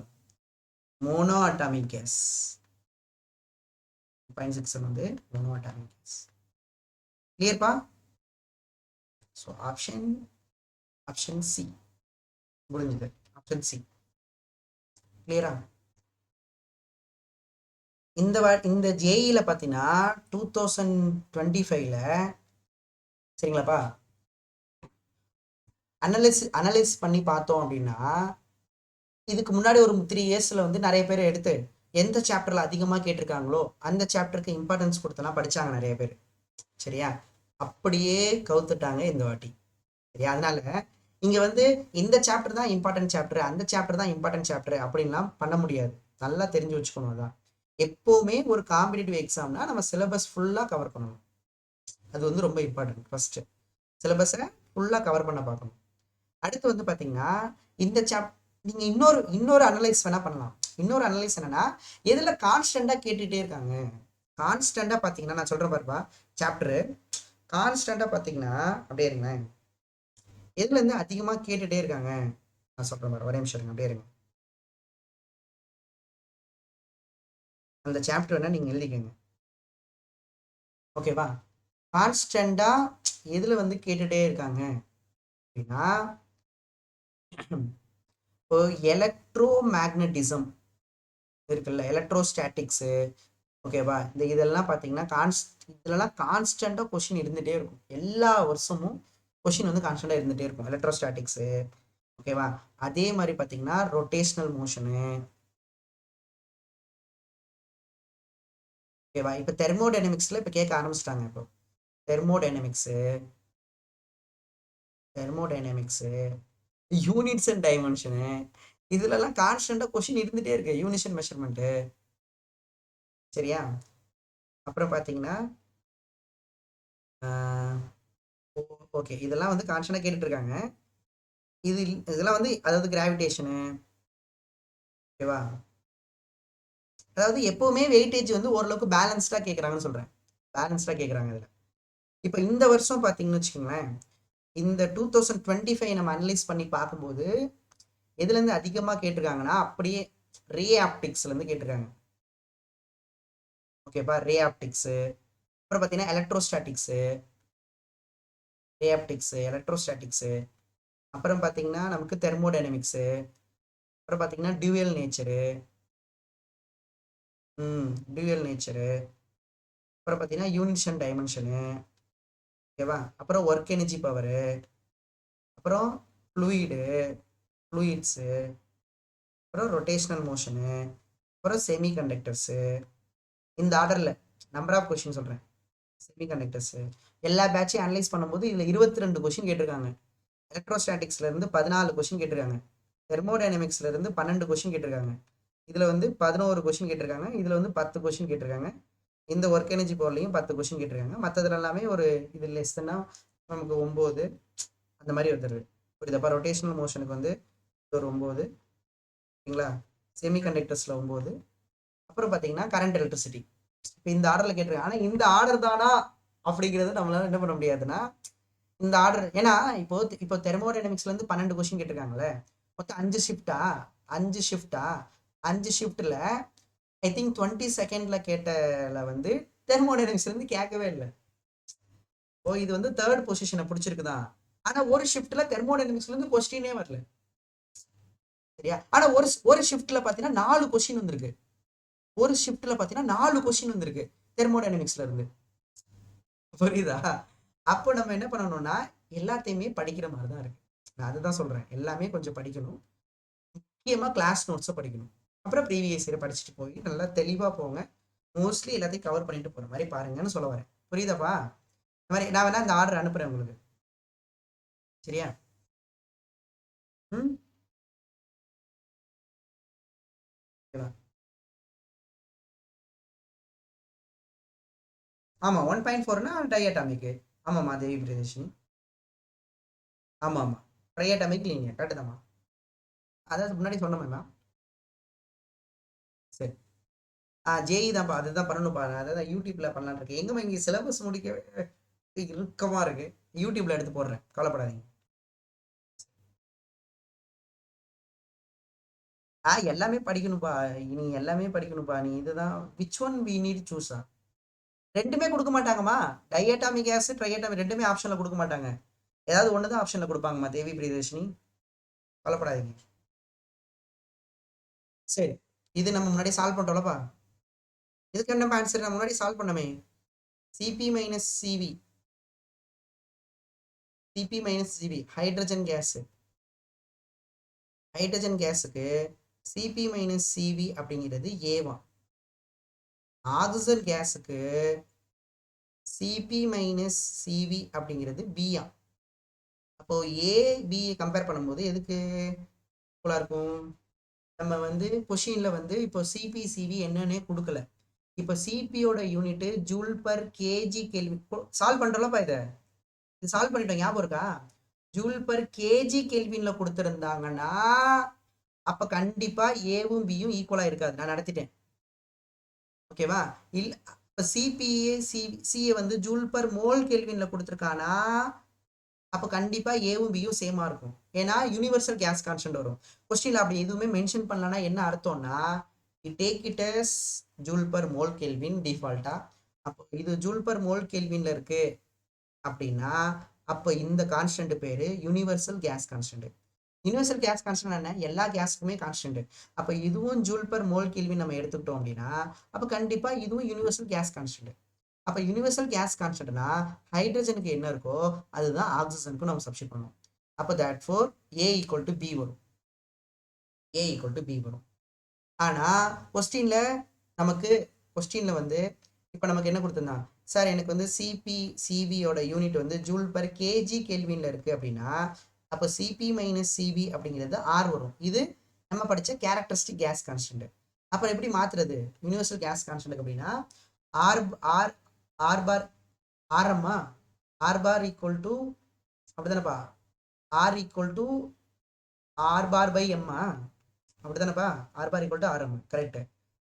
monoatomic gas. 1.67 வந்து monoatomic gas. Clear pa? So option C. முடிஞ்சது. option C. Clear ஆ? இந்த ஜேஇல பார்த்தீங்கன்னா 2025ல சரிங்களாப்பா analyse பண்ணி பார்த்தோம் அப்படின்னா இதுக்கு முன்னாடி ஒரு 3 இயர்ஸ்ல வந்து நிறைய பேர் எடுத்து எந்த சாப்டர்ல அதிகமாக கேட்டிருக்காங்களோ அந்த சாப்டருக்கு இம்பார்ட்டன்ஸ் கொடுத்தலாம் படிச்சாங்க நிறைய பேர். சரியா? அப்படியே கவுத்துட்டாங்க இந்த வாட்டி. சரியா? அதனால இங்க வந்து இந்த சாப்டர் தான் இம்பார்ட்டன்ட் சாப்டர், அந்த சாப்டர் தான் இம்பார்ட்டன்ட் சாப்டர் அப்படின்லாம் பண்ண முடியாது. நல்லா தெரிஞ்சு வச்சுக்கணும். அதான் எப்பவுமே ஒரு காம்படிட்டிவ் எக்ஸாம்னா நம்ம சிலபஸ் ஃபுல்லாக கவர் பண்ணணும். அது வந்து ரொம்ப இம்பார்ட்டன்ட். ஃபர்ஸ்ட் சிலபஸை ஃபுல்லாக கவர் பண்ண பார்க்கணும். அடுத்து வந்து பார்த்தீங்கன்னா இந்த நீங்கள் இன்னொரு அனலைஸ் வேணா பண்ணலாம். இன்னொரு அனலைஸ் என்னன்னா எதில் கான்ஸ்டண்டாக கேட்டுகிட்டே இருக்காங்க. கான்ஸ்டண்டாக பார்த்தீங்கன்னா நான் சொல்கிறேன் பாருப்பா, சாப்டரு கான்ஸ்டண்டாக பார்த்தீங்கன்னா அப்படியே இருங்களேன், எதுல இருந்து அதிகமாக கேட்டுகிட்டே இருக்காங்க நான் சொல்கிறேன் பாரு, ஒரே நிமிஷம் இருங்க, அப்படியே இருங்க. அந்த சாப்டர் வேணா நீங்கள் எழுதிக்கங்க. ஓகேவா? கான்ஸ்டண்டா எதுல வந்து கேட்டுட்டே இருக்காங்க அப்படின்னா இப்போ எலக்ட்ரோ மேக்னட்டிசம் இருக்குல்ல, எலக்ட்ரோஸ்டாட்டிக்ஸு, ஓகேவா? இதெல்லாம் பார்த்தீங்கன்னா இதெல்லாம் கான்ஸ்டண்டாக கொஷின் இருந்துகிட்டே இருக்கும். எல்லா வருஷமும் கொஷின் வந்து கான்ஸ்டண்டாக இருந்துகிட்டே இருக்கும். எலக்ட்ரோஸ்டாட்டிக்ஸு, ஓகேவா? அதே மாதிரி பார்த்தீங்கன்னா ரொட்டேஷனல் மோஷனு, ஓகேவா? இப்போ தெர்மோடைனமிக்ஸில் இப்போ கேட்க ஆரம்பிச்சிட்டாங்க. இப்போ தெர்மோடைனமிக்ஸு, யூனிட்ஸ் அண்ட் டைமென்ஷனு, இதுலலாம் கான்ஸ்டண்டாக கொஷின் இருந்துகிட்டே இருக்கு. Units and measurement. சரியா? அப்புறம் பார்த்தீங்கன்னா ஓகே, இதெல்லாம் வந்து கான்ஸ்டண்டாக கேட்டுட்டு இருக்காங்க. இதெல்லாம் வந்து அதாவது கிராவிடேஷனு, ஓகேவா? அதாவது எப்பவுமே வெயிட்டேஜ் வந்து ஓரளவுக்கு பேலன்ஸ்டாக கேட்குறாங்கன்னு சொல்கிறேன். பேலன்ஸ்டாக கேட்குறாங்க இதில். இப்போ இந்த வருஷம் பார்த்தீங்கன்னு வச்சுக்கோங்களேன், இந்த 2025 நம்ம அனலைஸ் பண்ணி பார்க்கும்போது எதுலேருந்து அதிகமாக கேட்டிருக்காங்கன்னா அப்படியே ரே ஆப்டிக்ஸ்லேருந்து கேட்டிருக்காங்க. ஓகேப்பா? ரே ஆப்டிக்ஸு, அப்புறம் பார்த்தீங்கன்னா எலக்ட்ரோஸ்டாட்டிக்ஸு, அப்புறம் பார்த்தீங்கன்னா நமக்கு தெர்மோடைனமிக்ஸு, அப்புறம் பார்த்தீங்கன்னா டியூயல் நேச்சரு, அப்புறம் பார்த்தீங்கன்னா யூனிட்ஸ் அண்ட் டைமென்ஷனு, ஓகேவா? அப்புறம் ஒர்க் எனர்ஜி பவரு, அப்புறம் ஃப்ளூயிட்ஸு, அப்புறம் ரொட்டேஷனல் மோஷனு, அப்புறம் செமிகண்டக்டர்ஸு. இந்த ஆர்டரில் நம்பர் ஆஃப் கொஸ்டின் சொல்கிறேன். செமிகண்டக்டர்ஸு எல்லா பேட்சையும் அனலைஸ் பண்ணும்போது இதில் 22 கொஸ்டின் கேட்டிருக்காங்க. எலக்ட்ரோஸ்டாட்டிக்ஸ்லேருந்து 14 கொஸ்டின் கேட்டிருக்காங்க. தெர்மோடைனமிக்ஸ்லேருந்து 12 கொஸ்டின் கேட்டிருக்காங்க. இதில் வந்து 11 கொஸ்டின் கேட்டிருக்காங்க. இதில் வந்து 10 கொஸ்டின் கேட்டிருக்காங்க. இந்த ஒர்க் எனர்ஜி பவர்லையும் 10 கொஸ்டின் கேட்டிருக்காங்க. மற்றதுல எல்லாமே ஒரு இது லெஸ்ன்னா நமக்கு 9 அந்த மாதிரி வந்துடுது. புரியுதாப்பா? ரொட்டேஷனல் மோஷனுக்கு வந்து ஒரு 9 சரிங்களா, செமிகண்டக்டர்ஸில் 9, அப்புறம் பார்த்தீங்கன்னா கரண்ட் எலக்ட்ரிசிட்டி. இப்போ இந்த ஆர்டரில் கேட்டிருக்கேன். ஆனால் இந்த ஆர்டர் தானா அப்படிங்கிறது நம்மளால என்ன பண்ண முடியாதுன்னா, இந்த ஆர்டர் ஏன்னா இப்போ தெர்மோடைனமிக்ஸ்லேருந்து 12 கொஸ்டின் கேட்டிருக்காங்களே, மொத்தம் 5 ஷிஃப்டா, 5 ஷிஃப்ட்டில் ஐ திங்க் 20 செகண்டில் கேட்டல வந்து தெர்மோடைனமிக்ஸ்லேருந்து கேட்கவே இல்லை. ஓ இது வந்து தேர்ட் பொசிஷனை பிடிச்சிருக்குதான். ஆனால் ஒரு ஷிஃப்ட்டில் தெர்மோடைனமிக்ஸ்லேருந்து கொஸ்டினே வரல. சரியா? ஆனால் ஒரு ஷிஃப்ட்டில் பார்த்தீங்கன்னா 4 கொஸ்டின் வந்திருக்கு. ஒரு ஷிஃப்ட்டில் பார்த்தீங்கன்னா 4 கொஸ்டின் வந்திருக்கு தெர்மோடைனமிக்ஸ்ல இருந்து. புரியுதா? அப்போ நம்ம என்ன பண்ணணும்னா எல்லாத்தையுமே படிக்கிற மாதிரி தான் இருக்கு. நான் அதுதான் சொல்றேன், எல்லாமே கொஞ்சம் படிக்கணும். முக்கியமா கிளாஸ் நோட்ஸை படிக்கணும். அப்புறம் ப்ரீவியஸ் இயர் படிச்சுட்டு போய் நல்லா தெளிவா போங்க. மோஸ்ட்லி எல்லாத்தையும் கவர் பண்ணிட்டு போற மாதிரி பாருங்கன்னு சொல்ல வரேன். புரியுதாப்பா? இந்த மாதிரி நான் வேணா இந்த ஆர்டர் அனுப்புறேன் உங்களுக்கு. சரியா? ம் ஆமா 1.4னா டைஅட்டாமிக். ஆமாம்மா தேவி பிரியதர்ஷினி. ஆமா ஆமா ட்ரைஅட்டாமிக் லீனியர் கரெக்ட் தான்மா. அதாவது முன்னாடி சொன்னோமே மேம். சரி ஜேஇ தான்ப்பா, அதுதான் பண்ணணும்ப்பா. அதான் யூடியூப்ல பண்ணலான்னு இருக்கேன். எங்கம்மா இங்கே சிலபஸ் முடிக்க இறுக்கமா இருக்கு. யூடியூப்ல எடுத்து போடுறேன், கவலைப்படாதீங்க. எல்லாமே படிக்கணும்ப்பா. நீ எல்லாமே படிக்கணும்ப்பா. நீ இதுதான் விச் ஒன் வி நீட் சூஸா. ரெண்டுமே கொடுக்க மாட்டாங்கம்மா. டைஅட்டாமிக் ஆசிட் ட்ரைஅட்டாமிக் ரெண்டுமே ஆப்ஷன்ல கொடுக்க மாட்டாங்க. ஏதாவது ஒன்று தான் ஆப்ஷன்ல கொடுப்பாங்கம்மா தேவி பிரியதர்ஷினி, கவலைப்படாதீங்க. சரி இது நம்ம முன்னாடி சால்வ் பண்ணுறோம்லப்பா. இதுக்கு என்ன ஆன்சர் நம்ம முன்னாடி சால்வ் பண்ணமே. CP minus CV, CP minus CV hydrogen gas. Hydrogen கேஸுக்கு சிபி மைனஸ் சிவி அப்படிங்கிறது ஏவா. ஆக்சிஜன் கேஸுக்கு சிபி மைனஸ் சிவி அப்படிங்கிறது பியா. அப்போ ஏ பி கம்பேர் பண்ணும்போது எதுக்கு இருக்கும்? நம்ம வந்து கொஷின்ல வந்து இப்போ சிபி சிவி என்னன்னே கொடுக்கல. இப்போ சிபியோட யூனிட் ஜூல் பர் கேஜி கேள்வி சால்வ் பண்றோம்லப்பா. இதை இது சால்வ் பண்ணிட்டோம், ஞாபகம் இருக்கா? ஜூல் பர் கேஜி கேள்வின்ல கொடுத்துருந்தாங்கன்னா அப்ப கண்டிப்பா ஏவும் பியும் ஈக்குவலா இருக்காது. நான் நடத்திட்டேன், ஓகேவா? இல்ல இப்ப சிபிஏ சிஏ வந்து ஜூல் பர் மோல் கேள்வின்ல கொடுத்துருக்கானா அப்ப கண்டிப்பா ஏவும் பியும் சேமா இருக்கும். ஏன்னா யூனிவர்சல் கேஸ் கான்ஸ்டன்ட் வரும். கொஸ்டின்ல அப்படி எதுவுமே மென்ஷன் பண்ணலன்னா என்ன அர்த்தம்னா take it as joule per mole kelvin டிஃபால்ட்டா. அப்போ இது ஜூல் பர் மோல் கெல்வின்ல இருக்கு அப்படின்னா அப்போ இந்த கான்ஸ்டன்ட் பேரு universal gas constant. Universal gas constant என்ன? எல்லா கேஸுக்குமே கான்ஸ்டன்ட். அப்போ இதுவும் ஜூல் பர் மோல் கெல்வின் நம்ம எடுத்துக்கிட்டோம் அப்படின்னா அப்போ கண்டிப்பா இதுவும் யூனிவர்சல் கேஸ் கான்ஸ்டன்ட். அப்போ யூனிவர்சல் கேஸ் கான்ஸ்டன்ட்னா ஹைட்ரஜனுக்கு என்ன இருக்கோ அதுதான் ஆக்சிஜனுக்கும் நம்ம சப்ஸ்டிட் பண்ணணும். அப்போ that for A equal to B வரும். ஏ ஈக்குவல் டு பி வரும். ஆனால் கொஸ்டின்ல வந்து இப்போ நமக்கு என்ன கொடுத்துருந்தான் சார், எனக்கு வந்து சிபி சிவியோட யூனிட் வந்து ஜூல் பர் கேஜி கேள்வின்ல இருக்கு அப்படின்னா அப்போ சிபி மைனஸ் சிவி அப்படிங்கிறது ஆர் வரும். இது நம்ம படித்த கேரக்டரிஸ்டிக் கேஸ் கான்ஸ்டன்ட். அப்புறம் எப்படி மாத்துறது யூனிவர்சல் கேஸ் கான்ஸ்டன்ட் அப்படின்னா ஆர் ஆர் ஆர் பார் ஆர்எம்மா ஆர் பார் ஈக்குவல் டு அப்படிதானப்பா, R equal to R bar by எம்மா அப்படிதானப்பா, R bar equal to RM correct.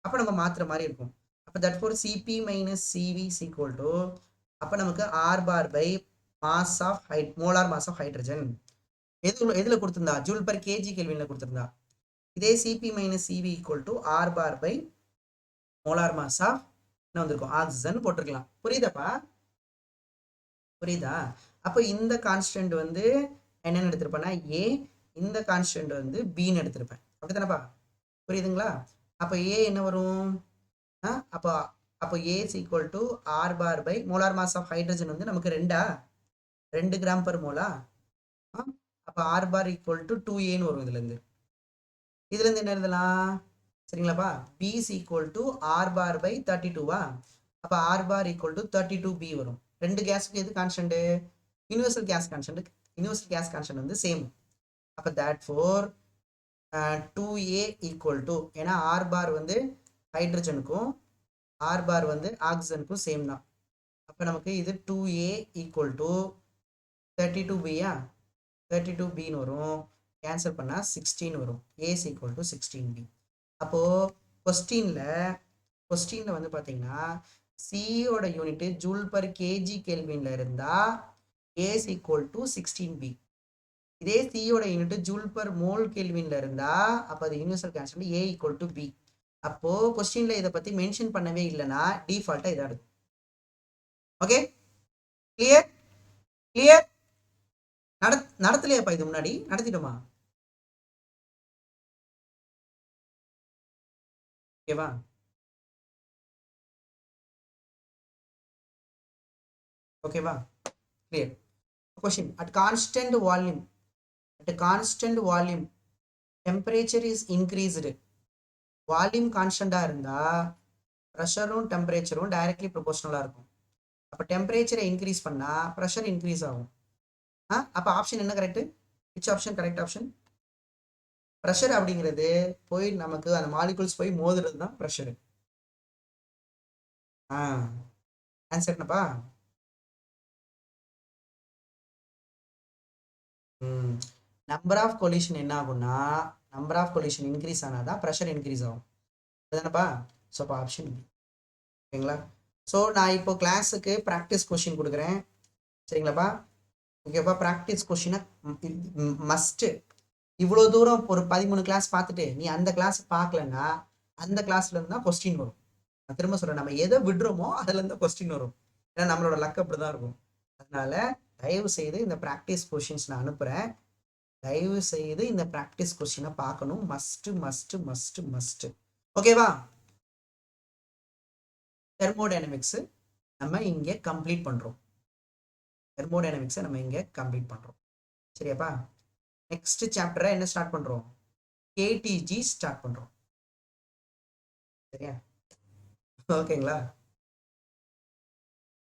அப்போ நம்ம மாத்துற மாதிரி இருக்கும். அப்போ that four CP minus CV equal to அப்போ நமக்கு R bar by mass of molar mass of hydrogen. எதுல கொடுத்திருந்தா? ஜூல் பர் கேஜி கெல்வின்ல கொடுத்திருந்தா. இதே CP minus CV equal to R bar by molar mass of என்ன வந்திருக்கும் ஆக்சிஜன் போட்டிருக்கலாம். புரியுதாப்பா? புரியுதா? அப்போ இந்த கான்ஸ்டன்ட் வந்து என்னன்னு எடுத்திருப்பேன்னா ஏ, இந்த கான்ஸ்டன்ட் வந்து பின்னு எடுத்திருப்பேன். அப்படித்தானப்பா? புரியுதுங்களா? அப்போ ஏ என்ன வரும்? அப்போ அப்போ A equal to R bar by molar mass of hydrogen வந்து நமக்கு 2 கிராம் பர் மோலா. அப்போ ஆர் பார் ஈக்குவல் டு 2ஏன்னு வரும். இதுலேருந்து என்ன எழுதலாம் சரிங்களாப்பா? B equal to R bar by 32வா. அப்போ R bar equal to 32B வரும். ரெண்டு கேஸுக்கு எது constant? Universal gas constant. Universal gas constant வந்து சேம். அப்போ that four 2A equal to, ஏன்னா ஆர் பார் வந்து ஹைட்ரஜனுக்கும் ஆர் பார் வந்து ஆக்சிஜனுக்கும் சேம் தான். அப்போ நமக்கு இது 2A ஈக்குவல் டு 32Bயா 32Bன்னு வரும். கேன்சல் பண்ணால் 16 வரும். A is equal to 16B. அப்போது கொஸ்டினில் வந்து பார்த்தீங்கன்னா சியோட யூனிட்டு ஜூல் பர் கேஜி கெல்வின்ல இருந்தால் A is equal to 16B. இதே சியோட யூனிட் ஜூல் பர் மோல் கெல்வின்ல இருந்தால் அப்போ அது universal cancel A equal to B. அப்போது கொஸ்டினில் இதை பற்றி மென்ஷன் பண்ணவே இல்லைன்னா டிஃபால்ட்டாக இதாக இருக்கும். Okay, clear clear. நடத்தலையாப்பா இது முன்னாடி? நடத்திட்டோமா? ஓகேவா? ஓகேவா? Clear. Question: at constant volume temperature is increased. Volume கான்ஸ்டண்டாக இருந்தால் ப்ரெஷரும் டெம்பரேச்சரும் டைரக்ட்லி ப்ரொபோஷனலாக இருக்கும். அப்போ டெம்பரேச்சரை இன்க்ரீஸ் பண்ணால் ப்ரெஷர் இன்க்ரீஸ் ஆகும். அப்போ ஆப்ஷன் என்ன correct? Which option correct option? Pressure அப்படிங்கிறது போய் நமக்கு அந்த மாலிகுல்ஸ் போய் மோதுறது தான் ப்ரெஷரு. ஆன்சர் என்னப்பா? நம்பர் ஆஃப் கொலிஷன் என்ன ஆகும்னா, நம்பர் ஆஃப் கொலிஷன் இன்க்ரீஸ் ஆனால் தான் ப்ரெஷர் இன்க்ரீஸ் ஆகும். அதுதானப்பா? ஸோ அப்போ ஆப்ஷன் பி. ஓகேங்களா? ஸோ நான் இப்போ கிளாஸுக்கு ப்ராக்டிஸ் கொஷின் கொடுக்குறேன். சரிங்களாப்பா? ஓகேப்பா? ப்ராக்டிஸ் கொஷினை மஸ்ட்டு. இவ்வளோ தூரம் ஒரு 13 கிளாஸ் பார்த்துட்டு நீ அந்த கிளாஸ் பார்க்கலன்னா அந்த கிளாஸ்லேருந்து தான் கொஸ்டின் வரும். நான் திரும்ப சொல்கிறேன், நம்ம எதை விடுறோமோ அதுலேருந்து கொஸ்டின் வரும். ஏன்னா நம்மளோட லக் அப்படி தான் இருக்கும். அதனால தயவு செய்து இந்த ப்ராக்டிஸ் கொஷின்ஸ் நான் அனுப்புகிறேன். தயவு செய்து இந்த ப்ராக்டிஸ் கொஸ்டினை பார்க்கணும். Must must must must. ஓகேவா? தெர்மோடைனமிக்ஸ் நம்ம இங்கே கம்ப்ளீட் பண்ணுறோம். தெர்மோடைனமிக்ஸை நம்ம இங்கே கம்ப்ளீட் பண்ணுறோம். சரியாப்பா? நெக்ஸ்ட் சாப்டரை என்ன ஸ்டார்ட் பண்ணுறோம்? KTG ஸ்டார்ட் பண்ணுறோம். சரியா? ஓகேங்களா?